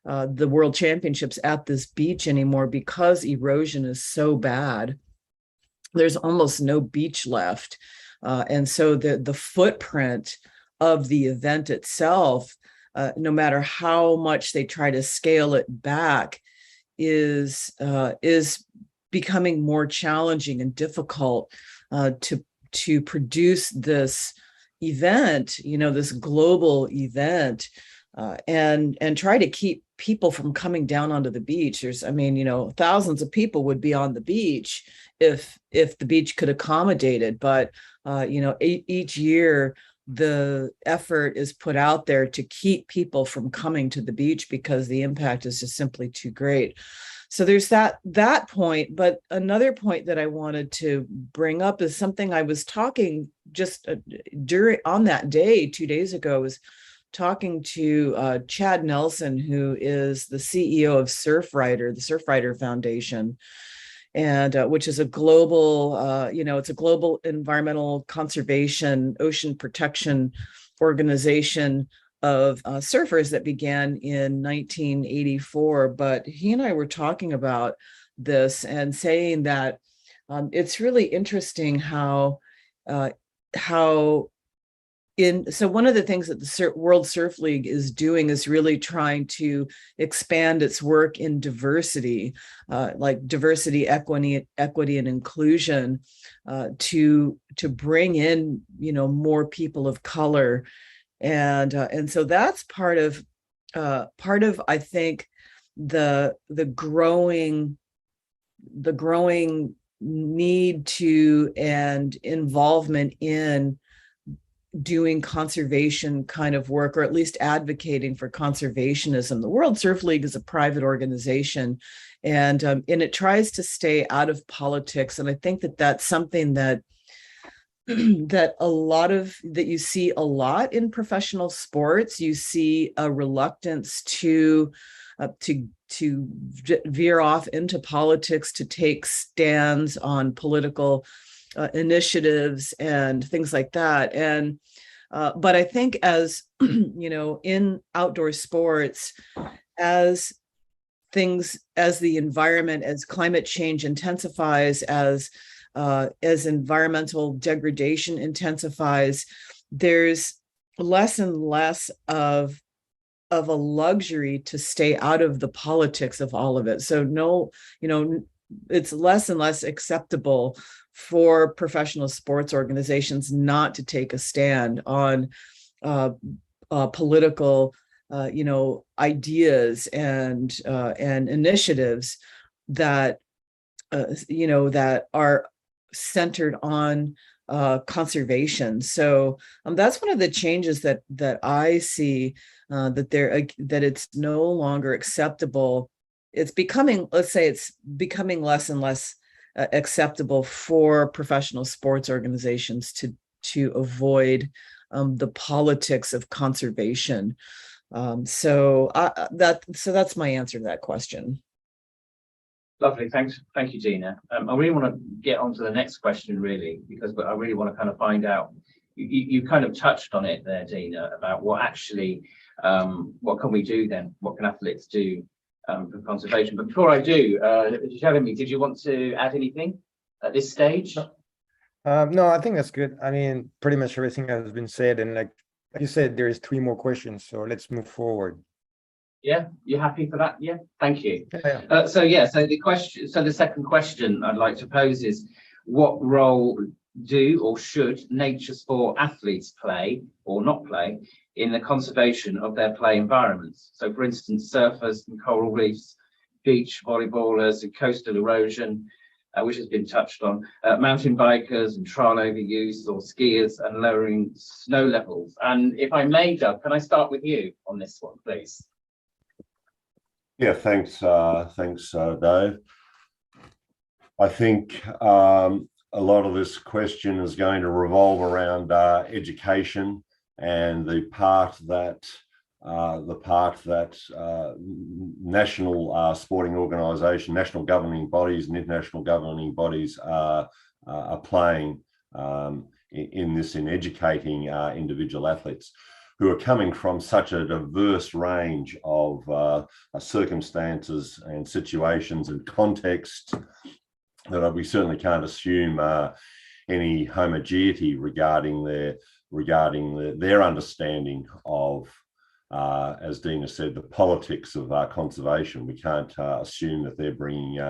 the World Championships at this beach anymore, because erosion is so bad. There's almost no beach left. And so the footprint of the event itself, no matter how much they try to scale it back, is becoming more challenging and difficult to produce this event, this global event, and try to keep people from coming down onto the beach. There's, thousands of people would be on the beach if the beach could accommodate it. But each year the effort is put out there to keep people from coming to the beach because the impact is just simply too great. So there's that point. But another point that I wanted to bring up is something I was talking just on that day, 2 days ago, was talking to Chad Nelson, who is the CEO of Surfrider, the Surfrider Foundation, and which is a global, it's a global environmental conservation, ocean protection organization of surfers that began in 1984. But he and I were talking about this and saying that it's really interesting how so one of the things that the World Surf League is doing is really trying to expand its work in diversity, like diversity, equity, and inclusion, to bring in, more people of color, and so that's part of I think the growing need to and involvement in doing conservation kind of work, or at least advocating for conservationism. The World Surf League is a private organization, and it tries to stay out of politics. And I think that that's something that that you see a lot in professional sports. You see a reluctance to veer off into politics, to take stands on political initiatives and things like that. And but I think as in outdoor sports, as the environment, as climate change intensifies, as environmental degradation intensifies, there's less and less of a luxury to stay out of the politics of all of it. So no, it's less and less acceptable for professional sports organizations not to take a stand on political, ideas and initiatives that that are centered on conservation. So that's one of the changes that I see, that it's no longer acceptable. It's becoming, let's say, it's becoming less and less acceptable for professional sports organizations to avoid the politics of conservation. So that's my answer to that question. Lovely, thanks. Thank you, Gina. I really want to get on to the next question, really, because I really want to kind of find out, you kind of touched on it there, Gina, about what actually, what can we do then? What can athletes do for conservation? But before I do, Jeremy, did you want to add anything at this stage? No, I think that's good. I mean, pretty much everything has been said, and like you said, there is 3 more questions, so let's move forward. Yeah, you happy for that? Yeah, thank you. Yeah. So the second question I'd like to pose is, what role do or should nature sport athletes play or not play in the conservation of their play environments? So, for instance, surfers and coral reefs, beach volleyballers and coastal erosion, which has been touched on, mountain bikers and trial overuse, or skiers and lowering snow levels. And if I may, Doug, can I start with you on this one, please? Yeah, thanks, Dave. I think a lot of this question is going to revolve around education and the part that national sporting organisation, national governing bodies, and international governing bodies are playing in educating individual athletes, who are coming from such a diverse range of circumstances and situations and contexts that we certainly can't assume any homogeneity regarding their understanding of, as Dina said, the politics of conservation. We can't assume that they're bringing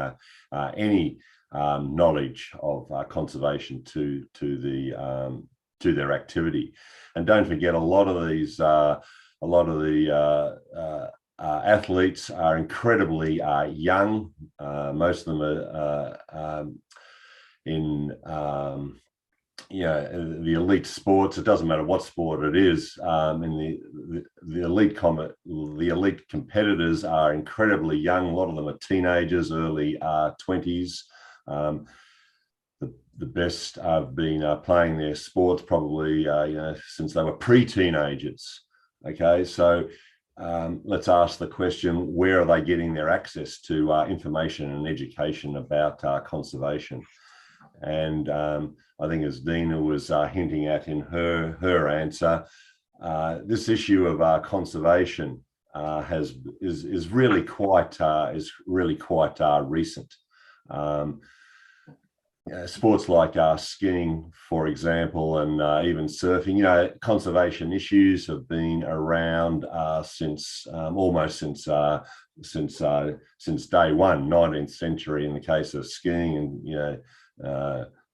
any knowledge of conservation to their activity. And don't forget, a lot of the athletes are incredibly young. Most of them are in the elite sports. It doesn't matter what sport it is. In the elite competitors are incredibly young. A lot of them are teenagers, early 20s. The best have been playing their sports probably since they were pre-teenagers. Okay, so let's ask the question: where are they getting their access to information and education about conservation? And I think, as Dina was hinting at in her answer, this issue of conservation is really quite recent. Sports like skiing, for example, and even surfing, conservation issues have been around since day one, 19th century in the case of skiing, and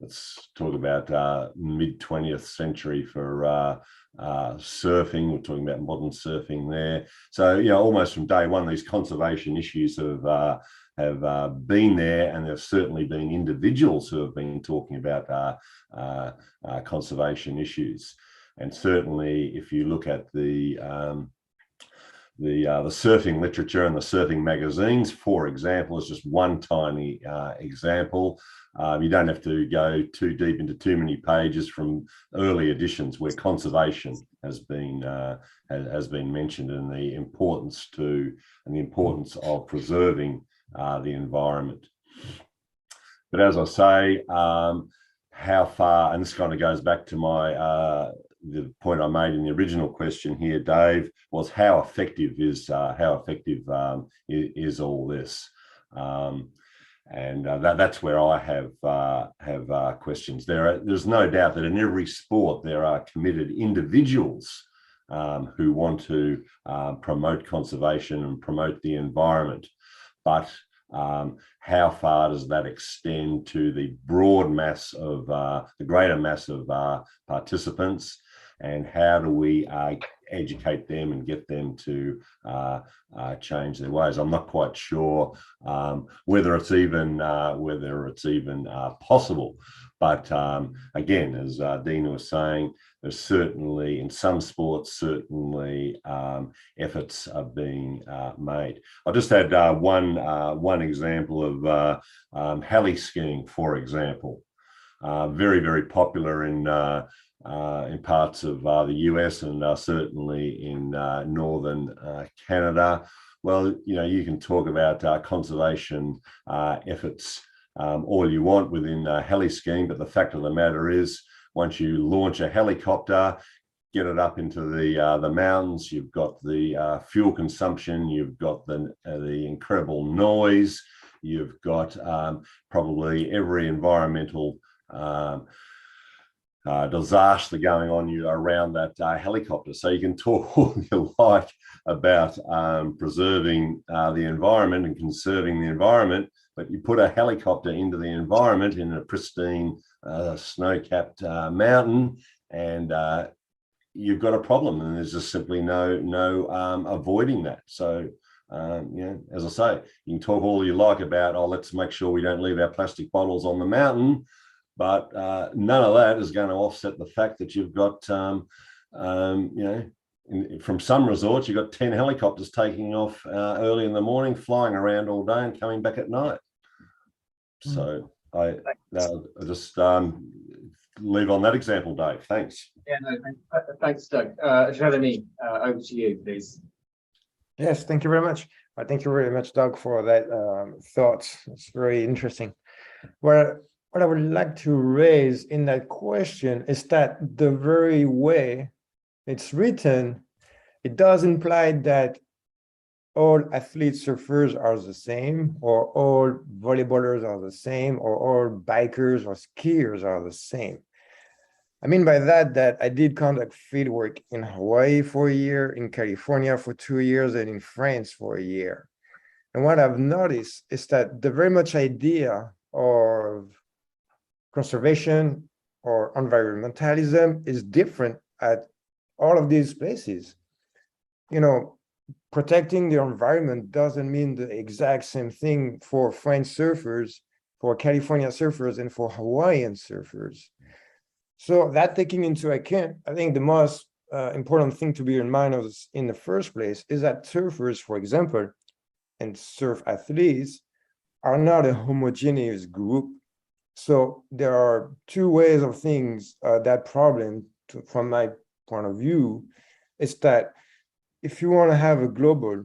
let's talk about mid 20th century for surfing. We're talking about modern surfing there. So almost from day one, these conservation issues have been there, and there's certainly been individuals who have been talking about conservation issues. And certainly, if you look at the surfing literature and the surfing magazines, for example, is just one tiny example. You don't have to go too deep into too many pages from early editions where conservation has been mentioned, and the importance of preserving the environment. But as I say, how far, and this kind of goes back to the point I made in the original question here, Dave, was how effective is all this? And that's where I have questions. There's no doubt that in every sport there are committed individuals who want to promote conservation and promote the environment. But how far does that extend to the broad mass of the greater mass of participants, and how do we educate them and get them to change their ways? I'm not quite sure whether it's even possible. But again, as Dina was saying, there's certainly in some sports, certainly efforts are being made. I'll just add one example of heli skiing, for example. Very, very popular in parts of the US and certainly in northern Canada. Well, you know, you can talk about conservation efforts all you want within heli skiing, but the fact of the matter is, once you launch a helicopter, get it up into the mountains, you've got the fuel consumption, you've got the incredible noise, you've got probably every environmental disaster going on around that helicopter. So you can talk all you like about preserving the environment and conserving the environment, but you put a helicopter into the environment in a pristine snow-capped mountain, and you've got a problem, and there's just simply no avoiding that. So you know, as I say, you can talk all you like about, oh, let's make sure we don't leave our plastic bottles on the mountain, but none of that is going to offset the fact that you've got, you know, from some resorts, you've got 10 helicopters taking off early in the morning, flying around all day and coming back at night. So I just leave on that example, Dave. Thanks. Yeah, no, thanks, Doug. Jeremy, over to you, please. Yes, thank you very much. Thank you very much, Doug, for that thoughts. It's very interesting. What I would like to raise in that question is that the very way it's written, it does imply that all athletes, surfers are the same, or all volleyballers are the same, or all bikers or skiers are the same. I mean by that I did conduct fieldwork in Hawaii for a year, in California for 2 years, and in France for a year. And what I've noticed is that the very much idea of conservation or environmentalism is different at all of these places. You know, protecting the environment doesn't mean the exact same thing for French surfers, for California surfers, and for Hawaiian surfers. So that taking into account, I think the most important thing to be in mind of in the first place is that surfers, for example, and surf athletes are not a homogeneous group. So there are two ways of things that problem, from my point of view, is that if you want to have a global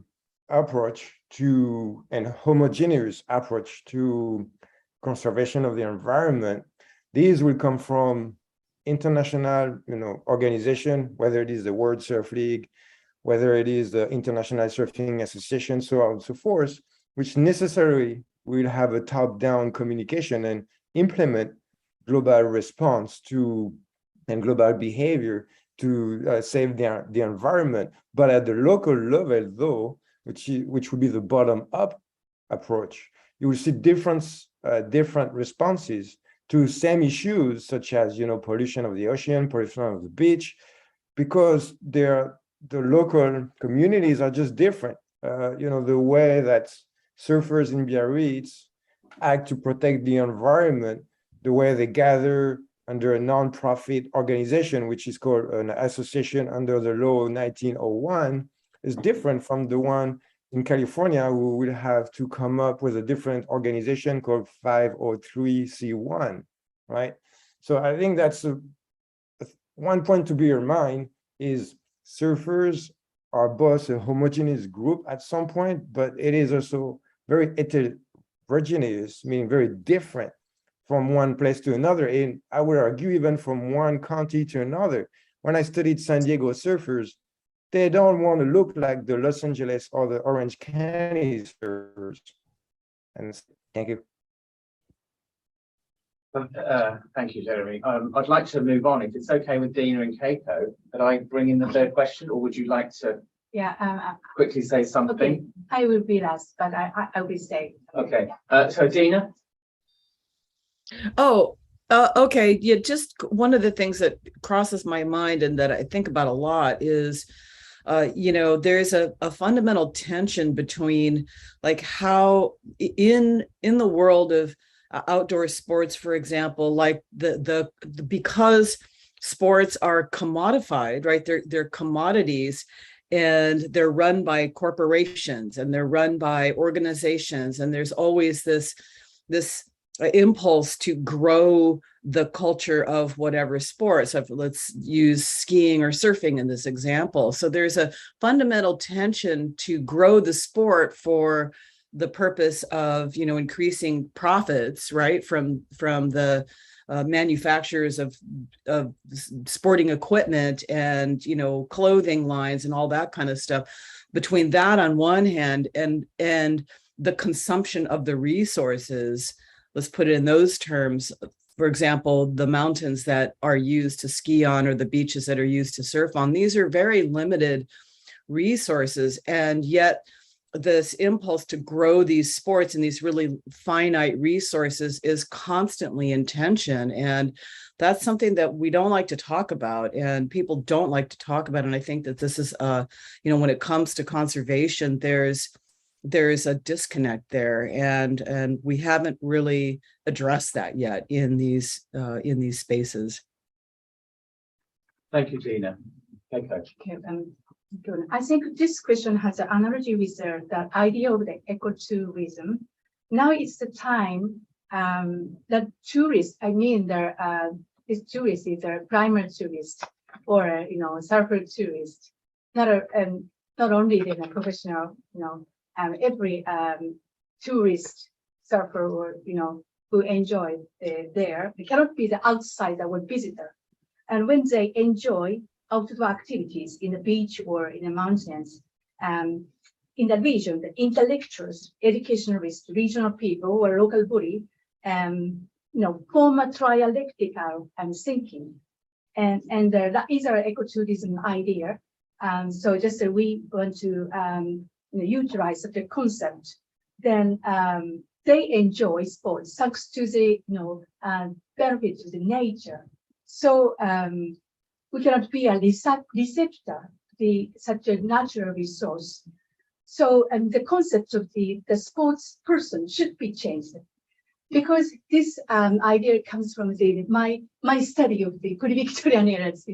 approach to and homogeneous approach to conservation of the environment, these will come from international, organization, whether it is the World Surf League, whether it is the International Surfing Association, so on and so forth, which necessarily will have a top-down communication and implement global response to and global behavior to save the environment. But at the local level, though, which would be the bottom-up approach, you will see different responses to same issues, such as pollution of the ocean, pollution of the beach, because the local communities are just different. The way that surfers in Biarritz act to protect the environment, the way they gather under a non-profit organization, which is called an association under the law 1901, is different from the one in California, who will have to come up with a different organization called 503c1, right? So I think that's one point to bear in mind is surfers are both a homogeneous group at some point, but it is also very heterogeneous, meaning very different from one place to another. And I would argue even from one county to another. When I studied San Diego surfers, they don't want to look like the Los Angeles or the Orange County surfers. And thank you. Thank you, Jeremy. I'd like to move on. If it's okay with Dina and Keiko, could I bring in the third question, or would you like to quickly say something? Okay. I will be last, but I will stay. Okay. So Dina? Oh, okay. Yeah, just one of the things that crosses my mind and that I think about a lot is, there's a fundamental tension between like how in the world of outdoor sports, for example, like the because sports are commodified, right? They're commodities, and they're run by corporations and they're run by organizations, and there's always this impulse to grow the culture of whatever sport. So let's use skiing or surfing in this example. So there's a fundamental tension to grow the sport for the purpose of, increasing profits, right, from the manufacturers of sporting equipment and, clothing lines and all that kind of stuff. Between that on one hand and the consumption of the resources, let's put it in those terms. For example, the mountains that are used to ski on or the beaches that are used to surf on, these are very limited resources. And yet this impulse to grow these sports and these really finite resources is constantly in tension. And that's something that we don't like to talk about and people don't like to talk about. And I think that this is, when it comes to conservation, there's a disconnect there, and we haven't really addressed that yet in these spaces. Thank you, Gina. Okay. Good. I think this question has an analogy with the idea of the ecotourism. Now it's the time that tourists, this tourist is a primary tourist or surfer tourist, not only the professional, every tourist surfer or who enjoy there. It cannot be the outsider or visitor. And when they enjoy outdoor activities in the beach or in the mountains, in the region, the intellectuals, educationalists, regional people or local body, form a trialectical thinking, and that is our ecotourism idea. So just we want to utilize such a concept. Then they enjoy sports thanks to the benefits of the nature. So we cannot be a receptor to such a natural resource. So the concept of the sports person should be changed, because this idea comes from my study of the pre-Victorian eras,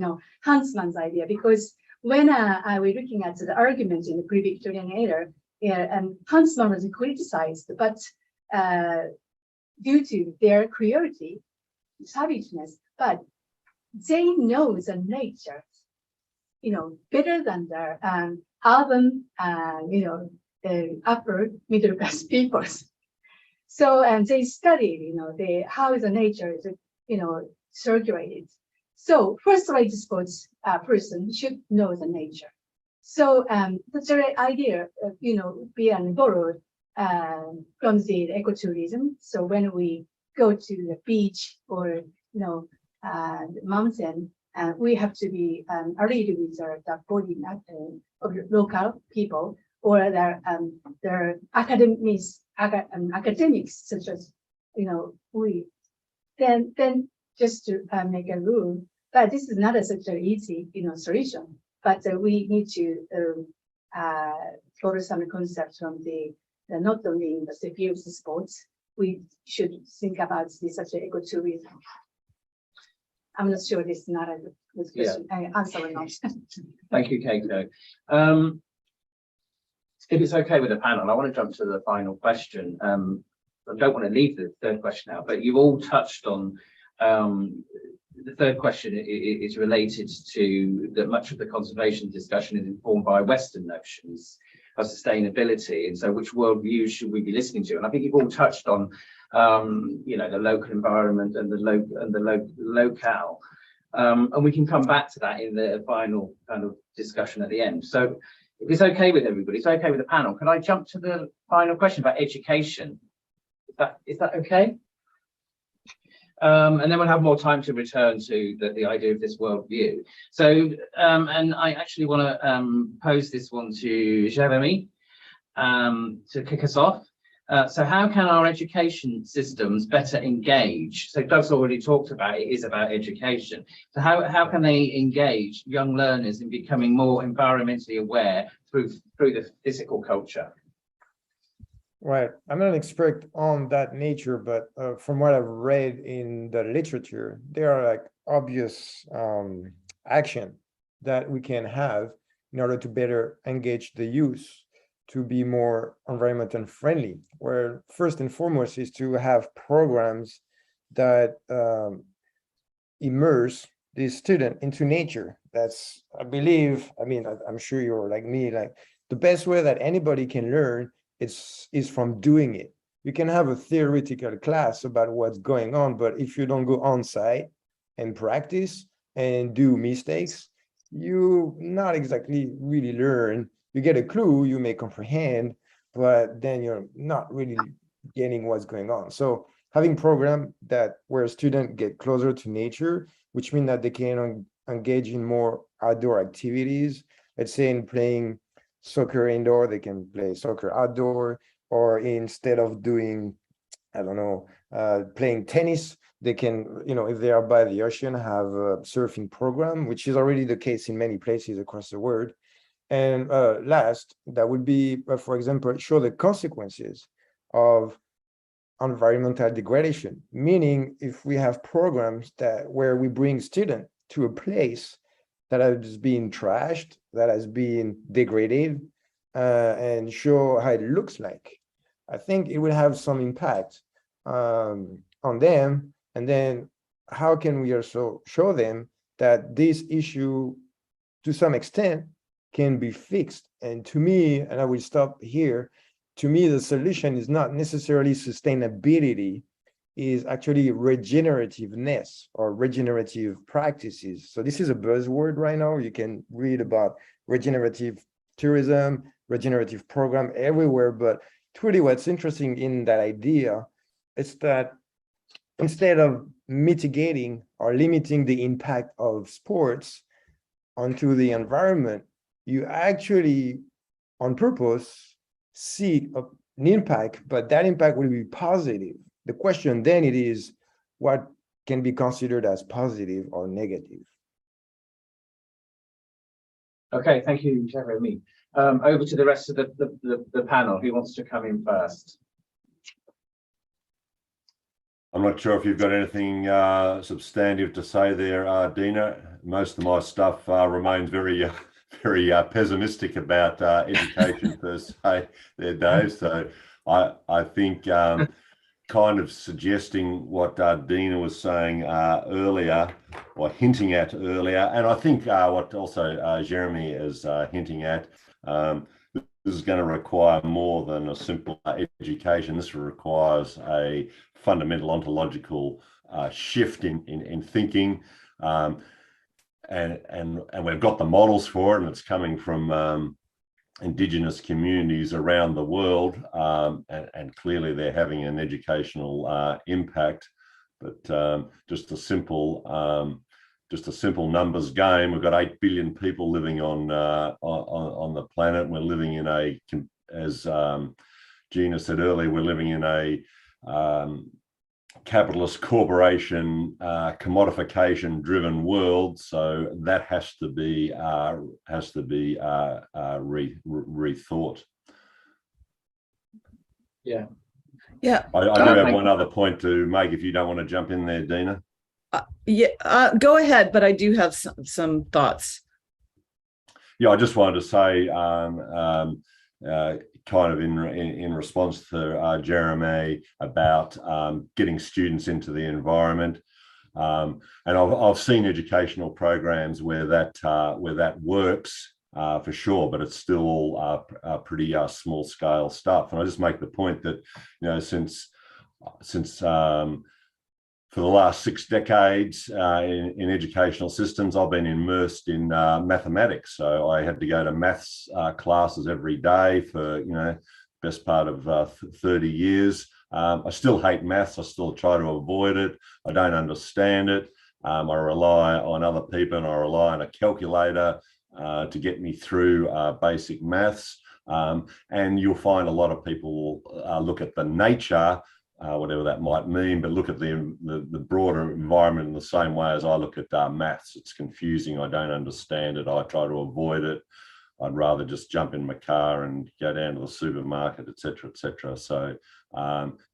Huntsman's idea. Because when I was looking at the arguments in the pre-Victorian era, Huntsman was criticized, but due to their cruelty, savageness, but they know the nature, better than the urban, upper middle class peoples. So, they studied, how the nature is, circulated. So, first-rate sports person should know the nature. So, that's the idea, being borrowed from the ecotourism. So, when we go to the beach or, the mountain, we have to be already with the body of the local people or their academics, such as we. Then just to make a rule, but this is not such an easy solution. But we need to follow some concepts from the not only in the field of sports. We should think about such an ecotourism. I'm not sure this is not a good question. Answer or not. Thank you, Keiko. If it's okay with the panel, I want to jump to the final question. I don't want to leave the third question out, but you've all touched on the third question is related to that much of the conservation discussion is informed by Western notions of sustainability, and so which worldviews should we be listening to? And I think you've all touched on the local environment and the locale, and we can come back to that in the final kind of discussion at the end. So if it's okay with everybody, it's okay with the panel, can I jump to the final question about education? Is that okay? And then we'll have more time to return to the idea of this worldview. So, and I actually want to pose this one to Jeremy to kick us off. So how can our education systems better engage? So Doug's already talked about it is about education. So how can they engage young learners in becoming more environmentally aware through the physical culture? Right. I'm not an expert on that nature, but from what I've read in the literature, there are like obvious action that we can have in order to better engage the youth to be more environmental friendly, where first and foremost is to have programs that immerse the student into nature. That's, I believe, I mean, I'm sure you're like me, like the best way that anybody can learn is from doing it. You can have a theoretical class about what's going on, but if you don't go on site and practice and do mistakes, you not exactly really learn. You get a clue, you may comprehend, but then you're not really getting what's going on. So having program that where students get closer to nature, which means that they can engage in more outdoor activities, let's say in playing soccer indoor, they can play soccer outdoor, or instead of doing, I don't know, playing tennis, they can, you know, if they are by the ocean, have a surfing program, which is already the case in many places across the world. And last, that would be, for example, show the consequences of environmental degradation, meaning if we have programs that where we bring students to a place that has been trashed, that has been degraded, and show how it looks like, I think it will have some impact on them. And then how can we also show them that this issue, to some extent, can be fixed? And to me, and I will stop here, to me, the solution is not necessarily sustainability, is actually regenerativeness or regenerative practices. So this is a buzzword right now. You can read about regenerative tourism, regenerative program everywhere, but truly what's interesting in that idea is that instead of mitigating or limiting the impact of sports onto the environment, you actually, on purpose, seek an impact, but that impact will be positive. The question then it is, what can be considered as positive or negative? Okay, thank you, Jeremy. Over to the rest of the panel. Who wants to come in first? I'm not sure if you've got anything substantive to say there, Dina. Most of my stuff remains very pessimistic about education per se there, Dave. So I think kind of suggesting what Dina was saying earlier, or hinting at earlier, and I think what also Jeremy is hinting at, this is going to require more than a simple education. This requires a fundamental ontological shift in thinking, and we've got the models for it, and it's coming from Indigenous communities around the world, and clearly they're having an educational impact. But just a simple numbers game. We've got 8 billion people living on the planet. We're living in a, as Gina said earlier, we're living in a capitalist corporation commodification driven world, so that has to be rethought. Yeah. I do have one other point to make if you don't want to jump in there, Dina. Go ahead, but I do have some thoughts. Yeah, I just wanted to say kind of in response to Jeremy about getting students into the environment, and I've seen educational programs where that works for sure, but it's still all pretty small scale stuff. And I just make the point that, you know, since for the last 6 decades in educational systems, I've been immersed in mathematics. So I had to go to maths classes every day for, you know, best part of 30 years. I still hate maths. I still try to avoid it. I don't understand it. I rely on other people, and I rely on a calculator to get me through basic maths. And you'll find a lot of people look at the nature, whatever that might mean, but look at the broader environment in the same way as I look at maths. It's confusing. I don't understand it. I try to avoid it. I'd rather just jump in my car and go down to the supermarket, etc., etc. So,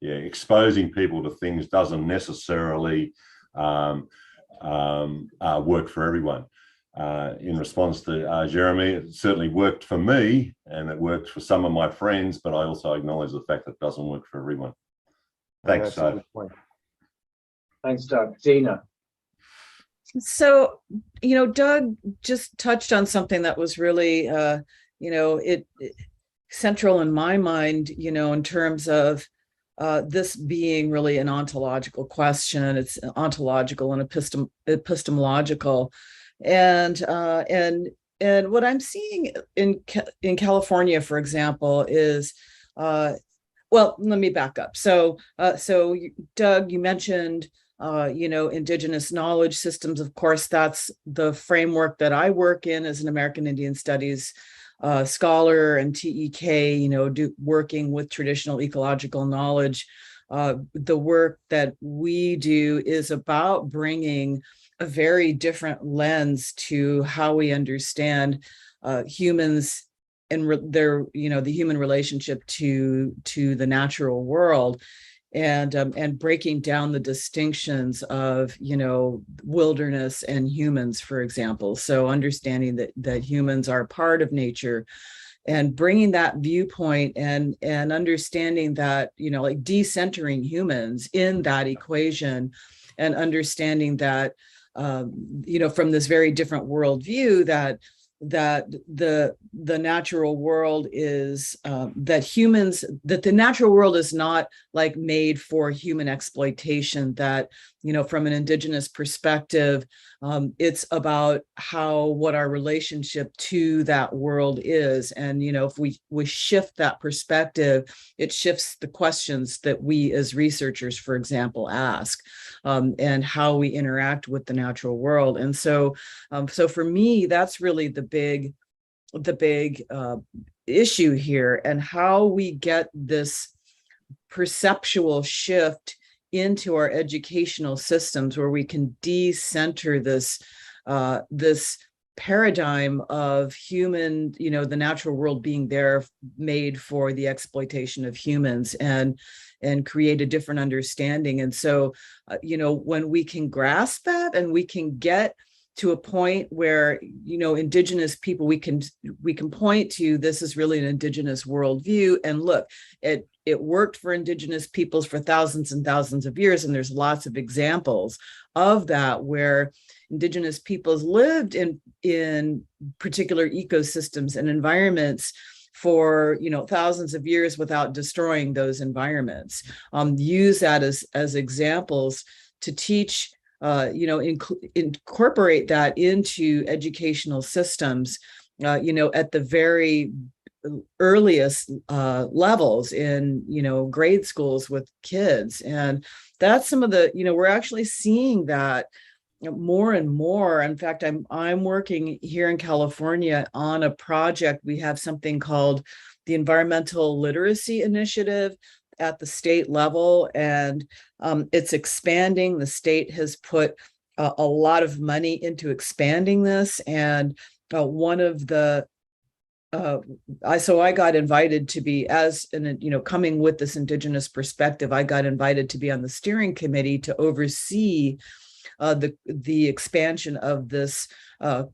yeah, exposing people to things doesn't necessarily work for everyone. In response to Jeremy, it certainly worked for me, and it worked for some of my friends, but I also acknowledge the fact that it doesn't work for everyone. Thanks, That's a good point. Thanks, Doug. Dina. So, Doug just touched on something that was really, it central in my mind, in terms of this being really an ontological question. It's ontological and epistemological, and what I'm seeing in California, for example, is well, let me back up. So Doug, you mentioned indigenous knowledge systems. Of course, that's the framework that I work in as an American Indian Studies scholar and TEK, working with traditional ecological knowledge. The work that we do is about bringing a very different lens to how we understand humans and their, the human relationship to the natural world. And breaking down the distinctions of, wilderness and humans, for example. So understanding that humans are part of nature, and bringing that viewpoint and understanding that, like decentering humans in that equation, and understanding that, from this very different worldview, that the natural world is that the natural world is not like made for human exploitation, that from an indigenous perspective, it's about what our relationship to that world is. And if we shift that perspective, it shifts the questions that we as researchers, for example, ask, and how we interact with the natural world. And so for me, that's really the big issue here, and how we get this perceptual shift into our educational systems, where we can decenter this paradigm of human, the natural world being there made for the exploitation of humans, and create a different understanding. And so, when we can grasp that, and we can get to a point where, indigenous people, we can point to, this is really an indigenous worldview, and look, it worked for indigenous peoples for thousands and thousands of years. And there's lots of examples of that, where indigenous peoples lived in particular ecosystems and environments for thousands of years without destroying those environments. Use that as examples to teach, incorporate that into educational systems, at the very earliest levels in grade schools with kids. And that's some of the, we're actually seeing that more and more. In fact, I'm working here in California on a project. We have something called the Environmental Literacy Initiative at the state level, and it's expanding. The state has put a lot of money into expanding this, and one of the I got invited to be, coming with this indigenous perspective, I got invited to be on the steering committee to oversee the expansion of this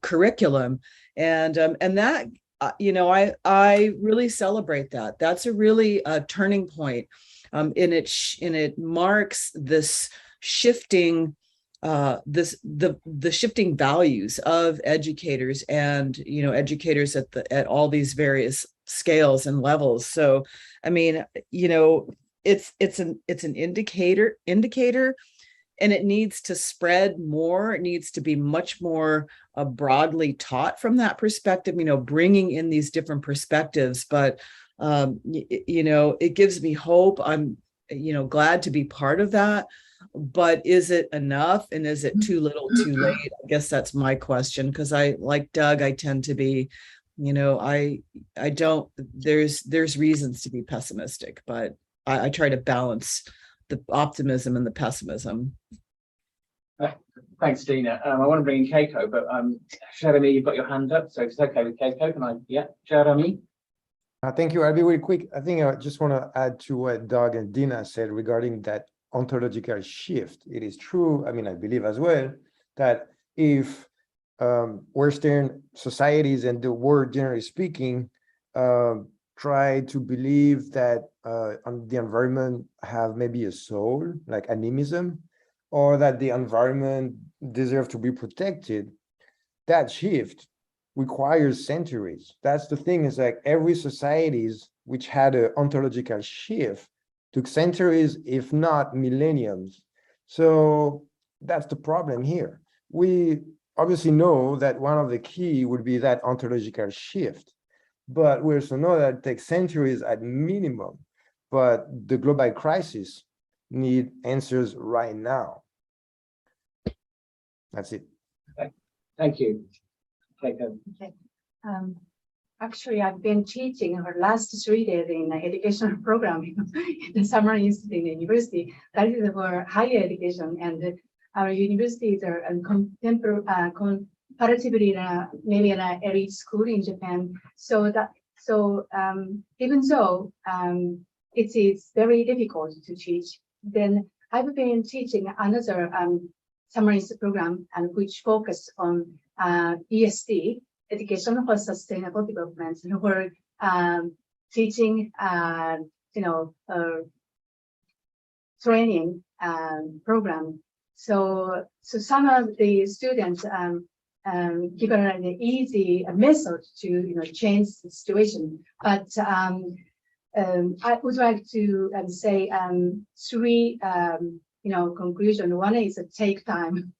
curriculum, and that I really celebrate that. That's a really turning point, and it marks this shifting. The shifting values of educators, and educators at all these various scales and levels. So I mean, it's an indicator, and it needs to spread more. It needs to be much more broadly taught from that perspective, bringing in these different perspectives. But, it gives me hope. I'm, glad to be part of that. But is it enough? And is it too little, too late? I guess that's my question, because like Doug, I tend to be, I don't, there's reasons to be pessimistic, but I try to balance the optimism and the pessimism. Thanks, Dina. I want to bring in Keiko, but Jeremy, you've got your hand up, so if it's okay with Keiko, can I? Yeah, Jeremy. Thank you. I'll be really quick. I think I just want to add to what Doug and Dina said regarding that ontological shift. It is true. I mean, I believe as well that if Western societies and the world, generally speaking, try to believe that the environment have maybe a soul, like animism, or that the environment deserves to be protected, that shift requires centuries. That's the thing, is like every societies which had an ontological shift took centuries, if not millenniums. So that's the problem here. We obviously know that one of the key would be that ontological shift, but we also know that it takes centuries at minimum. But the global crisis need answers right now. That's it. Thank you. Okay. Actually, I've been teaching for the last 3 days in an educational program in the Summer Institute in the university. That is for higher education, and our universities are comparatively maybe in an elite school in Japan. So even though it is very difficult to teach, then I've been teaching another Summer Institute program, and which focus on ESD, Education for Sustainable Development, and we're teaching, training program. So some of the students given an easy method to change the situation, but I would like to say 3 conclusion. One is take time,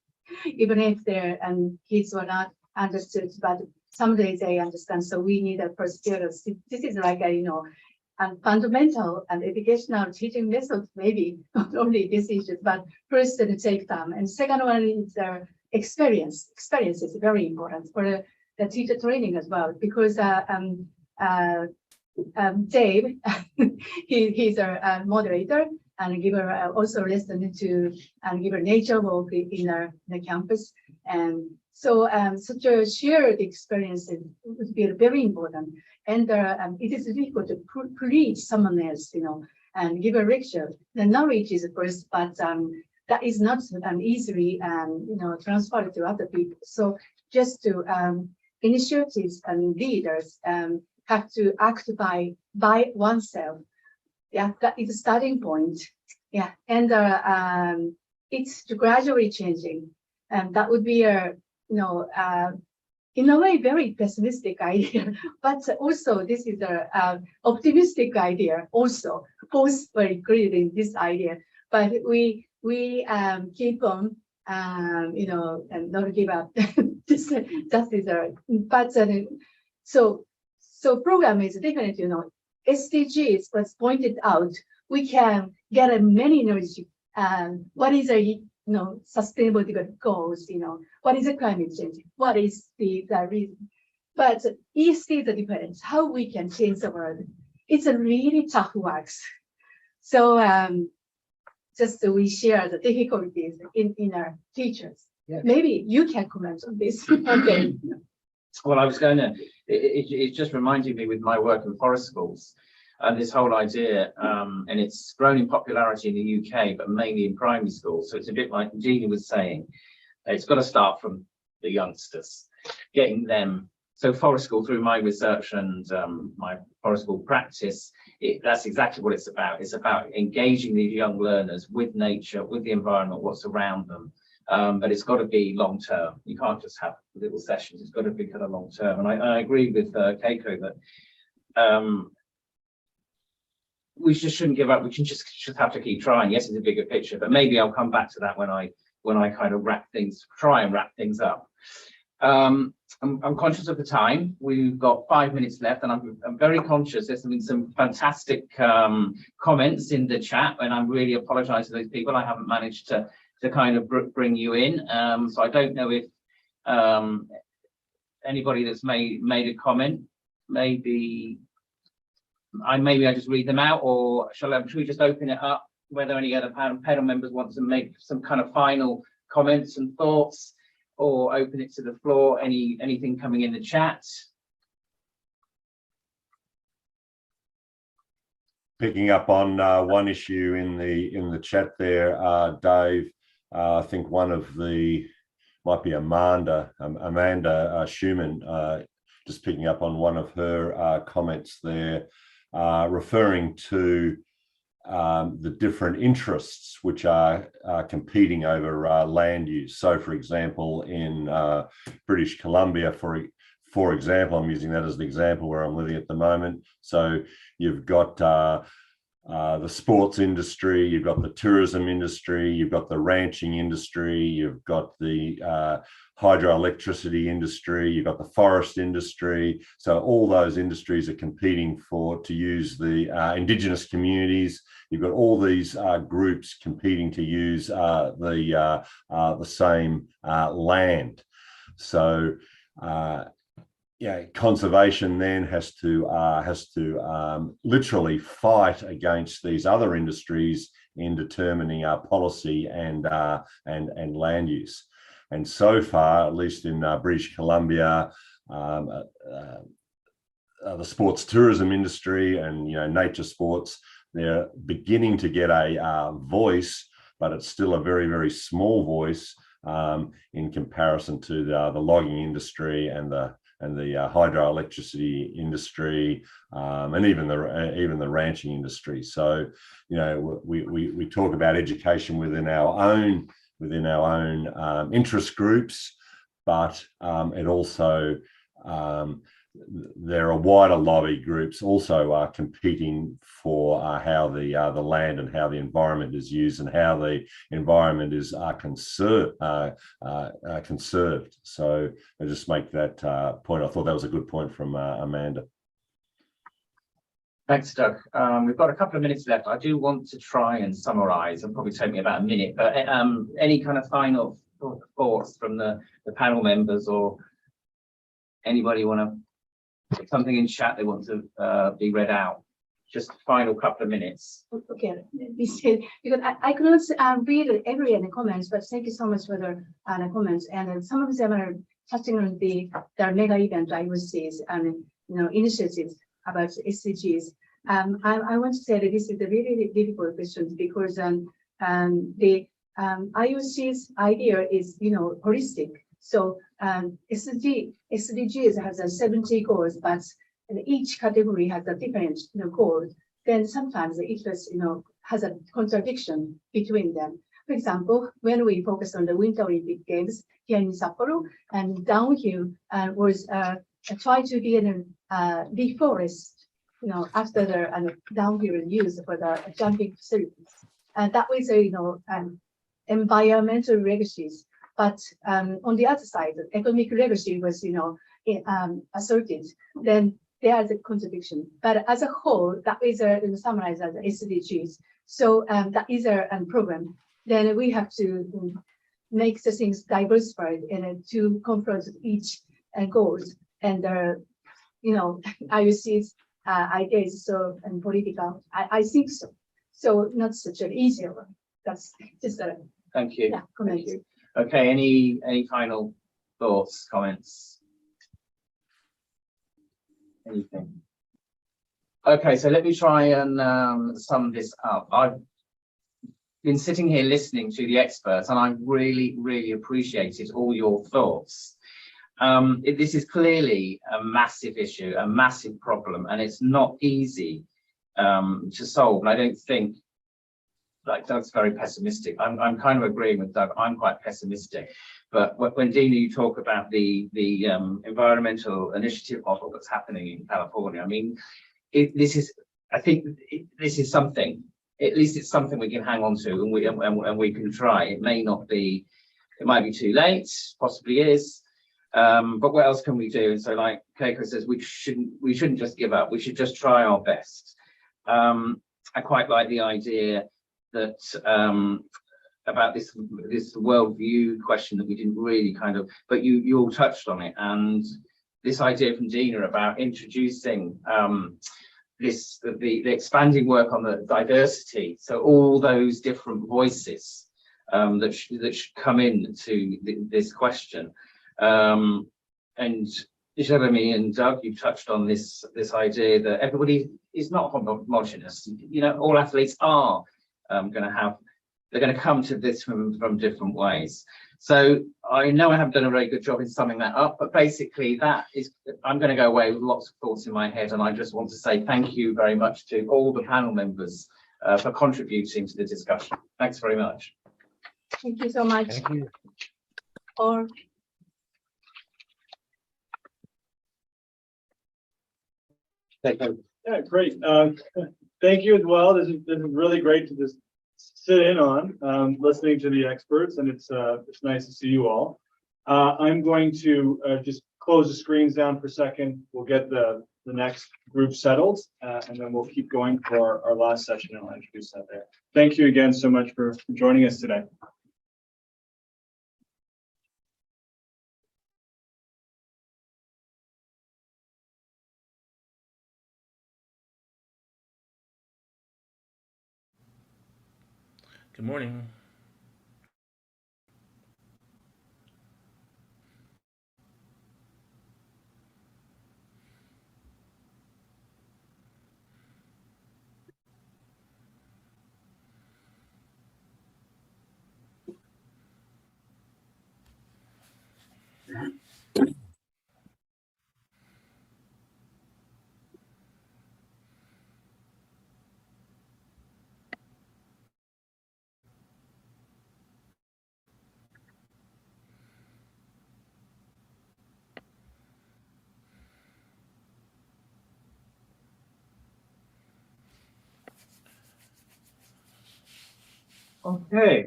even if their kids were not understood, but someday they understand. So we need a perseverance. This is like a fundamental and educational teaching method, maybe not only this issue, but first take time. And second one is experience. Experience is very important for the teacher training as well, because Dave, he's a moderator and giver, also listen to and give a nature walk in the campus. And so such a shared experience would be very important. And it is difficult to preach someone else, and give a lecture. The knowledge is first, but that is not easily, transferred to other people. So just to initiatives and leaders have to act by oneself. Yeah, that is a starting point. Yeah, and it's gradually changing, and that would be a in a way very pessimistic idea, but also this is a optimistic idea. Also, both very great in this idea, but we keep on and not give up. That is but so program is definitely SDGs was pointed out. We can get many knowledge. What is a sustainable development goals? What is the climate change? What is the reason? But ESD the difference. How we can change the world? It's a really tough work. So just we share the difficulties in our teachers. Yeah. Maybe you can comment on this. Okay. Well, I was going to. It just reminded me with my work in forest schools. And this whole idea, and it's grown in popularity in the UK, but mainly in primary schools. So it's a bit like Gina was saying, it's got to start from the youngsters, getting them. So forest school, through my research and my forest school practice, that's exactly what it's about. It's about engaging these young learners with nature, with the environment, what's around them. But it's got to be long term. You can't just have little sessions. It's got to be kind of long term. And I agree with Keiko that we just shouldn't give up. We can just have to keep trying. Yes, it's a bigger picture, but maybe I'll come back to that when I kind of try and wrap things up. I'm conscious of the time. We've got 5 minutes left, and I'm very conscious. There's been some fantastic comments in the chat, and I'm really apologise to those people. I haven't managed to kind of bring you in. So I don't know if anybody that's made a comment, maybe I just read them out, or should we just open it up? Whether any other panel members want to make some kind of final comments and thoughts, or open it to the floor. Anything coming in the chat? Picking up on one issue in the chat there, Dave. I think one of the might be Amanda Schumann. Just picking up on one of her comments there, referring to the different interests which are competing over land use. So, for example, in British Columbia, for example, I'm using that as an example where I'm living at the moment. So you've got the sports industry, you've got the tourism industry, you've got the ranching industry, you've got the hydroelectricity industry, you've got the forest industry. So all those industries are competing to use the indigenous communities. You've got all these groups competing to use the same land. So conservation then has to literally fight against these other industries in determining our policy and land use. And so far, at least in British Columbia, the sports tourism industry and nature sports, they're beginning to get a voice, but it's still a very, very small voice in comparison to the logging industry and the hydroelectricity industry, and even the ranching industry. So, we talk about education within our own interest groups, but it also there are wider lobby groups also are competing for how the land and how the environment is used and how the environment is conserved. So I just make that point. I thought that was a good point from Amanda. Thanks, Doug. We've got a couple of minutes left. I do want to try and summarise. It'll probably take me about a minute, but any kind of final thoughts from the panel members, or anybody want to put something in chat they want to be read out? Just final couple of minutes. Okay, let me say, because I could not read every any comments, but thank you so much for the comments. And some of them are touching on the mega event IOCs and initiatives about SDGs. I want to say that this is a really difficult question, because the IOC's idea is holistic. So SDGs has 70 goals, but each category has a different goal. Then sometimes it was has a contradiction between them. For example, when we focus on the Winter Olympic Games here in Sapporo, and downhill was try to be in reforest, after the downhill use for the jumping facilities, and that was environmental legacies. But on the other side, economic legacy was asserted. Then there's a contradiction. But as a whole, that is summarized as SDGs. So that is a program. Then we have to make the things diversified and to confront each goals and IOC's ideas and political. I think so. So not such an easy one. That's just a thank you. Yeah, comment. Thank you. Okay. Any final thoughts, comments? Anything? Okay, so let me try and sum this up. I've been sitting here listening to the experts, and I really, really appreciated all your thoughts. This is clearly a massive issue, a massive problem, and it's not easy to solve. And I don't think, like Doug's very pessimistic. I'm kind of agreeing with Doug. I'm quite pessimistic. But when Dina, you talk about the environmental initiative model that's happening in California, I mean, this is I think this is something, at least it's something we can hang on to, and we can try. It may not be, it might be too late, possibly is, but what else can we do? And so, like Keiko says, we shouldn't just give up. We should just try our best. I quite like the idea that about this worldview question that we didn't really kind of, but you all touched on it, and this idea from Dina about introducing the expanding work on the diversity, so all those different voices that should come in to this question. And Jeremy and Doug, you've touched on this idea that everybody is not homogenous. You know, all athletes are they're going to come to this from different ways. So I know I haven't done a very good job in summing that up, but basically that is, I'm going to go away with lots of thoughts in my head, and I just want to say thank you very much to all the panel members for contributing to the discussion. Thanks very much. Thank you so much. Thank you. Or Yeah, great. Thank you as well. This is really great to just sit in on, listening to the experts, and it's nice to see you all. I'm going to just close the screens down for a second. We'll get the next group settled, and then we'll keep going for our last session, and I'll introduce that there. Thank you again so much for joining us today. Good morning. Okay,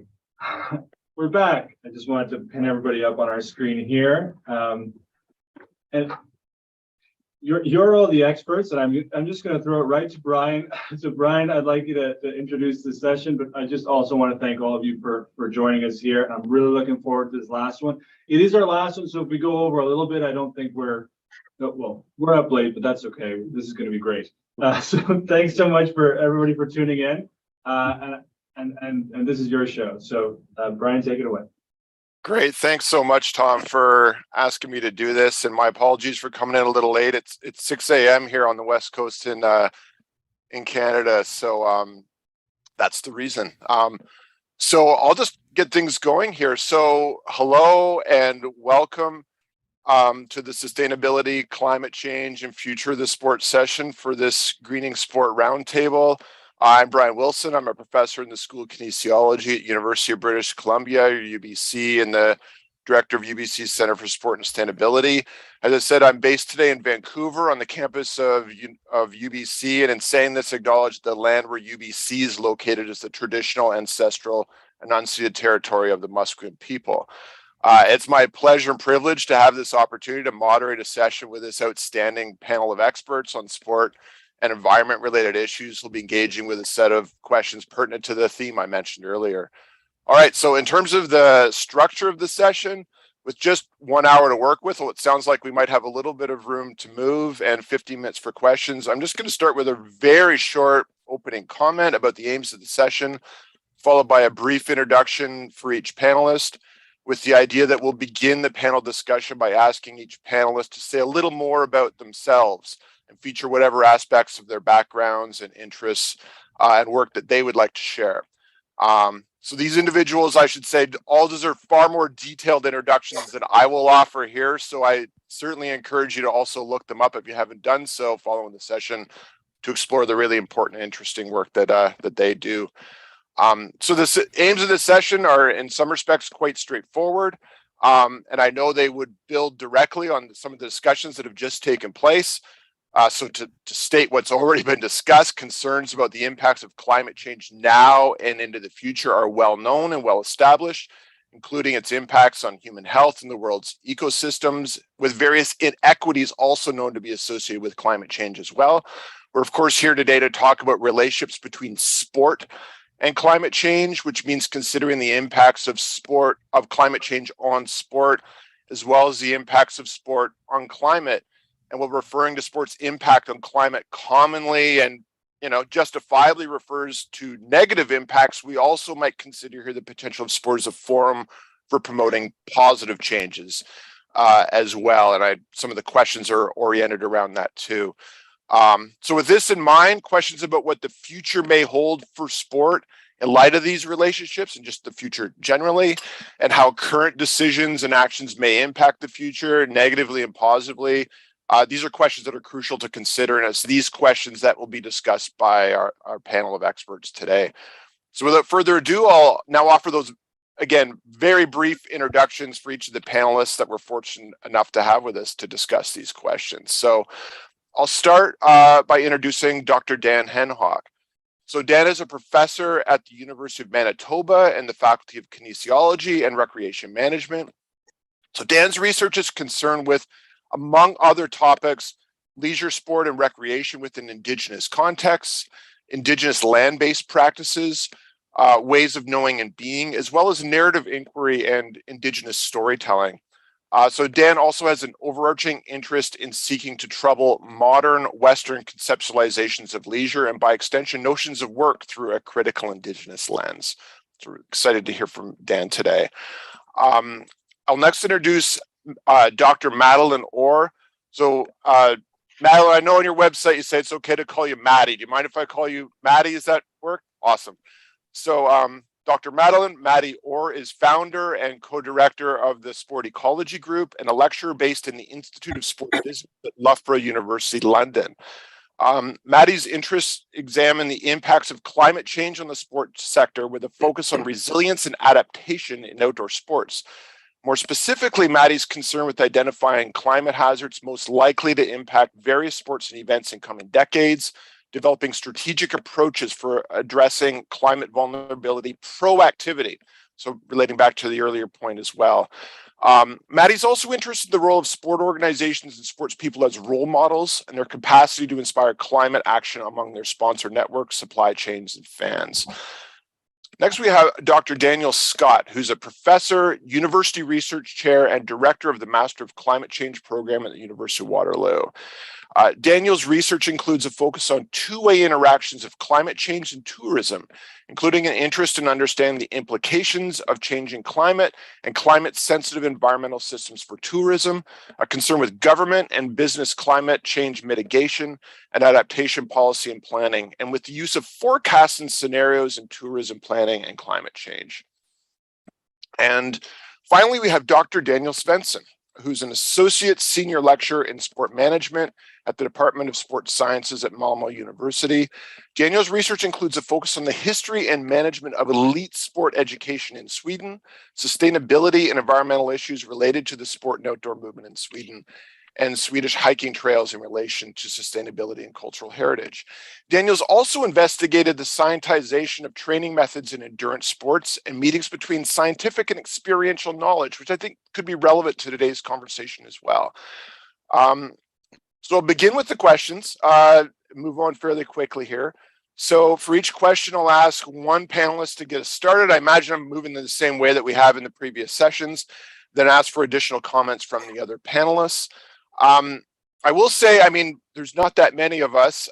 we're back. I just wanted to pin everybody up on our screen here. And you're all the experts, and I'm just going to throw it right to Brian. So Brian, I'd like you to introduce the session, but I just also want to thank all of you for joining us here. I'm really looking forward to this last one. It is our last one, so if we go over a little bit, I don't think we're up late, but that's okay. This is going to be great. So thanks so much for everybody for tuning in. And this is your show. So Brian, take it away. Great. Thanks so much, Tom, for asking me to do this. And my apologies for coming in a little late. It's 6 a.m. here on the West Coast in Canada. So that's the reason. So I'll just get things going here. So hello and welcome to the Sustainability, Climate Change, and Future of the Sport session for this Greening Sport Roundtable. I'm Brian Wilson. I'm a professor in the School of Kinesiology at University of British Columbia, UBC, and the director of UBC's Center for Sport and Sustainability. As I said, I'm based today in Vancouver on the campus of UBC, and in saying this, acknowledge the land where UBC is located is the traditional, ancestral, and unceded territory of the Musqueam people. It's my pleasure and privilege to have this opportunity to moderate a session with this outstanding panel of experts on sport and environment-related issues. We'll be engaging with a set of questions pertinent to the theme I mentioned earlier. All right, so in terms of the structure of the session, with just 1 hour to work with, well, it sounds like we might have a little bit of room to move and 15 minutes for questions. I'm just going to start with a very short opening comment about the aims of the session, followed by a brief introduction for each panelist, with the idea that we'll begin the panel discussion by asking each panelist to say a little more about themselves and feature whatever aspects of their backgrounds and interests and work that they would like to share. So these individuals, I should say, all deserve far more detailed introductions than I will offer here. So I certainly encourage you to also look them up if you haven't done so following the session to explore the really important and interesting work that they do. So the aims of this session are in some respects quite straightforward. And I know they would build directly on some of the discussions that have just taken place. So to state what's already been discussed, concerns about the impacts of climate change now and into the future are well known and well established, including its impacts on human health and the world's ecosystems, with various inequities also known to be associated with climate change as well. We're of course here today to talk about relationships between sport and climate change, which means considering the impacts of climate change on sport, as well as the impacts of sport on climate. And while referring to sport's impact on climate commonly and justifiably refers to negative impacts, we also might consider here the potential of sport as a forum for promoting positive changes as well. And some of the questions are oriented around that too. So with this in mind, questions about what the future may hold for sport in light of these relationships and just the future generally, and how current decisions and actions may impact the future negatively and positively. These are questions that are crucial to consider, and it's these questions that will be discussed by our panel of experts today. So without further ado, I'll now offer those, again, very brief introductions for each of the panelists that we're fortunate enough to have with us to discuss these questions. So I'll start by introducing Dr. Dan Henhock. So Dan is a professor at the University of Manitoba and the Faculty of Kinesiology and Recreation Management. So Dan's research is concerned with, among other topics, leisure sport and recreation within Indigenous contexts, Indigenous land-based practices, ways of knowing and being, as well as narrative inquiry and Indigenous storytelling. So Dan also has an overarching interest in seeking to trouble modern Western conceptualizations of leisure and by extension notions of work through a critical Indigenous lens. So we're excited to hear from Dan today. I'll next introduce Dr. Madeline Orr. So Madeline, I know on your website you say it's okay to call you Maddie. Do you mind if I call you Maddie? Does that work? Awesome. So Dr. Maddie Orr is founder and co-director of the Sport Ecology Group and a lecturer based in the Institute of Sport Business at Loughborough University, London. Maddie's interests examine the impacts of climate change on the sports sector with a focus on resilience and adaptation in outdoor sports. More specifically, Maddie's concerned with identifying climate hazards most likely to impact various sports and events in coming decades, developing strategic approaches for addressing climate vulnerability proactivity. So relating back to the earlier point as well. Maddie's also interested in the role of sport organizations and sports people as role models and their capacity to inspire climate action among their sponsor networks, supply chains, and fans. Next, we have Dr. Daniel Scott, who's a professor, university research chair, and director of the Master of Climate Change program at the University of Waterloo. Daniel's research includes a focus on two-way interactions of climate change and tourism, including an interest in understanding the implications of changing climate and climate-sensitive environmental systems for tourism, a concern with government and business climate change mitigation and adaptation policy and planning, and with the use of forecasts and scenarios in tourism planning and climate change. And finally, we have Dr. Daniel Svensson, who's an associate senior lecturer in sport management at the Department of Sports Sciences at Malmo University. Daniel's research includes a focus on the history and management of elite sport education in Sweden, sustainability and environmental issues related to the sport and outdoor movement in Sweden, and Swedish hiking trails in relation to sustainability and cultural heritage. Daniel's also investigated the scientization of training methods in endurance sports and meetings between scientific and experiential knowledge, which I think could be relevant to today's conversation as well. So I'll begin with the questions, move on fairly quickly here. So for each question, I'll ask one panelist to get us started. I imagine I'm moving in the same way that we have in the previous sessions, then ask for additional comments from the other panelists. I will say, I mean, there's not that many of us.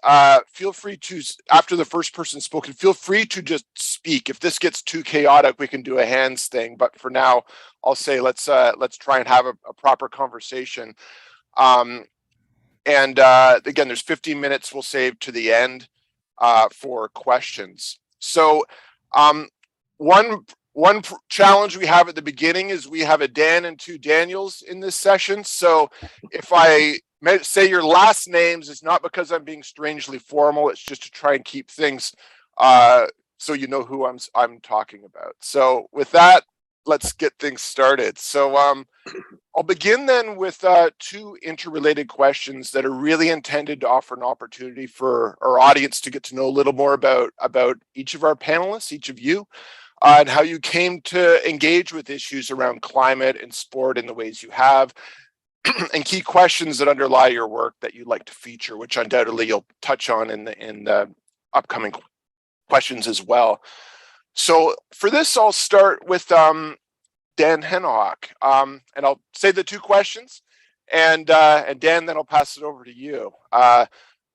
Feel free to, after the first person spoken, feel free to just speak. If this gets too chaotic, we can do a hands thing. But for now, I'll say let's try and have a proper conversation. Again, there's 15 minutes we'll save to the end for questions. So one challenge we have at the beginning is we have a Dan and two Daniels in this session. So if I say your last names, it's not because I'm being strangely formal. It's just to try and keep things so you know who I'm talking about. So with that, let's get things started. So I'll begin then with two interrelated questions that are really intended to offer an opportunity for our audience to get to know a little more about each of our panelists, each of you, and how you came to engage with issues around climate and sport in the ways you have, and key questions that underlie your work that you'd like to feature, which undoubtedly you'll touch on in the upcoming questions as well. So for this, I'll start with Dan Henhock, and I'll say the two questions, and Dan, then I'll pass it over to you.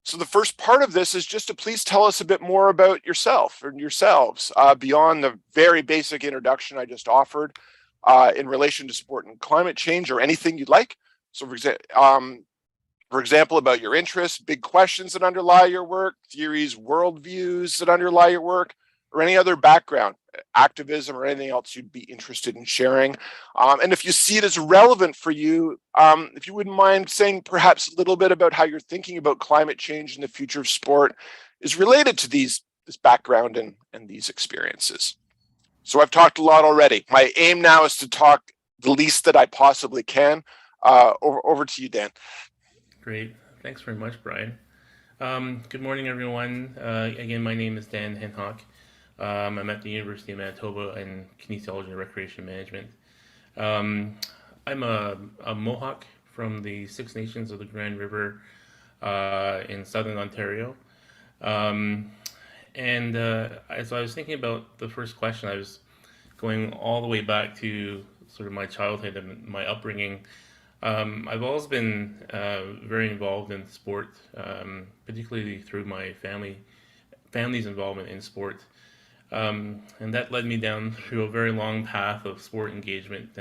So the first part of this is just to please tell us a bit more about yourself and yourselves beyond the very basic introduction I just offered in relation to sport and climate change, or anything you'd like. So for example, about your interests, big questions that underlie your work, theories, worldviews that underlie your work, or any other background, activism, or anything else you'd be interested in sharing. And if you see it as relevant for you, if you wouldn't mind saying perhaps a little bit about how you're thinking about climate change and the future of sport is related to this background and these experiences. So I've talked a lot already. My aim now is to talk the least that I possibly can. Over to you, Dan. Great. Thanks very much, Brian. Good morning, everyone. Again, my name is Dan Henhock. I'm at the University of Manitoba in Kinesiology and Recreation Management. I'm a Mohawk from the Six Nations of the Grand River in Southern Ontario. As I was thinking about the first question, I was going all the way back to sort of my childhood and my upbringing. I've always been very involved in sport, particularly through my family's involvement in sport. And that led me down through a very long path of sport engagement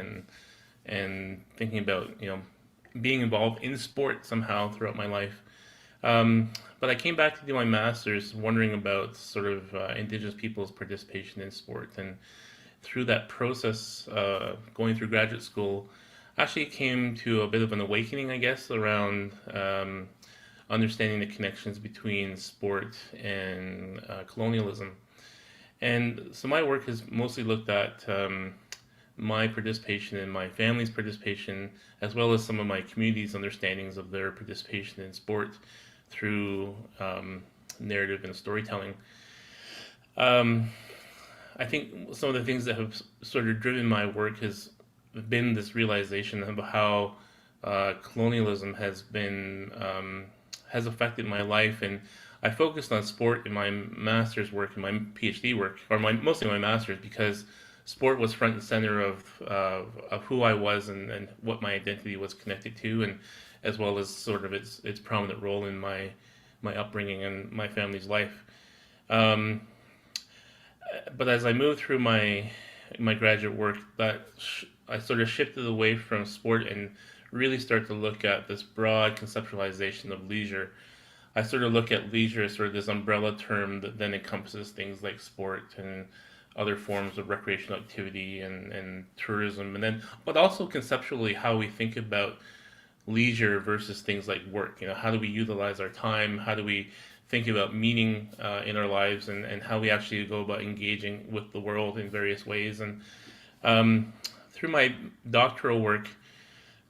and thinking about, being involved in sport somehow throughout my life. But I came back to do my master's wondering about sort of Indigenous people's participation in sport. And through that process, going through graduate school, actually came to a bit of an awakening, I guess, around understanding the connections between sport and colonialism. And so my work has mostly looked at my participation and my family's participation, as well as some of my community's understandings of their participation in sport through narrative and storytelling. I think some of the things that have sort of driven my work has been this realization of how colonialism has affected my life, and I focused on sport in my master's work and my PhD work, or mostly my master's, because sport was front and center of who I was and what my identity was connected to, and as well as sort of its prominent role in my upbringing and my family's life. But as I moved through my graduate work, I sort of shifted away from sport and really start to look at this broad conceptualization of leisure. I sort of look at leisure as sort of this umbrella term that then encompasses things like sport and other forms of recreational activity and tourism, but also conceptually how we think about leisure versus things like work. How do we utilize our time? How do we think about meaning in our lives, and how we actually go about engaging with the world in various ways. And through my doctoral work,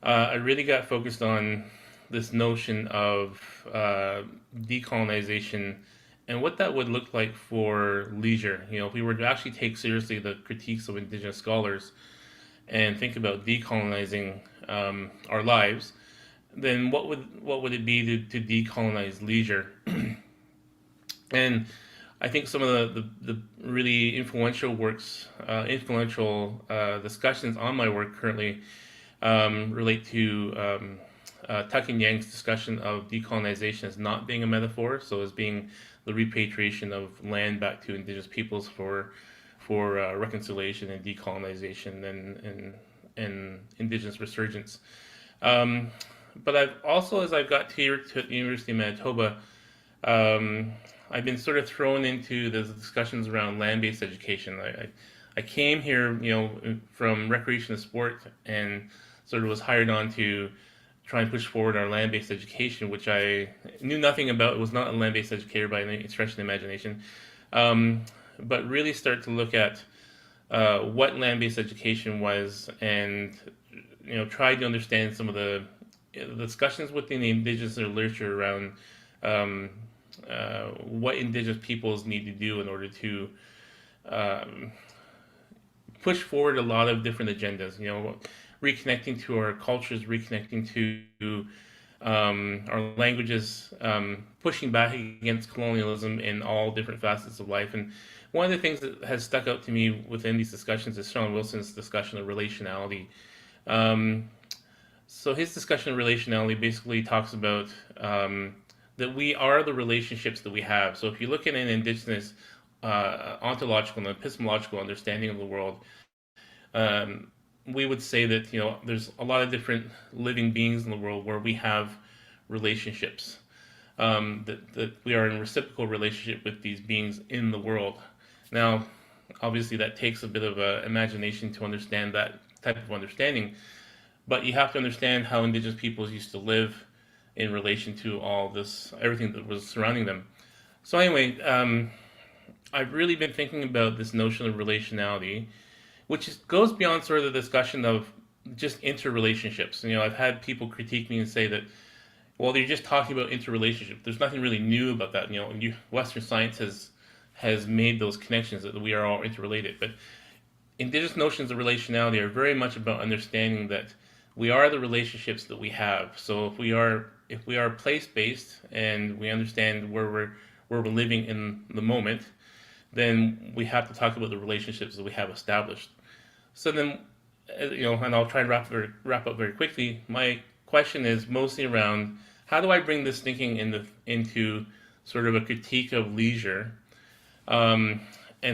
I really got focused on this notion of decolonization and what that would look like for leisure. If we were to actually take seriously the critiques of Indigenous scholars and think about decolonizing our lives, then what would it be to decolonize leisure? And I think some of the really influential discussions on my work currently relate to Tuck and Yang's discussion of decolonization as not being a metaphor, so as being the repatriation of land back to Indigenous peoples for reconciliation and decolonization and Indigenous resurgence. But I've also, as I've got here to the University of Manitoba, I've been sort of thrown into the discussions around land-based education. I came here, from recreation and sport, and sort of was hired on to try and push forward our land-based education, which I knew nothing about. It was not a land-based educator by any stretch of the imagination, but really start to look at what land-based education was, and tried to understand some of the discussions within the Indigenous literature around what Indigenous peoples need to do in order to push forward a lot of different agendas. Reconnecting to our cultures, reconnecting to our languages, pushing back against colonialism in all different facets of life. And one of the things that has stuck out to me within these discussions is Sean Wilson's discussion of relationality. So his discussion of relationality basically talks about that we are the relationships that we have. So if you look at an Indigenous ontological and epistemological understanding of the world, we would say that there's a lot of different living beings in the world where we have relationships, that we are in reciprocal relationship with these beings in the world. Now, obviously, that takes a bit of imagination to understand that type of understanding, but you have to understand how Indigenous peoples used to live in relation to all this, everything that was surrounding them. So anyway, I've really been thinking about this notion of relationality, which goes beyond sort of the discussion of just interrelationships. I've had people critique me and say that, well, you're just talking about interrelationship. There's nothing really new about that. Western science has made those connections that we are all interrelated. But Indigenous notions of relationality are very much about understanding that we are the relationships that we have. So if we are place-based and we understand where we're living in the moment, then we have to talk about the relationships that we have established. So then, and I'll try and wrap up very quickly. My question is mostly around how do I bring this thinking into sort of a critique of leisure, and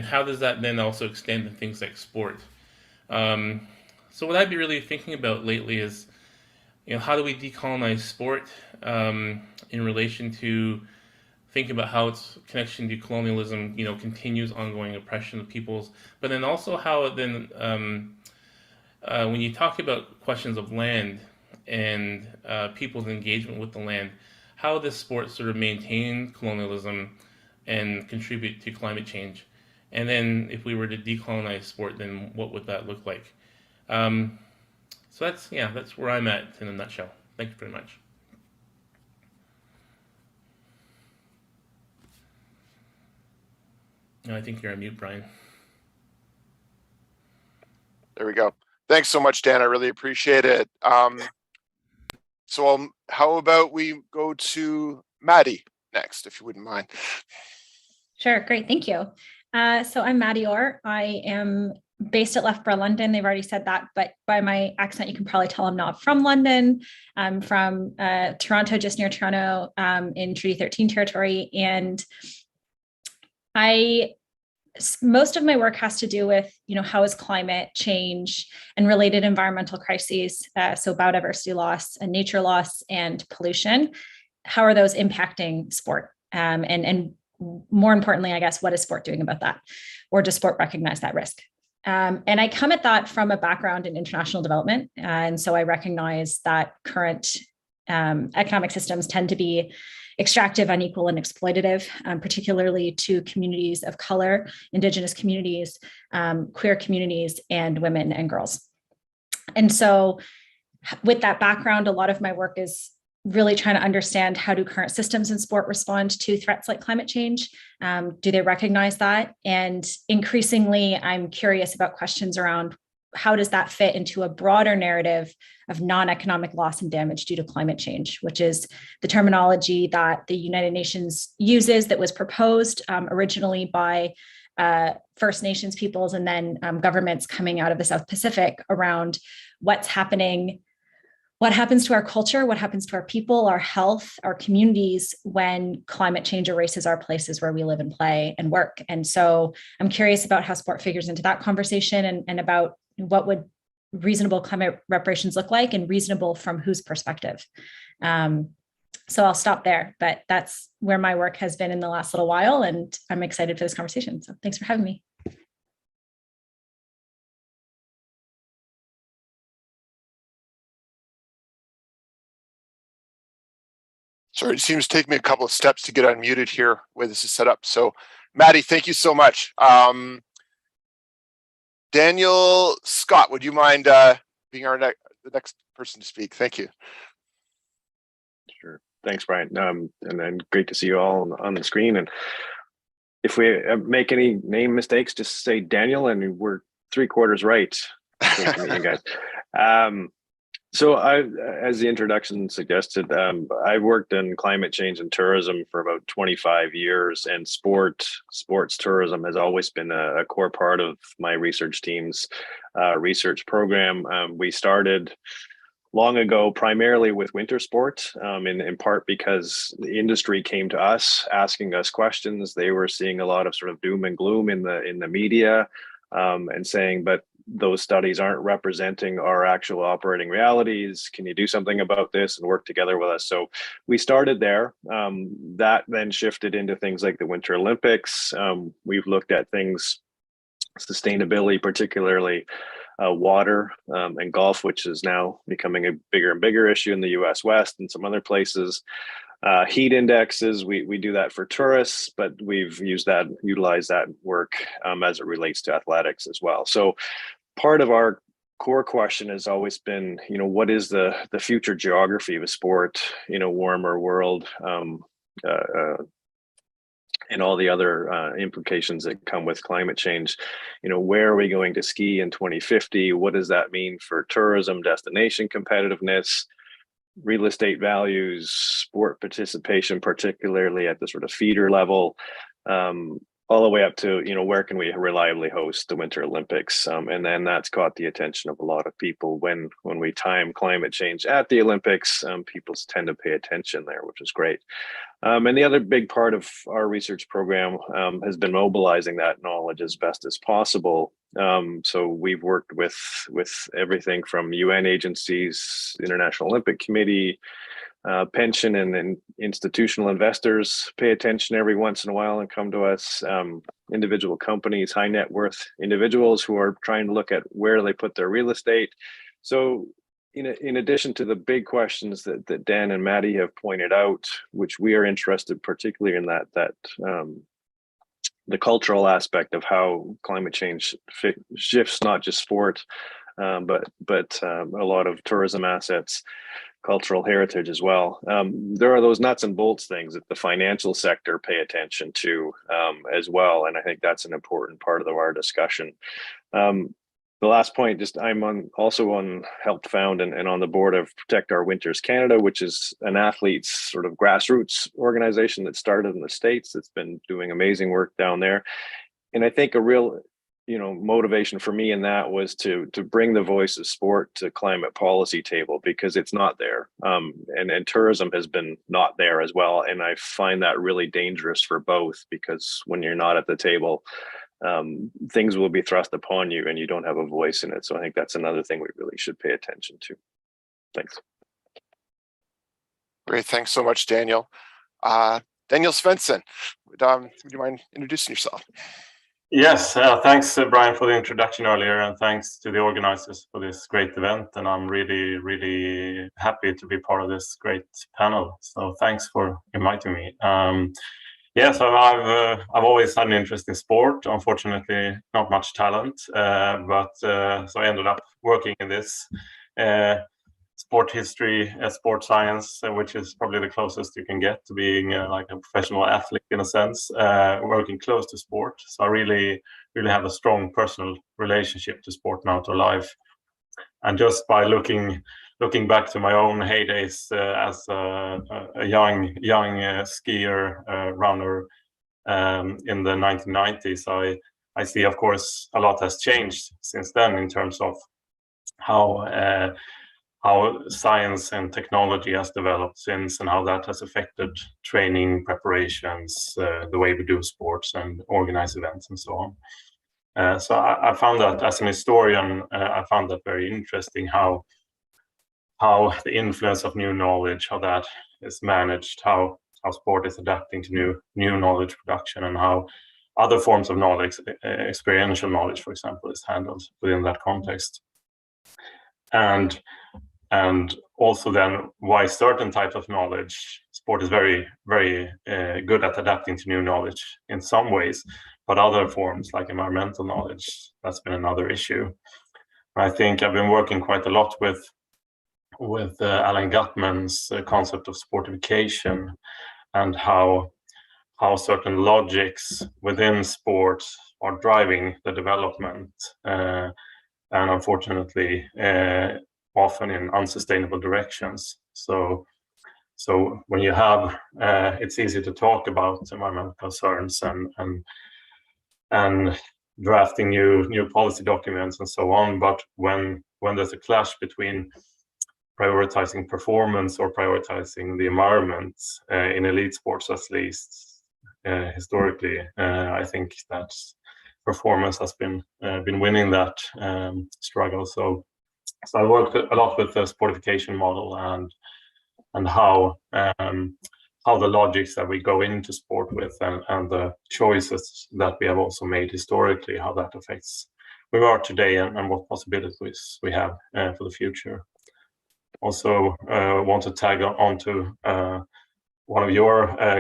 how does that then also extend to things like sport? So what I'd be really thinking about lately is, how do we decolonize sport in relation to thinking about how its connection to colonialism, continues ongoing oppression of peoples, but then also how it then, when you talk about questions of land and people's engagement with the land, how this sport sort of maintain colonialism and contribute to climate change. And then if we were to decolonize sport, then what would that look like? So that's where I'm at in a nutshell. Thank you very much. No, I think you're on mute, Brian. There we go. Thanks so much, Dan. I really appreciate it. So how about we go to Maddie next, if you wouldn't mind. Sure, great, thank you. So I'm Maddie Orr. I am based at Loughborough, London. They've already said that, but by my accent, you can probably tell I'm not from London. I'm from Toronto, just near Toronto, in Treaty 13 territory. And most of my work has to do with, how is climate change and related environmental crises, so biodiversity loss and nature loss and pollution, how are those impacting sport? And more importantly, I guess, what is sport doing about that? Or does sport recognize that risk? And I come at that from a background in international development. And so I recognize that current economic systems tend to be extractive, unequal, and exploitative, particularly to communities of color, Indigenous communities, queer communities, and women and girls. And so with that background, a lot of my work is really trying to understand how do current systems in sport respond to threats like climate change? Do they recognize that? And increasingly, I'm curious about questions around how does that fit into a broader narrative of non-economic loss and damage due to climate change, which is the terminology that the United Nations uses that was proposed originally by First Nations peoples and then governments coming out of the South Pacific around what's happening, what happens to our culture, what happens to our people, our health, our communities when climate change erases our places where we live and play and work. And so I'm curious about how sport figures into that conversation and about what would reasonable climate reparations look like and reasonable from whose perspective. So I'll stop there, but that's where my work has been in the last little while, and I'm excited for this conversation. So thanks for having me. Sorry, it seems to take me a couple of steps to get unmuted here, the way this is set up. So Maddie, thank you so much. Daniel Scott, would you mind being the next person to speak? Thank you. Sure. Thanks, Brian. And then great to see you all on the screen. And if we make any name mistakes, just say Daniel, and we're 3/4 right. Great to meet you guys. So as the introduction suggested, I've worked in climate change and tourism for about 25 years, and sports tourism has always been a core part of my research team's research program. We started long ago, primarily with winter sport, in part because the industry came to us asking us questions. They were seeing a lot of sort of doom and gloom in the media, and saying, but those studies aren't representing our actual operating realities. Can you do something about this and work together with us? So we started there. That then shifted into things like the Winter Olympics. We've looked at things, sustainability, particularly water and golf, which is now becoming a bigger and bigger issue in the US West and some other places. Heat indexes, we do that for tourists, but we've utilized that work as it relates to athletics as well. So part of our core question has always been, what is the future geography of a sport in a warmer world, and all the other implications that come with climate change. Where are we going to ski in 2050? What does that mean for tourism, destination competitiveness, real estate values, sport participation, particularly at the sort of feeder level, all the way up to, where can we reliably host the Winter Olympics? And then that's caught the attention of a lot of people when we time climate change at the Olympics. People tend to pay attention there, which is great. And the other big part of our research program has been mobilizing that knowledge as best as possible. So we've worked with everything from UN agencies, International Olympic Committee, pension and institutional investors pay attention every once in a while and come to us, individual companies, high net worth individuals who are trying to look at where they put their real estate. So in addition to the big questions that Dan and Maddie have pointed out, which we are interested particularly in that the cultural aspect of how climate change shifts not just sport, but a lot of tourism assets, cultural heritage as well. There are those nuts and bolts things that the financial sector pay attention to as well, and I think that's an important part of our discussion. The last point, I'm also helped found and on the board of Protect Our Winters Canada, which is an athletes sort of grassroots organization that started in the States that's been doing amazing work down there. And I think a real motivation for me in that was to bring the voice of sport to climate policy table, because it's not there. And tourism has been not there as well. And I find that really dangerous for both, because when you're not at the table, things will be thrust upon you and you don't have a voice in it. So I think that's another thing we really should pay attention to. Thanks. Great, thanks so much, Daniel. Daniel Svensson, would you mind introducing yourself? Yes, thanks, Brian, for the introduction earlier, and thanks to the organizers for this great event. And I'm really, really happy to be part of this great panel. So thanks for inviting me. So I've always had an interest in sport. Unfortunately, not much talent, but so I ended up working in this sport history, sport science, which is probably the closest you can get to being like a professional athlete in a sense, working close to sport. So I really, really have a strong personal relationship to sport and outdoor life. And just by looking back to my own heydays as a young skier, runner in the 1990s, I see, of course, a lot has changed since then in terms of how science and technology has developed since, and how that has affected training, preparations, the way we do sports and organize events and so on. So I found that as an historian, I found that very interesting, how the influence of new knowledge, how that is managed, how sport is adapting to new knowledge production, and how other forms of knowledge, experiential knowledge, for example, is handled within that context. And also then why certain types of knowledge, sport is very, very good at adapting to new knowledge in some ways, but other forms like environmental knowledge, that's been another issue. I think I've been working quite a lot with Alan Gutman's concept of sportification, and how certain logics within sports are driving the development, and unfortunately often in unsustainable directions. So when you have, it's easy to talk about environmental concerns and drafting new policy documents and so on, but when there's a clash between prioritizing performance or prioritizing the environment in elite sports, at least historically, I think that performance has been winning that struggle. So I worked a lot with the sportification model and how the logics that we go into sport with and the choices that we have also made historically, how that affects where we are today and what possibilities we have for the future. Also want to tag on to one of your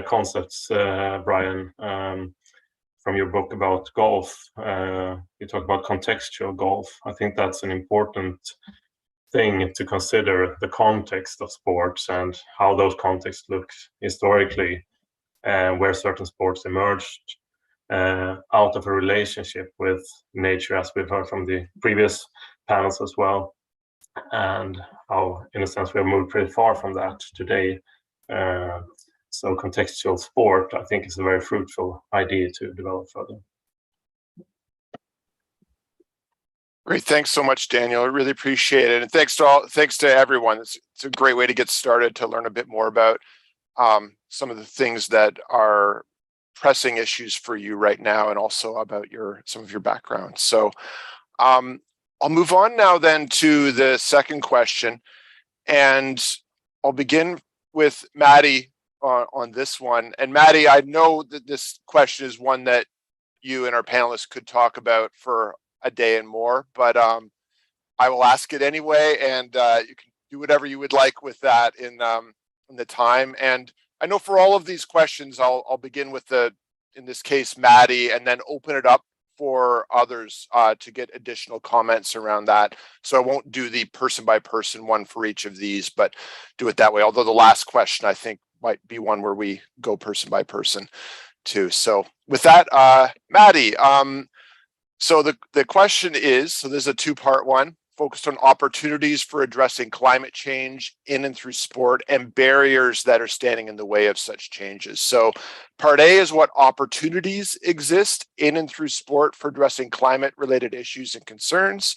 concepts, Brian, from your book about golf. You talk about contextual golf. I think that's an important thing to consider, the context of sports and how those contexts look historically, where certain sports emerged out of a relationship with nature, as we've heard from the previous panels as well, and how, in a sense, we have moved pretty far from that today. So contextual sport, I think, is a very fruitful idea to develop further. Great, thanks so much, Daniel. I really appreciate it, and thanks to everyone. It's a great way to get started to learn a bit more about some of the things that are pressing issues for you right now, and also about some of your background. So I'll move on now then to the second question, and I'll begin with Maddie on this one. And Maddie, I know that this question is one that you and our panelists could talk about for a day and more, but I will ask it anyway, and you can do whatever you would like with that in the time. And I know for all of these questions, I'll begin with in this case, Maddie, and then open it up for others to get additional comments around that. So I won't do the person by person one for each of these, but do it that way. Although the last question, I think, might be one where we go person by person too. So with that, Maddie, so the question is, so there's a two-part one, focused on opportunities for addressing climate change in and through sport and barriers that are standing in the way of such changes. So part A is what opportunities exist in and through sport for addressing climate-related issues and concerns.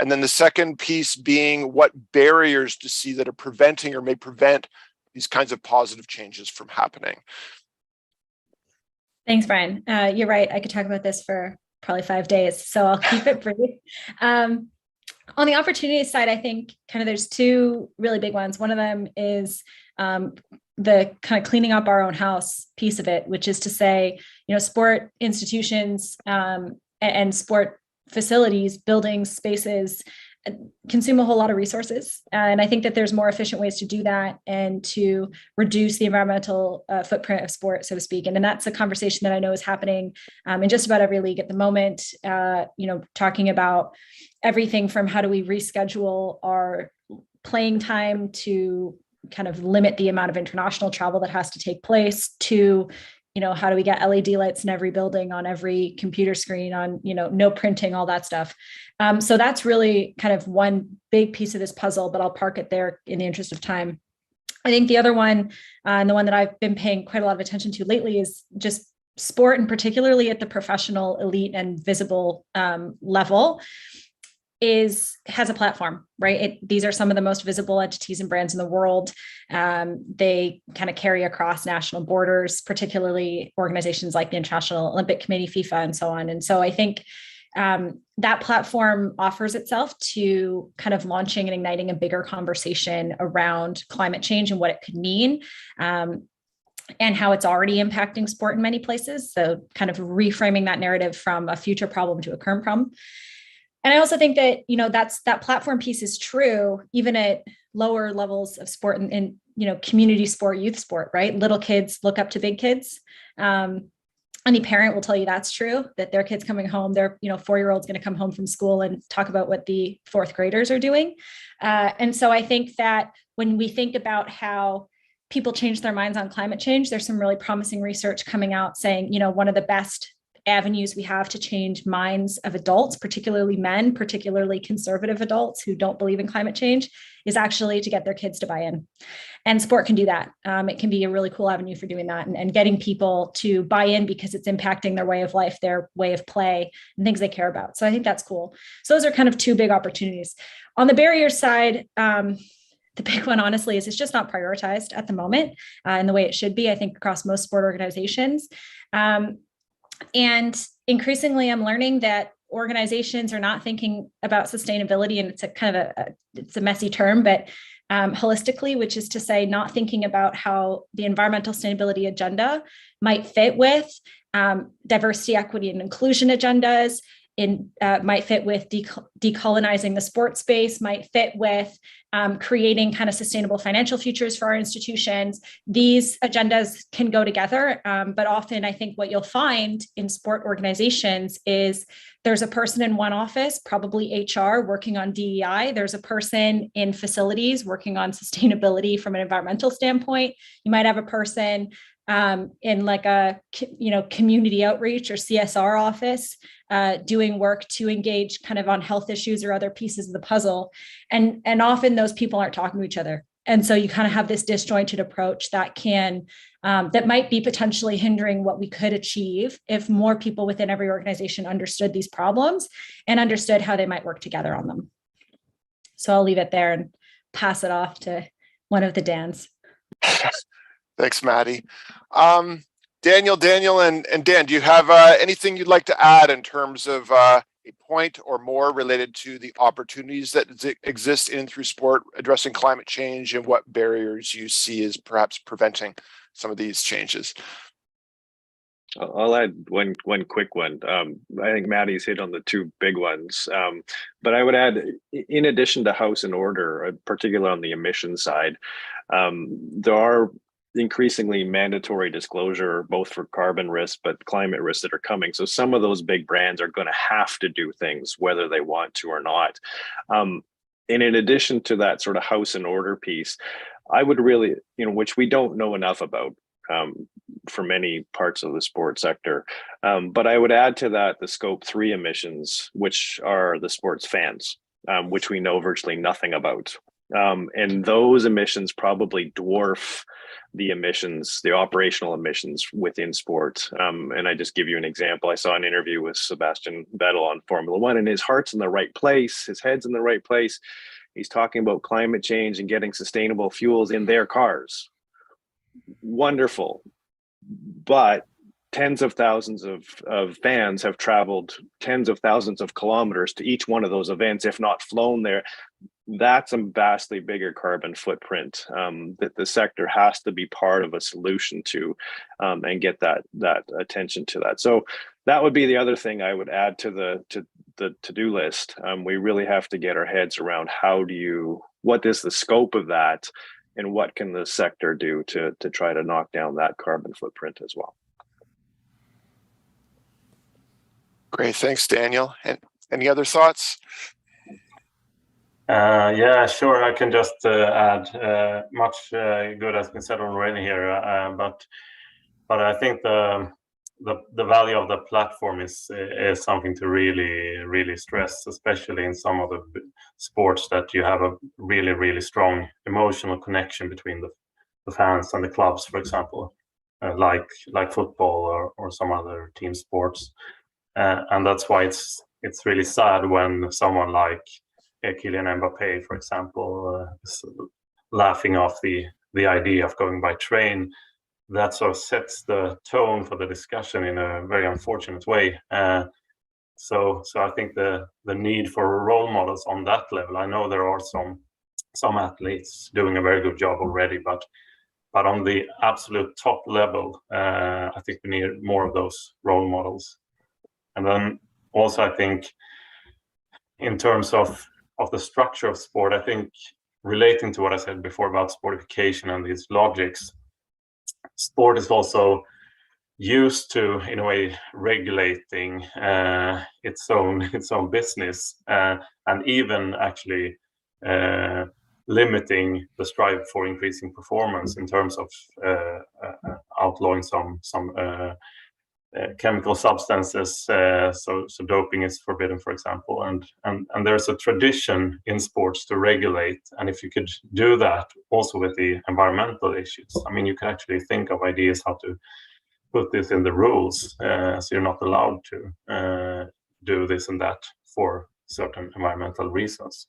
And then the second piece being what barriers to see that are preventing or may prevent these kinds of positive changes from happening. Thanks, Brian. You're right. I could talk about this for probably 5 days, so I'll keep it brief. On the opportunity side, I think kind of there's two really big ones. One of them is the kind of cleaning up our own house piece of it, which is to say, sport institutions and sport facilities, buildings, spaces consume a whole lot of resources. And I think that there's more efficient ways to do that and to reduce the environmental footprint of sport, so to speak. And that's a conversation that I know is happening in just about every league at the moment, talking about everything from how do we reschedule our playing time to kind of limit the amount of international travel that has to take place to how do we get LED lights in every building, on every computer screen, on, no printing, all that stuff. So that's really kind of one big piece of this puzzle, but I'll park it there in the interest of time. I think the other one, and the one that I've been paying quite a lot of attention to lately, is just sport, and particularly at the professional, elite, and visible level, has a platform, right? These are some of the most visible entities and brands in the world. They kind of carry across national borders, particularly organizations like the International Olympic Committee, FIFA, and so on. And so I think that platform offers itself to kind of launching and igniting a bigger conversation around climate change and what it could mean, and how it's already impacting sport in many places. So kind of reframing that narrative from a future problem to a current problem. And I also think that, that platform piece is true, even at lower levels of sport and community sport, youth sport, right? Little kids look up to big kids. Any parent will tell you that's true, that their kid's coming home, their 4-year-old's going to come home from school and talk about what the 4th graders are doing. And so I think that when we think about how people change their minds on climate change, there's some really promising research coming out saying, one of the best avenues we have to change minds of adults, particularly men, particularly conservative adults who don't believe in climate change, is actually to get their kids to buy in. And sport can do that. It can be a really cool avenue for doing that and getting people to buy in because it's impacting their way of life, their way of play, and things they care about. So I think that's cool. So those are kind of 2 big opportunities. On the barrier side, the big one, honestly, is it's just not prioritized at the moment in the way it should be, I think, across most sport organizations. And increasingly, I'm learning that organizations are not thinking about sustainability, and it's a kind of it's a messy term, but holistically, which is to say not thinking about how the environmental sustainability agenda might fit with diversity, equity, and inclusion agendas, might fit with decolonizing the sports space, might fit with creating kind of sustainable financial futures for our institutions. These agendas can go together, but often I think what you'll find in sport organizations is there's a person in one office, probably HR, working on DEI. There's a person in facilities working on sustainability from an environmental standpoint. You might have a person in like a community outreach or CSR office doing work to engage kind of on health issues or other pieces of the puzzle. And often those people aren't talking to each other. And so you kind of have this disjointed approach that that might be potentially hindering what we could achieve if more people within every organization understood these problems and understood how they might work together on them. So I'll leave it there and pass it off to one of the Dans. Thanks, Maddie. Daniel, and Dan, do you have anything you'd like to add in terms of a point or more related to the opportunities that exist in and through sport addressing climate change and what barriers you see as perhaps preventing some of these changes? I'll add one quick one. I think Maddie's hit on the 2 big ones, but I would add, in addition to house and order, particularly on the emission side, there are increasingly mandatory disclosure, both for carbon risk, but climate risks that are coming. So some of those big brands are going to have to do things whether they want to or not. And in addition to that sort of house and order piece, I would really, which we don't know enough about for many parts of the sports sector. But I would add to that the scope 3 emissions, which are the sports fans, which we know virtually nothing about. And those emissions probably dwarf the emissions, the operational emissions within sport. And I just give you an example. I saw an interview with Sebastian Vettel on Formula One, and his heart's in the right place, his head's in the right place. He's talking about climate change and getting sustainable fuels in their cars. Wonderful. But tens of thousands of fans have traveled tens of thousands of kilometers to each one of those events, if not flown there. That's a vastly bigger carbon footprint that the sector has to be part of a solution to, and get that attention to that. So that would be the other thing I would add to the to-do list. We really have to get our heads around what is the scope of that, and what can the sector do to try to knock down that carbon footprint as well. Great, thanks, Daniel. And any other thoughts? Yeah, sure. I can just add much good has been said already here, but I think the value of the platform is something to really stress, especially in some of the sports that you have a really strong emotional connection between the fans and the clubs, for example, like football or some other team sports, and that's why it's really sad when someone like Kylian Mbappé, for example, is laughing off the idea of going by train. That sort of sets the tone for the discussion in a very unfortunate way. So I think the need for role models on that level. I know there are some athletes doing a very good job already, but on the absolute top level, I think we need more of those role models. And then also, I think in terms of the structure of sport, I think relating to what I said before about sportification and these logics, sport is also used to, in a way, regulating its own business, and even actually limiting the strive for increasing performance in terms of outlawing some chemical substances. So doping is forbidden, for example, and there's a tradition in sports to regulate. And if you could do that also with the environmental issues, I mean, you can actually think of ideas how to put this in the rules, so you're not allowed to do this and that for certain environmental reasons.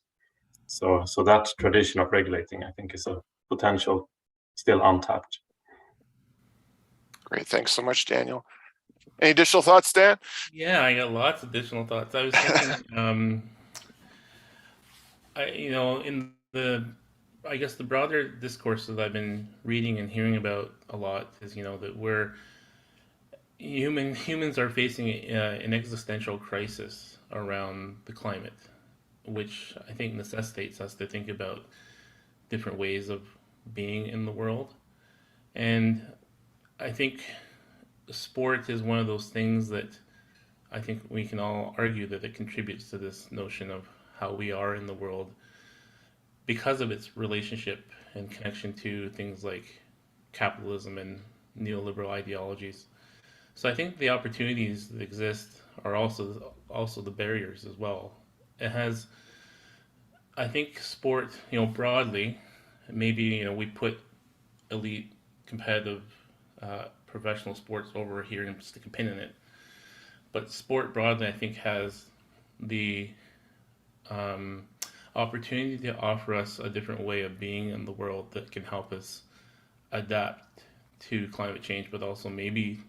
So that tradition of regulating, I think, is a potential still untapped. Great, thanks so much, Daniel. Any additional thoughts, Dan? Yeah, I got lots of additional thoughts. I was thinking, in I guess the broader discourse that I've been reading and hearing about a lot is, that humans are facing an existential crisis around the climate, which I think necessitates us to think about different ways of being in the world. And I think sport is one of those things that I think we can all argue that it contributes to this notion of how we are in the world because of its relationship and connection to things like capitalism and neoliberal ideologies. So I think the opportunities that exist are also the barriers as well. I think sport, broadly, maybe, we put elite competitive professional sports over here and stick a pin in it. But sport broadly, I think, has the opportunity to offer us a different way of being in the world that can help us adapt to climate change, but also maybe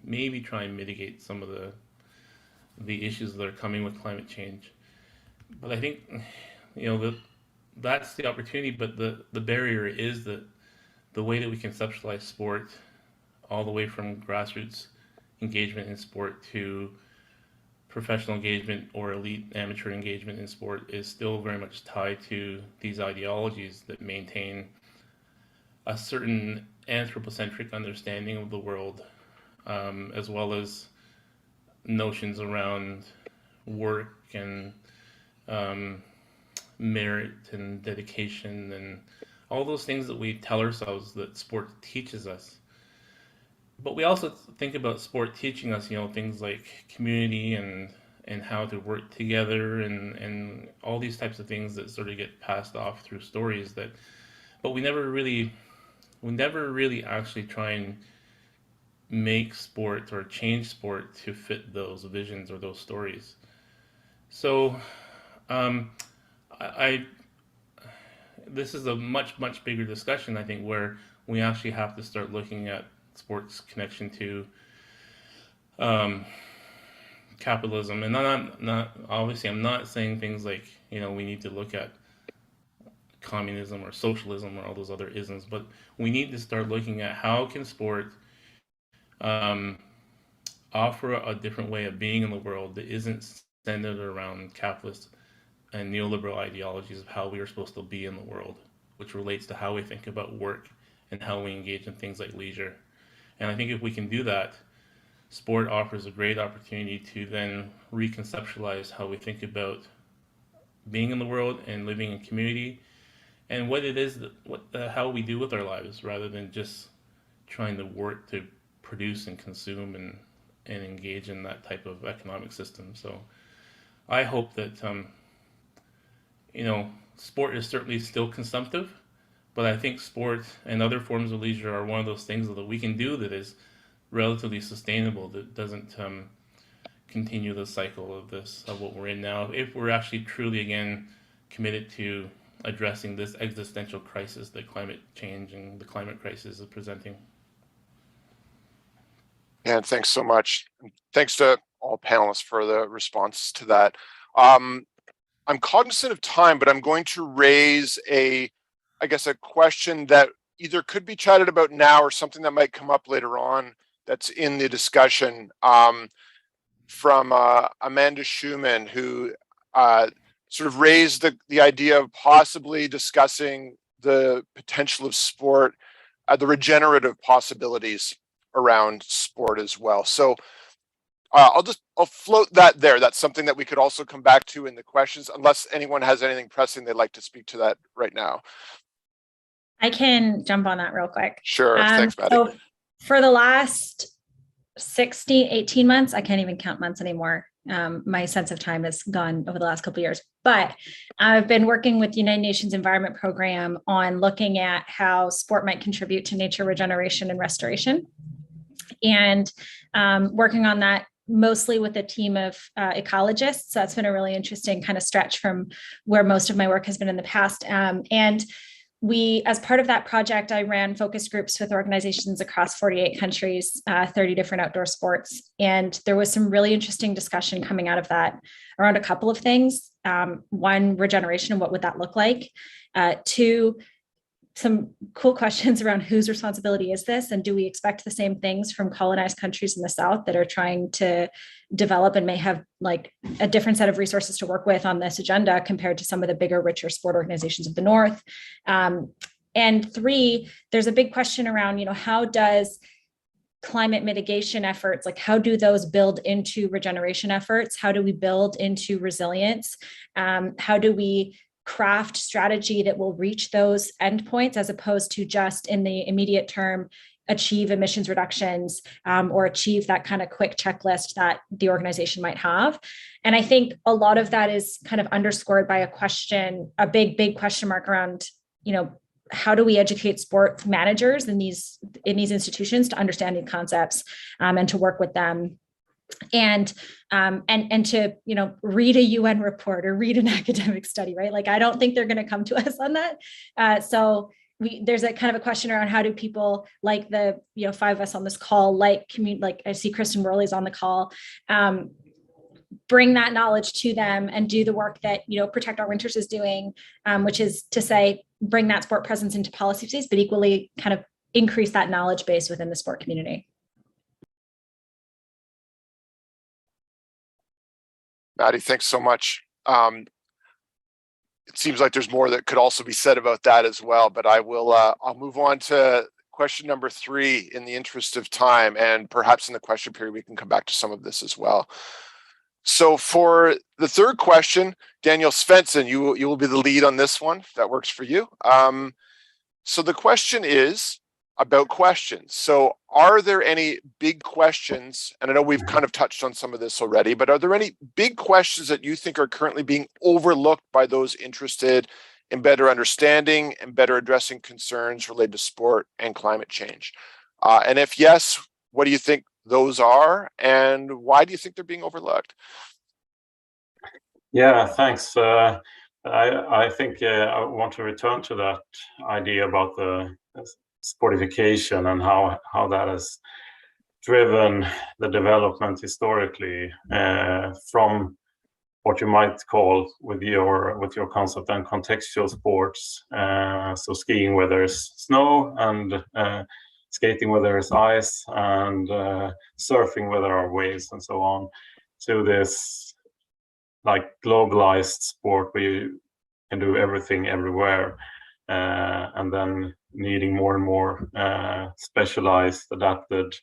try and mitigate some of the issues that are coming with climate change. But I think, that's the opportunity, but the barrier is that the way that we conceptualize sport, all the way from grassroots engagement in sport to professional engagement or elite amateur engagement in sport, is still very much tied to these ideologies that maintain a certain anthropocentric understanding of the world, as well as notions around work and merit and dedication and all those things that we tell ourselves that sport teaches us. But we also think about sport teaching us, things like community and how to work together and all these types of things that sort of get passed off through stories but we never really actually try and make sport or change sport to fit those visions or those stories. So this is a much much bigger discussion, I think, where we actually have to start looking at sports connection to capitalism. And I'm not saying things like, we need to look at communism or socialism or all those other isms, but we need to start looking at how can sport offer a different way of being in the world that isn't centered around capitalist and neoliberal ideologies of how we are supposed to be in the world, which relates to how we think about work and how we engage in things like leisure. And I think if we can do that, sport offers a great opportunity to then reconceptualize how we think about being in the world and living in community, and what it is how we do with our lives, rather than just trying to work to produce and consume and engage in that type of economic system. So I hope that sport is certainly still consumptive, but I think sport and other forms of leisure are one of those things that we can do that is relatively sustainable, that doesn't continue the cycle of what we're in now, if we're actually truly, again, committed to addressing this existential crisis that climate change and the climate crisis is presenting. Yeah, thanks so much. Thanks to all panelists for the response to that. I'm cognizant of time, but I'm going to raise a question that either could be chatted about now or something that might come up later on that's in the discussion, from Amanda Schumann, who sort of raised the idea of possibly discussing the potential of sport, the regenerative possibilities around sport as well. So I'll float that there. That's something that we could also come back to in the questions, unless anyone has anything pressing they'd like to speak to that right now. I can jump on that real quick. Sure. Thanks, Maddie. So for the last 16, 18 months, I can't even count months anymore. My sense of time has gone over the last couple of years, but I've been working with the United Nations Environment Program on looking at how sport might contribute to nature regeneration and restoration, and working on that mostly with a team of ecologists. So that's been a really interesting kind of stretch from where most of my work has been in the past. And we, as part of that project, I ran focus groups with organizations across 48 countries, 30 different outdoor sports. And there was some really interesting discussion coming out of that around a couple of things. One, regeneration and what would that look like? Two, some cool questions around whose responsibility is this, and do we expect the same things from colonized countries in the South that are trying to develop and may have like a different set of resources to work with on this agenda compared to some of the bigger, richer sport organizations of the North? And three, there's a big question around, how does climate mitigation efforts, like how do those build into regeneration efforts? How do we build into resilience? How do we craft strategy that will reach those endpoints as opposed to just in the immediate term achieve emissions reductions or achieve that kind of quick checklist that the organization might have? And I think a lot of that is kind of underscored by a big question mark around, how do we educate sport managers in these institutions to understand these concepts and to work with them? And to read a UN report or read an academic study, right? Like I don't think they're going to come to us on that. So there's a kind of a question around how do people like the five of us on this call, like I see Kristen Worley's on the call, bring that knowledge to them and do the work that Protect Our Winters is doing, which is to say bring that sport presence into policies, but equally kind of increase that knowledge base within the sport community. Maddie, thanks so much. It seems like there's more that could also be said about that as well, but I'll move on to question number 3 in the interest of time, and perhaps in the question period, we can come back to some of this as well. So for the third question, Daniel Svensson, you will be the lead on this one, if that works for you. So the question is about questions. So are there any big questions, and I know we've kind of touched on some of this already, but are there any big questions that you think are currently being overlooked by those interested in better understanding and better addressing concerns related to sport and climate change? And if yes, what do you think those are, and why do you think they're being overlooked? Yeah, thanks. I think I want to return to that idea about the sportification and how that has driven the development historically from what you might call with your concept and contextual sports. So skiing where there's snow, and skating where there's ice, and surfing where there are waves, and so on, to this like globalized sport where you can do everything everywhere, and then needing more and more specialized, adapted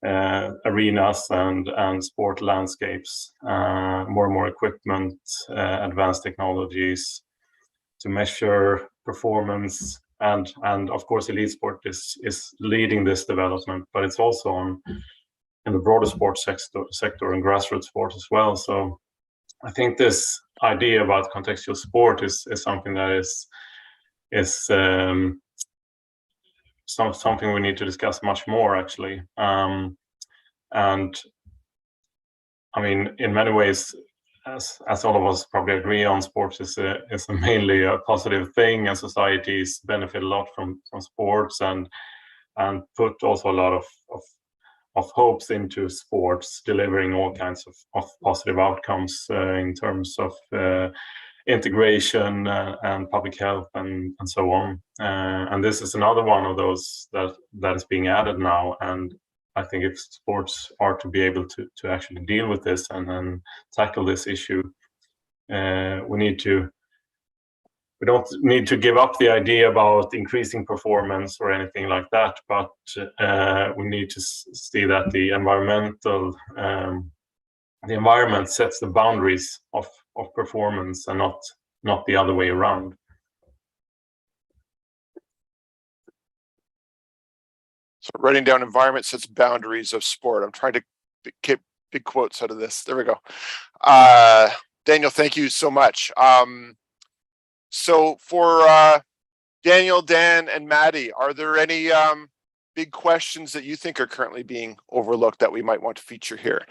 arenas and sport landscapes, more and more equipment, advanced technologies to measure performance, and of course elite sport is leading this development, but it's also in the broader sports sector and grassroots sports as well. So I think this idea about contextual sport is something that is something we need to discuss much more, actually. And I mean, in many ways, as all of us probably agree on, sports is mainly a positive thing, and societies benefit a lot from sports, and put also a lot of hopes into sports, delivering all kinds of positive outcomes in terms of integration and public health and so on. And this is another one of those that is being added now. And I think if sports are to be able to actually deal with this and then tackle this issue, we need to we don't need to give up the idea about increasing performance or anything like that, but we need to see that the environment sets the boundaries of performance and not the other way around. So writing down environment sets boundaries of sport. I'm trying to keep big quotes out of this. There we go. Daniel, thank you so much. So for Daniel, Dan, and Maddie, are there any big questions that you think are currently being overlooked that we might want to feature here?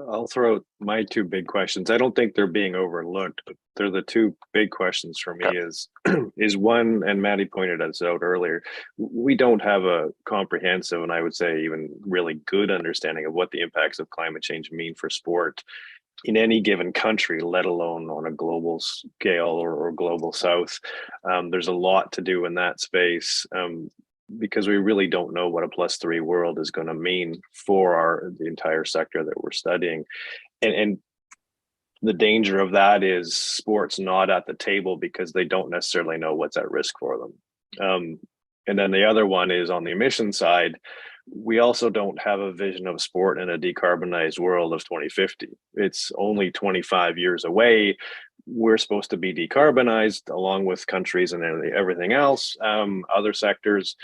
I'll throw out my two big questions. I don't think they're being overlooked, but they're the two big questions for me is one, and Maddie pointed us out earlier, we don't have a comprehensive, and I would say even really good understanding of what the impacts of climate change mean for sport in any given country, let alone on a global scale or global south. There's a lot to do in that space. Because we really don't know what a +3 world is going to mean for the entire sector that we're studying. And the danger of that is sports not at the table because they don't necessarily know what's at risk for them. And then the other one is on the emission side, we also don't have a vision of sport in a decarbonized world of 2050. It's only 25 years away. We're supposed to be decarbonized along with countries and everything else, other sectors.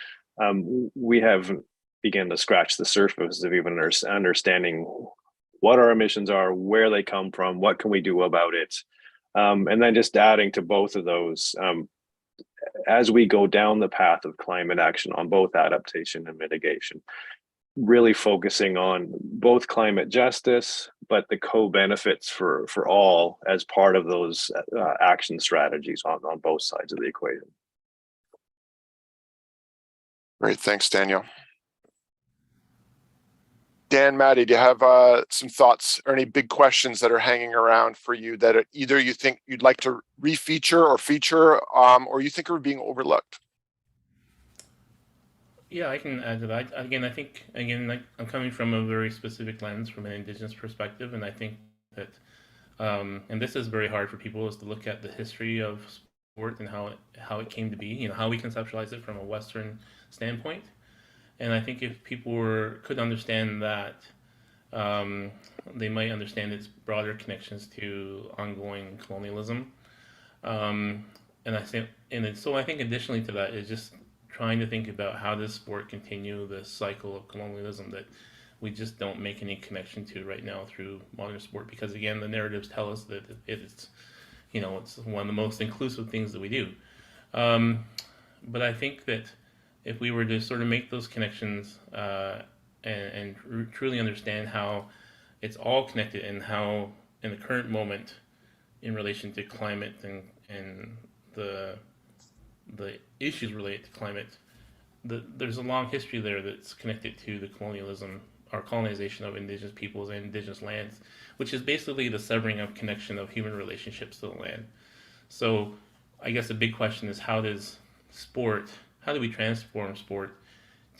We haven't begun to scratch the surface of even understanding what our emissions are, where they come from, what can we do about it. And then just adding to both of those, as we go down the path of climate action on both adaptation and mitigation, really focusing on both climate justice, but the co-benefits for all as part of those action strategies on both sides of the equation. Great, thanks, Daniel. Dan, Maddie, do you have some thoughts or any big questions that are hanging around for you that either you think you'd like to refeature or feature, or you think are being overlooked? Yeah, I can add to that. Again, I think, I'm coming from a very specific lens from an Indigenous perspective, and I think that, and this is very hard for people, is to look at the history of sport and how it came to be, how we conceptualize it from a Western standpoint. And I think if people could understand that, they might understand its broader connections to ongoing colonialism. And so I think additionally to that is just trying to think about how does sport continue this cycle of colonialism that we just don't make any connection to right now through modern sport, because again, the narratives tell us that it's one of the most inclusive things that we do. But I think that if we were to sort of make those connections and truly understand how it's all connected and how in the current moment in relation to climate and the issues related to climate, there's a long history there that's connected to the colonialism or colonization of indigenous peoples and indigenous lands, which is basically the severing of connection of human relationships to the land. So I guess the big question is how do we transform sport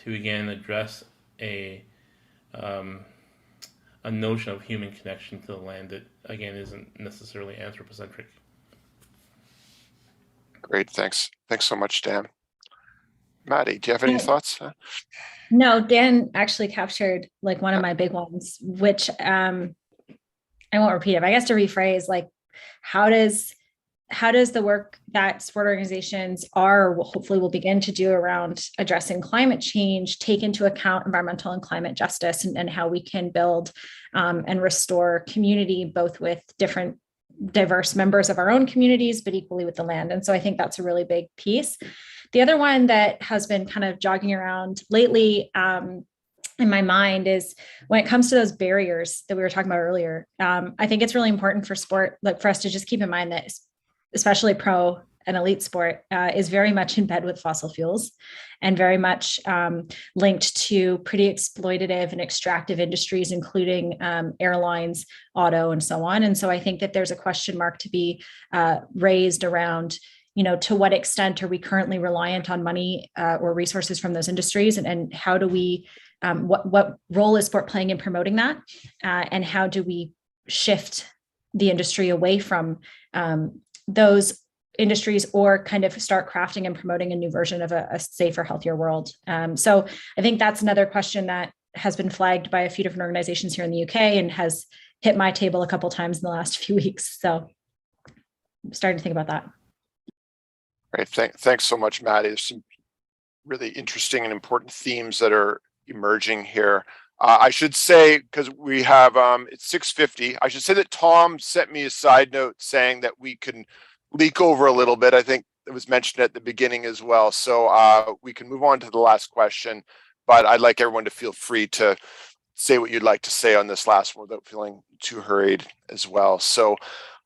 to again address a notion of human connection to the land that again isn't necessarily anthropocentric. Great, thanks. Thanks so much, Dan. Maddie, do you have any thoughts? No, Dan actually captured like one of my big ones, which I won't repeat it, but I guess to rephrase, like how does the work that sport organizations hopefully will begin to do around addressing climate change take into account environmental and climate justice and how we can build and restore community, both with different diverse members of our own communities, but equally with the land. And so I think that's a really big piece. The other one that has been kind of jogging around lately in my mind is when it comes to those barriers that we were talking about earlier. I think it's really important for sport, like for us to just keep in mind that especially pro and elite sport is very much in bed with fossil fuels and very much linked to pretty exploitative and extractive industries, including airlines, auto, and so on. And so I think that there's a question mark to be raised around, to what extent are we currently reliant on money or resources from those industries, and how do we, what role is sport playing in promoting that, and how do we shift the industry away from those industries, or kind of start crafting and promoting a new version of a safer, healthier world. So I think that's another question that has been flagged by a few different organizations here in the UK and has hit my table a couple of times in the last few weeks. So I'm starting to think about that. Great. Thanks so much, Maddie. There's some really interesting and important themes that are emerging here. I should say, because we have, it's 6:50, I should say that Tom sent me a side note saying that we can leak over a little bit. I think it was mentioned at the beginning as well. So we can move on to the last question, but I'd like everyone to feel free to say what you'd like to say on this last one without feeling too hurried as well. So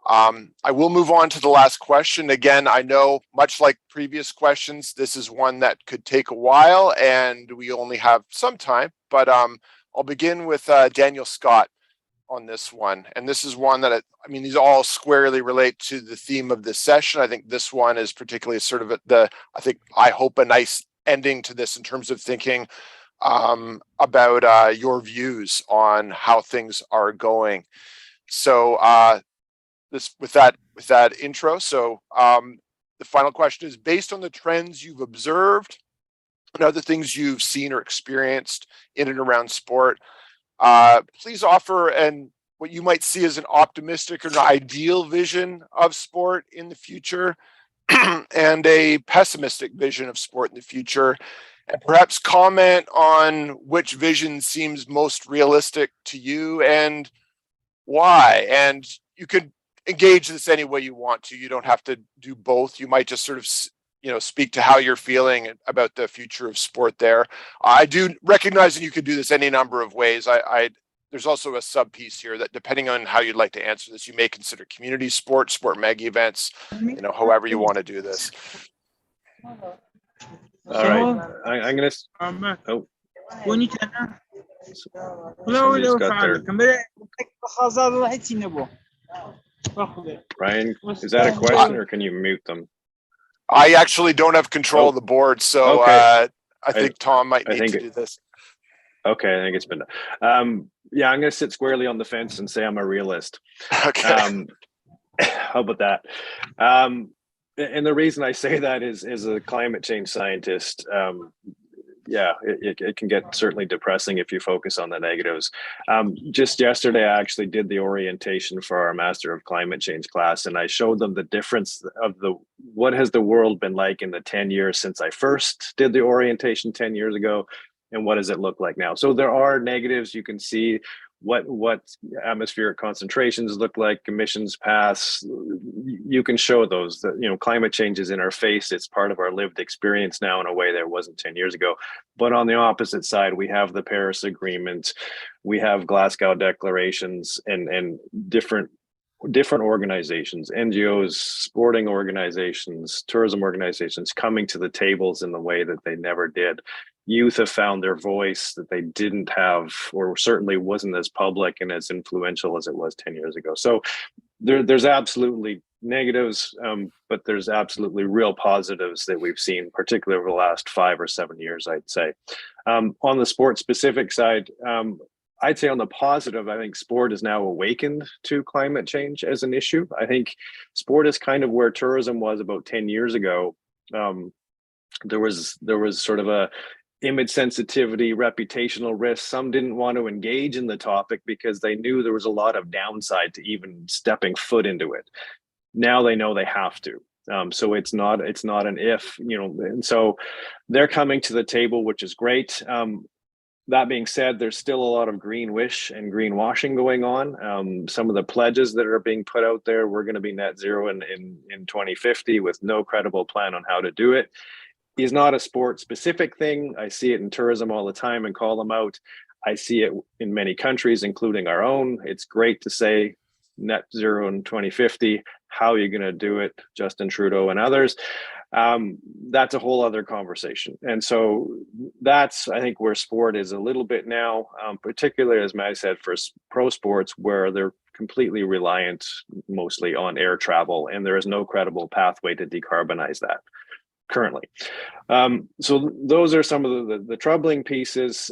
I will move on to the last question. Again, I know, much like previous questions, this is one that could take a while and we only have some time, but I'll begin with Daniel Scott on this one. And this is one that, I mean, these all squarely relate to the theme of this session. I think this one is particularly sort of I hope a nice ending to this in terms of thinking about your views on how things are going. So with that intro, so the final question is, based on the trends you've observed and other things you've seen or experienced in and around sport, please offer what you might see as an optimistic or an ideal vision of sport in the future and a pessimistic vision of sport in the future, and perhaps comment on which vision seems most realistic to you and why. And you could engage this any way you want to. You don't have to do both. You might just sort of, speak to how you're feeling about the future of sport there. I do recognize that you could do this any number of ways. There's also a sub piece here that, depending on how you'd like to answer this, you may consider community sport, sport mega events, however you want to do this. All right, I'm gonna. Oh. Somebody's got their. Brian, is that a question or can you mute them? I actually don't have control of the board, so okay. I think Tom might need to do this. Okay, I think it's been done. Yeah, I'm going to sit squarely on the fence and say I'm a realist. Okay. How about that? And the reason I say that is, as a climate change scientist, yeah, it can get certainly depressing if you focus on the negatives. Just yesterday, I actually did the orientation for our Master of Climate Change class, and I showed them the difference of what has the world been like in the 10 years since I first did the orientation 10 years ago, and what does it look like now? So there are negatives. You can see what atmospheric concentrations look like, emissions paths. You can show those. That climate change is in our face. It's part of our lived experience now in a way that it wasn't 10 years ago. But on the opposite side, we have the Paris Agreement, we have Glasgow declarations, and different organizations, NGOs, sporting organizations, tourism organizations coming to the tables in the way that they never did. Youth have found their voice that they didn't have, or certainly wasn't as public and as influential as it was 10 years ago. So there's absolutely negatives, but there's absolutely real positives that we've seen, particularly over the last 5 or 7 years, I'd say. On the sport specific side, I'd say on the positive, I think sport is now awakened to climate change as an issue. I think sport is kind of where tourism was about 10 years ago. There was sort of a image sensitivity, reputational risk. Some didn't want to engage in the topic because they knew there was a lot of downside to even stepping foot into it. Now they know they have to. So it's not an if, and so they're coming to the table, which is great. That being said, there's still a lot of greenwish and greenwashing going on. Some of the pledges that are being put out there, we're going to be net zero in 2050 with no credible plan on how to do it, is not a sport specific thing. I see it in tourism all the time and call them out. I see it in many countries, including our own. It's great to say net zero in 2050. How are you going to do it? Justin Trudeau and others. That's a whole other conversation. And so that's, I think, where sport is a little bit now, particularly, as Matt said, for pro sports, where they're completely reliant mostly on air travel, and there is no credible pathway to decarbonize that. currently. So those are some of the troubling pieces.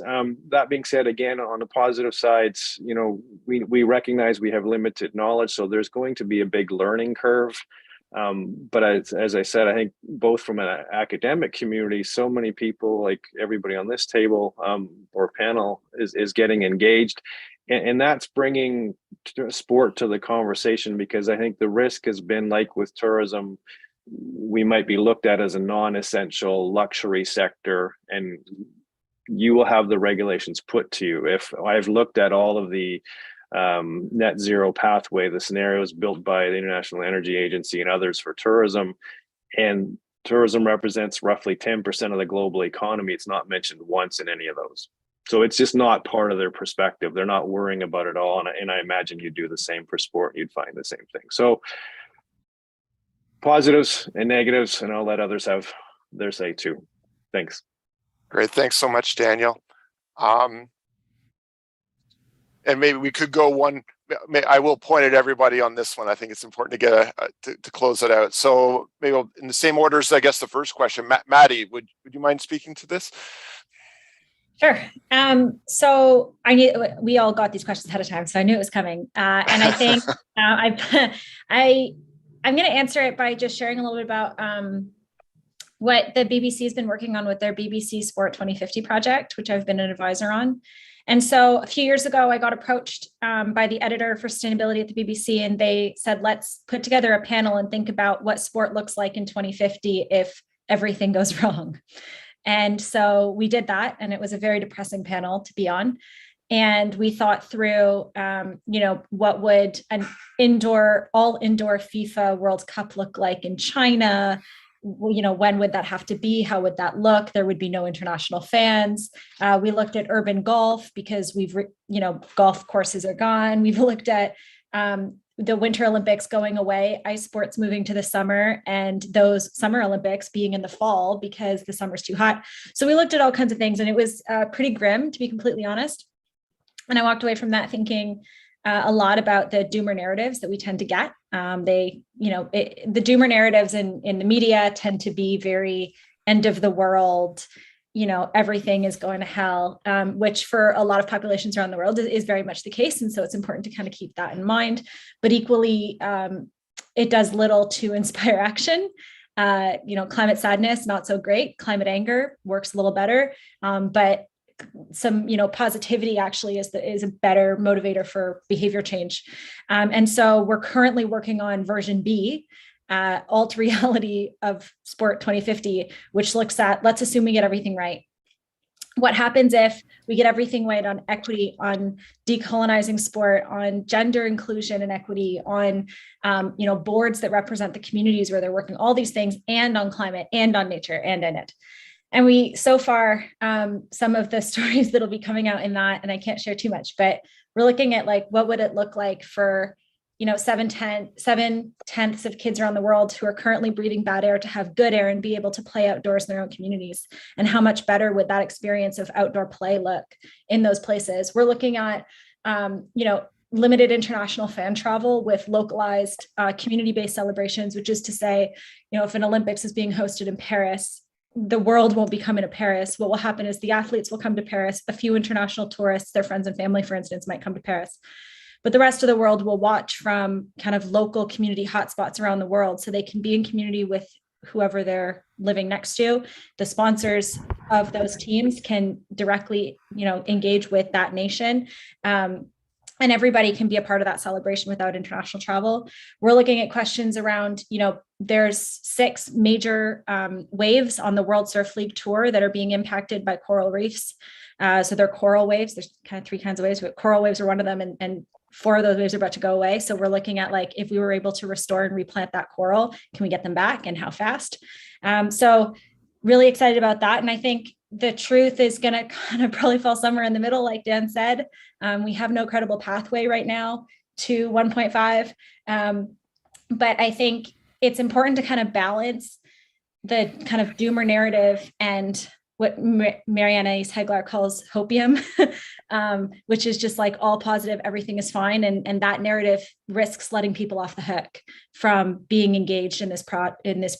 That being said, again, on the positive sides, you know, we recognize we have limited knowledge, so there's going to be a big learning curve. But as I said, I think both from an academic community, so many people, like everybody on this table or panel, is getting engaged. And that's bringing sport to the conversation, because I think the risk has been, like with tourism, we might be looked at as a non-essential luxury sector, and you will have the regulations put to you. If I've looked at all of the net zero pathway, the scenarios built by the International Energy Agency and others for tourism, and tourism represents roughly 10% of the global economy. It's not mentioned once in any of those. So it's just not part of their perspective. They're not worrying about it all. And I imagine you'd do the same for sport. You'd find the same thing. So positives and negatives, and I'll let others have their say too. Thanks. Great. Thanks so much, Daniel. And maybe we could go one. I will point at everybody on this one. I think it's important to get to close it out. So maybe in the same order as, I guess, the first question, Maddie, would you mind speaking to this? Sure. So we all got these questions ahead of time, so I knew it was coming. And I think I'm going to answer it by just sharing a little bit about what the BBC has been working on with their BBC Sport 2050 project, which I've been an advisor on. And so a few years ago, I got approached by the editor for sustainability at the BBC, and they said, let's put together a panel and think about what sport looks like in 2050 if everything goes wrong. And so we did that, and it was a very depressing panel to be on. And we thought through, what would an all indoor FIFA World Cup look like in China? When would that have to be? How would that look? There would be no international fans. We looked at urban golf because golf courses are gone. We've looked at the Winter Olympics going away, ice sports moving to the summer, and those Summer Olympics being in the fall because the summer's too hot. So we looked at all kinds of things, and it was pretty grim, to be completely honest. And I walked away from that thinking a lot about the doomer narratives that we tend to get. The doomer narratives in the media tend to be very end of the world, everything is going to hell, which for a lot of populations around the world is very much the case. And so it's important to kind of keep that in mind. But equally, it does little to inspire action. Climate sadness, not so great. Climate anger works a little better. But some positivity actually is a better motivator for behavior change. And so we're currently working on version B, alt reality of Sport 2050, which looks at, let's assume we get everything right. What happens if we get everything right on equity, on decolonizing sport, on gender inclusion and equity, on boards that represent the communities where they're working, all these things, and on climate and on nature and in it. And we, so far, some of the stories that'll be coming out in that, and I can't share too much, but we're looking at what would it look like for 7/10 of kids around the world who are currently breathing bad air to have good air and be able to play outdoors in their own communities. And how much better would that experience of outdoor play look in those places? We're looking at, limited international fan travel with localized community-based celebrations, which is to say, if an Olympics is being hosted in Paris, the world won't be coming to Paris. What will happen is the athletes will come to Paris. A few international tourists, their friends and family, for instance, might come to Paris. But the rest of the world will watch from kind of local community hotspots around the world, so they can be in community with whoever they're living next to. The sponsors of those teams can directly, engage with that nation. And everybody can be a part of that celebration without international travel. We're looking at questions around, there's 6 major waves on the World Surf League Tour that are being impacted by coral reefs. So they're coral waves. There's kind of 3 kinds of waves, but coral waves are one of them. And 4 of those waves are about to go away. So we're looking at if we were able to restore and replant that coral, can we get them back and how fast? So really excited about that. And I think the truth is going to kind of probably fall somewhere in the middle, like Dan said. We have no credible pathway right now to 1.5. But I think it's important to kind of balance the kind of doomer narrative and what Mariana Heglar calls hopium, which is just all positive, everything is fine. And that narrative risks letting people off the hook from being engaged in this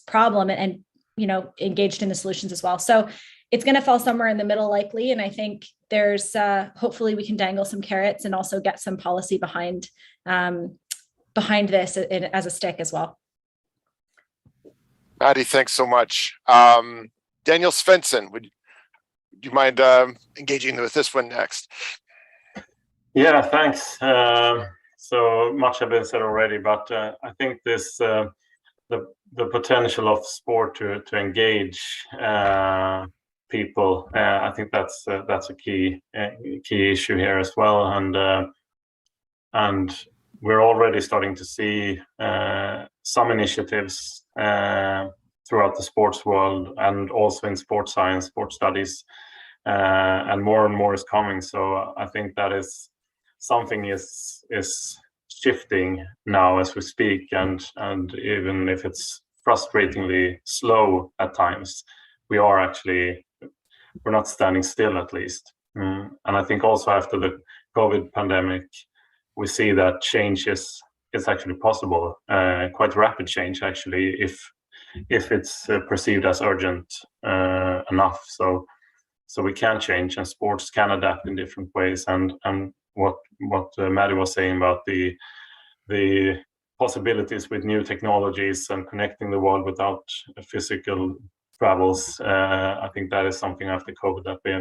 problem and engaged in the solutions as well. So it's going to fall somewhere in the middle likely. And I think there's hopefully we can dangle some carrots and also get some policy behind this as a stick as well. Maddie, thanks so much. Daniel Svensson, would you mind engaging with this one next? Yeah, thanks. So much have been said already, but I think this the potential of sport to engage people. I think that's a key issue here as well, and we're already starting to see some initiatives throughout the sports world and also in sports science, sports studies, and more is coming. So I think that is something is shifting now as we speak, and even if it's frustratingly slow at times, we're not standing still, at least. And I think also after the COVID pandemic, we see that change is actually possible, quite rapid change actually, if it's perceived as urgent enough. So we can change, and sports can adapt in different ways. And what Maddie was saying about the possibilities with new technologies and connecting the world without physical travels, I think that is something after COVID that we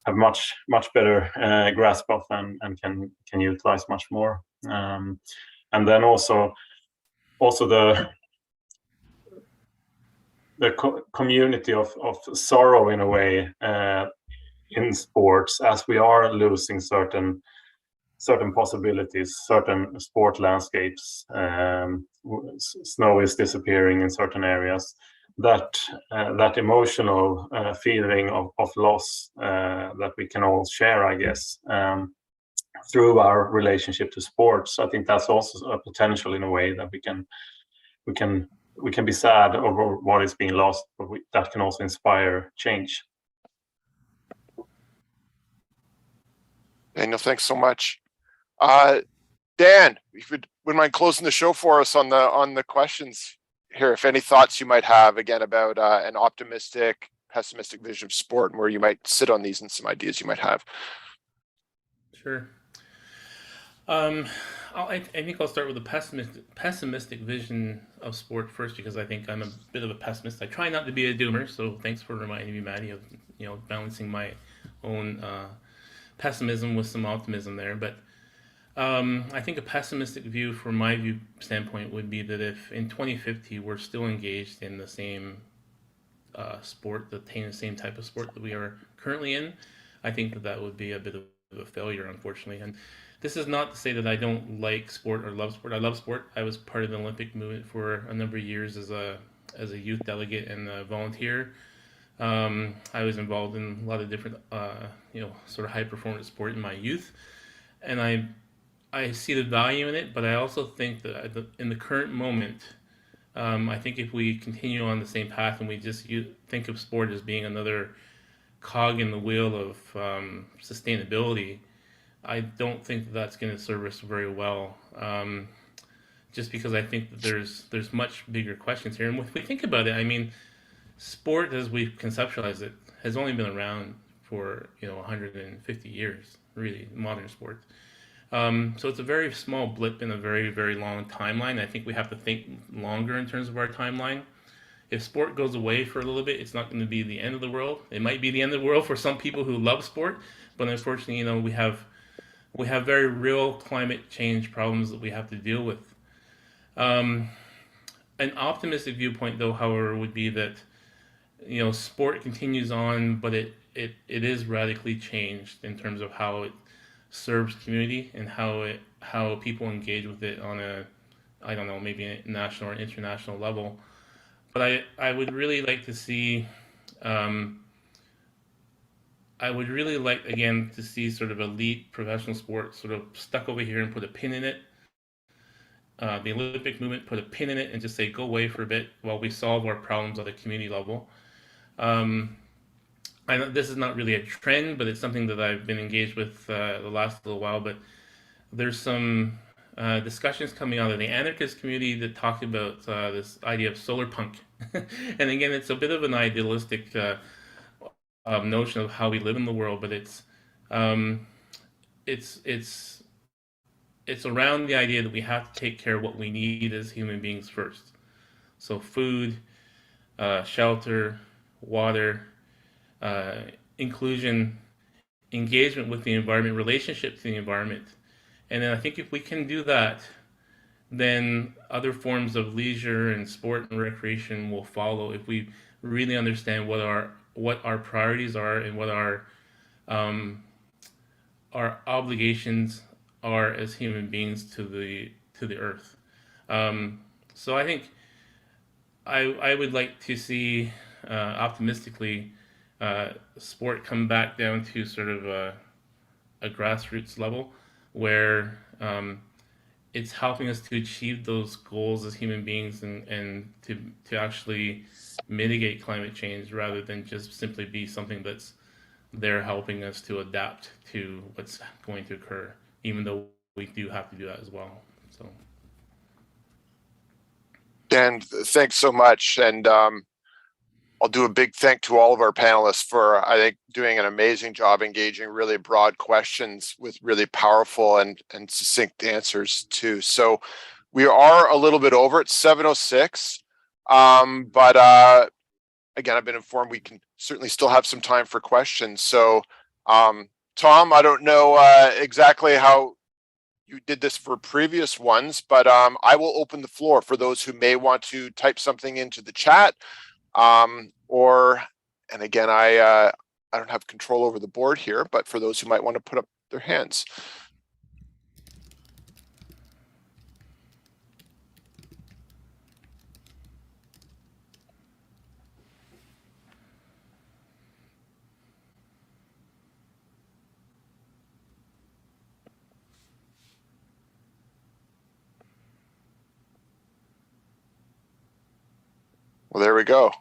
have much better grasp of and can utilize much more. And then also the community of sorrow in a way in sports, as we are losing certain possibilities, certain sport landscapes. Snow is disappearing in certain areas. That emotional feeling of loss that we can all share, I guess, through our relationship to sports. I think that's also a potential in a way that we can be sad over what is being lost, but that can also inspire change. Daniel, thanks so much. Dan, if you wouldn't mind closing the show for us on the questions here, if any thoughts you might have again about an optimistic, pessimistic vision of sport and where you might sit on these and some ideas you might have. Sure. I think I'll start with a pessimistic vision of sport first, because I think I'm a bit of a pessimist. I try not to be a doomer, so thanks for reminding me, Maddie, of balancing my own pessimism with some optimism there. But I think a pessimistic view from my standpoint would be that if in 2050 we're still engaged in the same sport, the same type of sport that we are currently in, I think that would be a bit of a failure, unfortunately. And this is not to say that I don't like sport or love sport. I love sport. I was part of the Olympic movement for a number of years as a youth delegate and a volunteer. I was involved in a lot of different, sort of high performance sport in my youth, and I see the value in it. But I also think that in the current moment, I think if we continue on the same path and we just think of sport as being another cog in the wheel of sustainability, I don't think that that's going to serve us very well. Just because I think that there's much bigger questions here. And if we think about it, I mean, sport as we've conceptualized it has only been around for 150 years, really, modern sport. So it's a very small blip in a very, very long timeline. I think we have to think longer in terms of our timeline. If sport goes away for a little bit, it's not going to be the end of the world. It might be the end of the world for some people who love sport, but unfortunately, we have very real climate change problems that we have to deal with. An optimistic viewpoint, though, however, would be that sport continues on, but it is radically changed in terms of how it serves community and how people engage with it on a, I don't know, maybe a national or international level. But I would really like to see, again, to see sort of elite professional sport sort of stuck over here and put a pin in it. The Olympic movement put a pin in it and just say, go away for a bit while we solve our problems at a community level. I know this is not really a trend, but it's something that I've been engaged with the last little while. But there's some discussions coming out of the anarchist community that talk about this idea of solar punk. And again, it's a bit of an idealistic notion of how we live in the world, but it's around the idea that we have to take care of what we need as human beings first. So food, shelter, water, inclusion, engagement with the environment, relationship to the environment. And then I think if we can do that, then other forms of leisure and sport and recreation will follow if we really understand what our priorities are and what our obligations are as human beings to the earth. So I think I would like to see optimistically sport come back down to sort of a grassroots level where it's helping us to achieve those goals as human beings and to actually mitigate climate change rather than just simply be something that's there helping us to adapt to what's going to occur, even though we do have to do that as well. So, Dan, thanks so much. And I'll do a big thank to all of our panelists for, I think, doing an amazing job engaging really broad questions with really powerful and succinct answers too. So we are a little bit over. It's 7:06. But again, I've been informed we can certainly still have some time for questions. So Tom, I don't know exactly how you did this for previous ones, but I will open the floor for those who may want to type something into the chat. And again, I don't have control over the board here, but for those who might want to put up their hands. Well, there we go.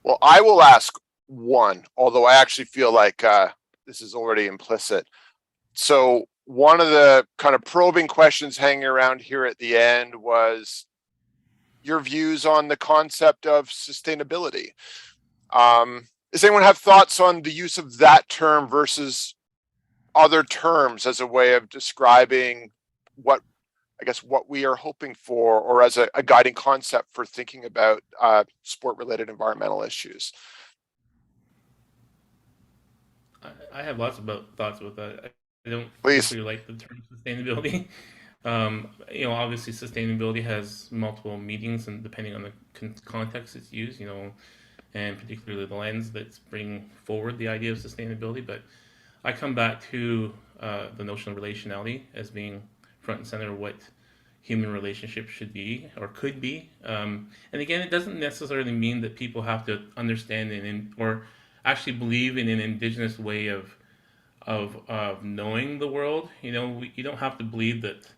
Well, I will ask one, although I actually feel like this is already implicit. So one of the kind of probing questions hanging around here at the end was your views on the concept of sustainability. Does anyone have thoughts on the use of that term versus other terms as a way of describing what, I guess, what we are hoping for, or as a guiding concept for thinking about sport-related environmental issues? I have lots of thoughts about that. I don't Please. really like the term sustainability. Obviously sustainability has multiple meanings, and depending on the context it's used, and particularly the lens that's bringing forward the idea of sustainability. But I come back to the notion of relationality as being front and center of what human relationships should be or could be. And again, it doesn't necessarily mean that people have to understand or actually believe in an indigenous way of knowing the world. You don't have to believe that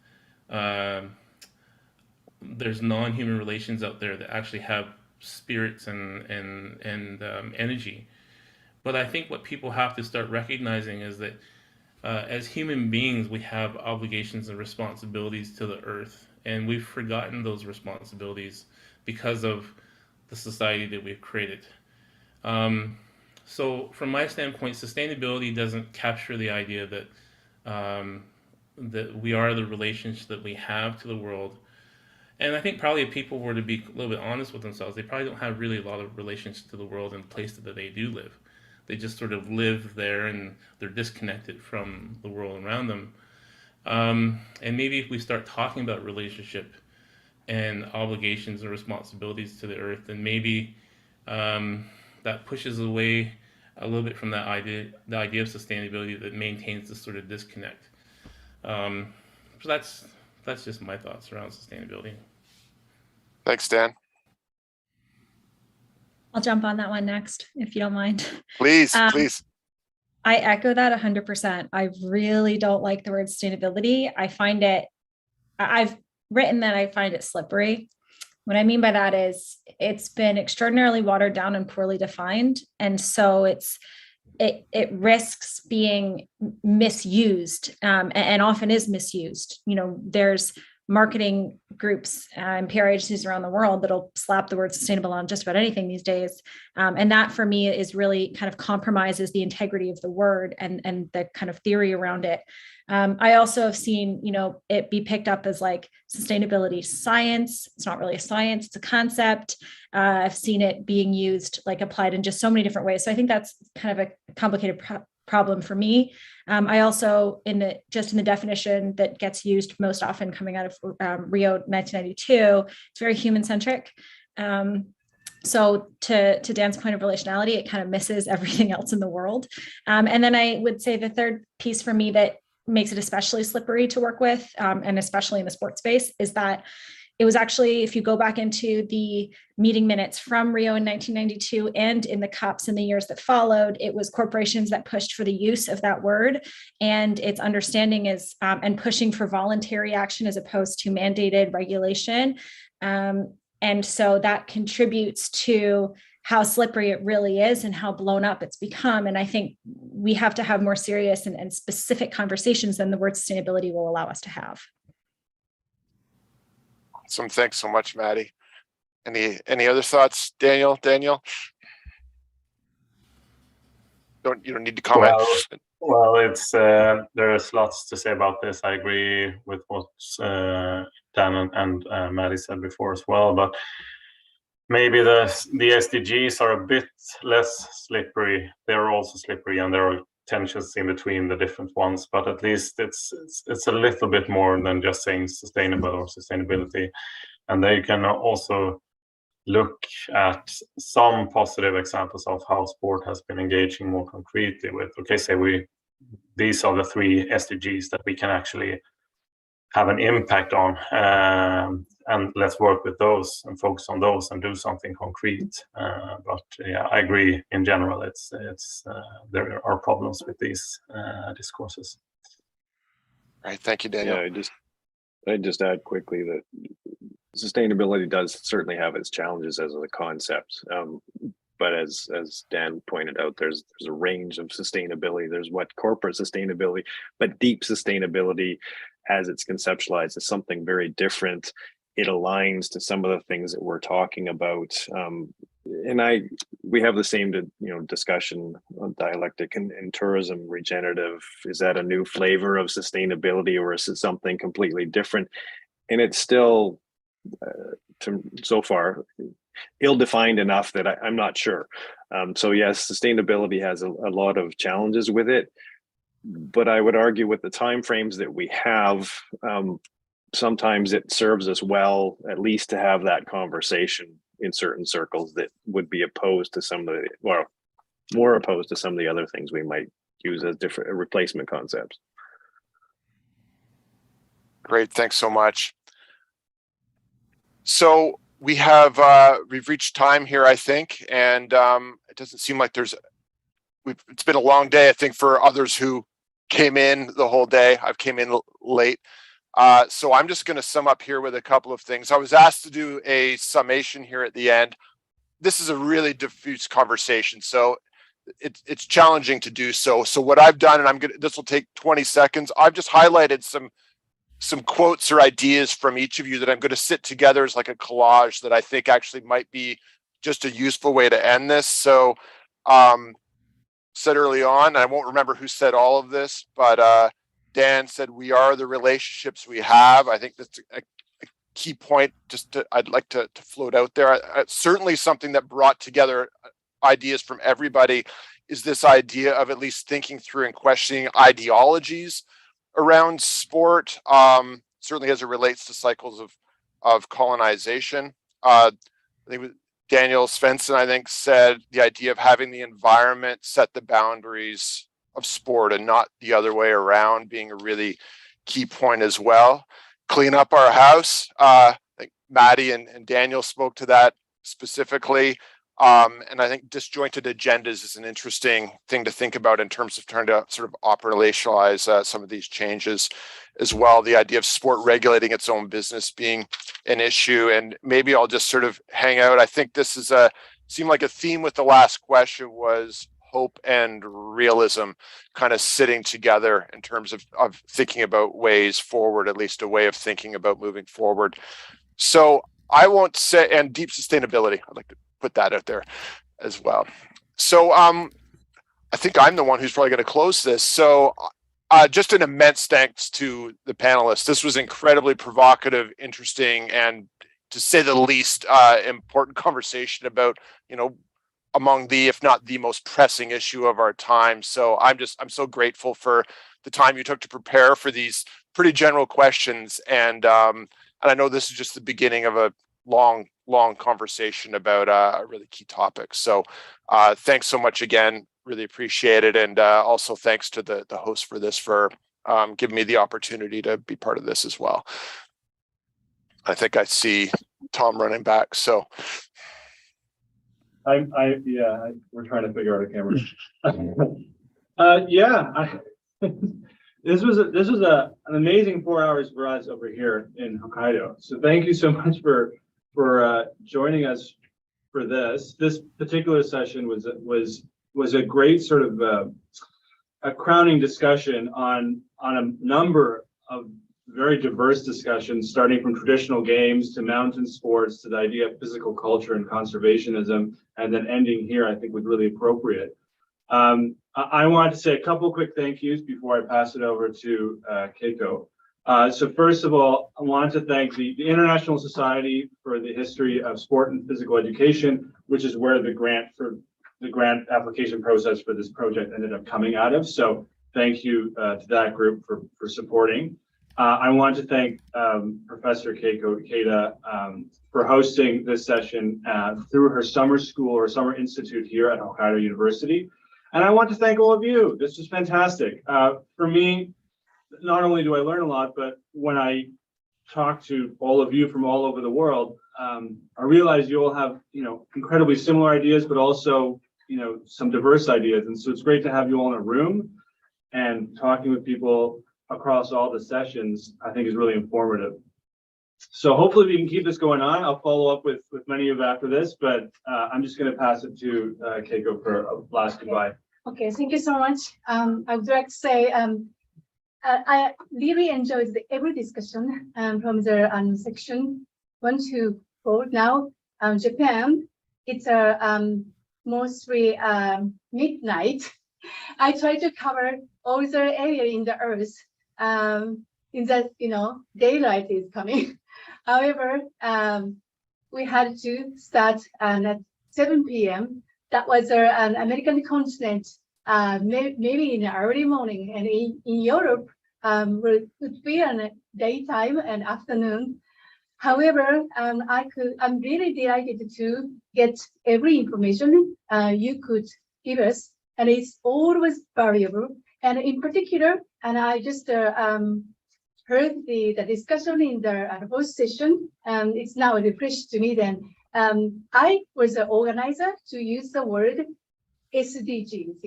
there's non-human relations out there that actually have spirits and energy. But I think what people have to start recognizing is that as human beings, we have obligations and responsibilities to the earth, and we've forgotten those responsibilities because of the society that we've created. So from my standpoint, sustainability doesn't capture the idea that that we are the relations that we have to the world. And I think probably if people were to be a little bit honest with themselves, they probably don't have really a lot of relations to the world and the place that they do live. They just sort of live there and they're disconnected from the world around them. And maybe if we start talking about relationship and obligations and responsibilities to the earth, then maybe that pushes away a little bit from the idea of sustainability that maintains this sort of disconnect. So that's just my thoughts around sustainability. Thanks, Dan. I'll jump on that one next, if you don't mind. Please, please. I echo that 100%. I really don't like the word sustainability. I've written that I find it slippery What I mean by that is it's been extraordinarily watered down and poorly defined. And so it risks being misused, and often is misused. There's marketing groups and PR agencies around the world that'll slap the word sustainable on just about anything these days. And that for me is really kind of compromises the integrity of the word and the kind of theory around it. I also have seen, it be picked up as like sustainability science. It's not really a science, it's a concept. I've seen it being used, like applied in just so many different ways. So I think that's kind of a complicated problem for me. I also, in the definition that gets used most often coming out of Rio 1992, it's very human centric. So to Dan's point of relationality, it kind of misses everything else in the world. And then I would say the third piece for me that makes it especially slippery to work with, and especially in the sports space, is that it was actually, if you go back into the meeting minutes from Rio in 1992 and in the COPs in the years that followed, it was corporations that pushed for the use of that word, and its understanding is, and pushing for voluntary action as opposed to mandated regulation. And so that contributes to how slippery it really is and how blown up it's become. And I think we have to have more serious and specific conversations than the word sustainability will allow us to have. Awesome. Thanks so much, Maddie. Any other thoughts, Daniel? You don't need to comment. Well, it's there's lots to say about this. I agree with what Dan and Maddie said before as well, but maybe the SDGs are a bit less slippery. They're also slippery, and there are tensions in between the different ones, but at least it's a little bit more than just saying sustainable or sustainability. And they can also look at some positive examples of how sport has been engaging more concretely with, okay, say these are the 3 SDGs that we can actually have an impact on, and let's work with those and focus on those and do something concrete. But yeah, I agree. In general, it's there are problems with these discourses. All right, thank you, Daniel. Yeah, I just add quickly that sustainability does certainly have its challenges as a concept. But as Dan pointed out, there's a range of sustainability. There's what corporate sustainability, but deep sustainability, as it's conceptualized, is something very different. It aligns to some of the things that we're talking about. And we have the same discussion on dialectic and tourism, regenerative. Is that a new flavor of sustainability, or is it something completely different? And it's still, so far, ill-defined enough that I'm not sure. So yes, sustainability has a lot of challenges with it, but I would argue with the timeframes that we have, sometimes it serves us well, at least to have that conversation in certain circles that would be opposed to some of the, well, more opposed to some of the other things we might use as different replacement concepts. Great, thanks so much. So we've reached time here, I think, and it doesn't seem like it's been a long day, I think, for others who came in the whole day. I've came in late. So I'm just going to sum up here with a couple of things. I was asked to do a summation here at the end. This is a really diffuse conversation, so it's challenging to do so. So what I've done, and this will take 20 seconds, I've just highlighted some quotes or ideas from each of you that I'm going to sit together as like a collage that I think actually might be just a useful way to end this. So said early on, and I won't remember who said all of this, but Dan said, "We are the relationships we have." I think that's a key point I'd like to float out there. Certainly something that brought together ideas from everybody is this idea of at least thinking through and questioning ideologies around sport, certainly as it relates to cycles of colonization. I think Daniel Svensson, I think, said the idea of having the environment set the boundaries of sport and not the other way around being a really key point as well. Clean up our house. I think Maddie and Daniel spoke to that specifically. And I think disjointed agendas is an interesting thing to think about in terms of trying to sort of operationalize some of these changes as well. The idea of sport regulating its own business being an issue. And maybe I'll just sort of hang out. I think this is seemed like a theme with the last question was hope and realism kind of sitting together in terms of thinking about ways forward, at least a way of thinking about moving forward. So I won't say, and deep sustainability, I'd like to put that out there as well. So I think I'm the one who's probably going to close this. So just an immense thanks to the panelists. This was incredibly provocative, interesting, and to say the least, important conversation about, among the, if not the most pressing issue of our time. So I'm so grateful for the time you took to prepare for these pretty general questions. And I know this is just the beginning of a long conversation about a really key topic. So thanks so much again, really appreciate it. And also thanks to the host for this, for giving me the opportunity to be part of this as well. I think I see Tom running back, so. We're trying to figure out a camera. This was an amazing 4 hours for us over here in Hokkaido. So thank you so much for joining us for this. This particular session was a great sort of a crowning discussion on a number of very diverse discussions, starting from traditional games to mountain sports to the idea of physical culture and conservationism, and then ending here, I think, was really appropriate. I want to say a couple quick thank yous before I pass it over to Keiko. So first of all, I want to thank the International Society for the History of Sport and Physical Education, which is where the grant application process for this project ended up coming out of. So thank you to that group for supporting. I want to thank Professor Keiko Ikeda for hosting this session through her summer school or summer institute here at Hokkaido University. And I want to thank all of you. This was fantastic. For me, not only do I learn a lot, but when I talk to all of you from all over the world, I realize you all have, incredibly similar ideas, but also, some diverse ideas. And so it's great to have you all in a room and talking with people across all the sessions, I think is really informative. So hopefully we can keep this going on. I'll follow up with many of you after this, but I'm just going to pass it to Keiko for a last goodbye. Okay, thank you so much. I would like to say I really enjoyed every discussion from the section 1 to 4. Now, Japan, it's mostly midnight. I try to cover all the area in the earth in that, daylight is coming. However, we had to start at 7 p.m. That was an American continent, maybe in the early morning, and in Europe, it would be a daytime and afternoon. However, I'm really delighted to get every information you could give us, and it's always valuable. And in particular, and I just heard the discussion in the host session, and it's now refreshed to me then. I was an organizer to use the word SDGs,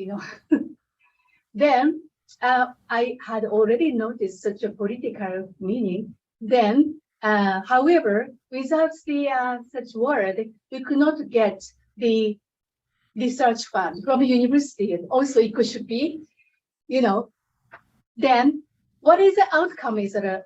Then I had already noticed such a political meaning. Then, however, without the such word, we could not get the research fund from university, and also it should be, Then, what is the outcome is that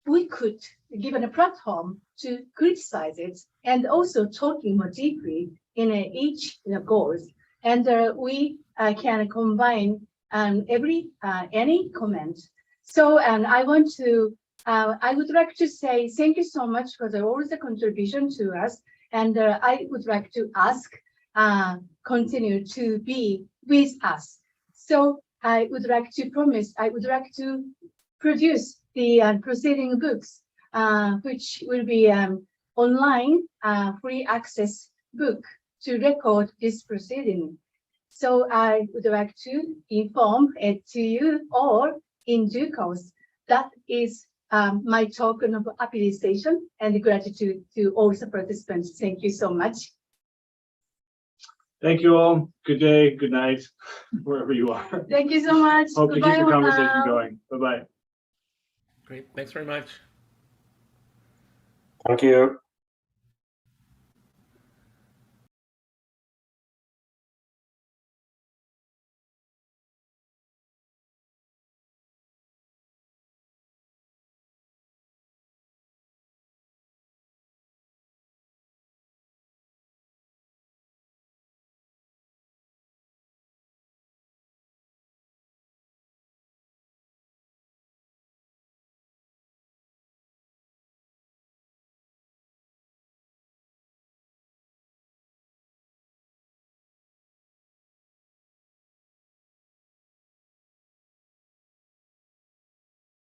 we could given a platform to criticize it, and also talking more deeply in each goals, and we can combine any comment. So, and I would like to say thank you so much for all the contribution to us, and I would like to ask continue to be with us. So I would like to promise, I would like to produce the proceeding books, which will be online free access book to record this proceeding. So I would like to inform it to you all in due course. That is my token of appreciation and gratitude to all the participants. Thank you so much. Thank you all. Good day, good night, wherever you are. Thank you so much. Hope to keep Goodbye, the conversation Juan. going. Bye-bye. Great. Thanks very much. Thank you.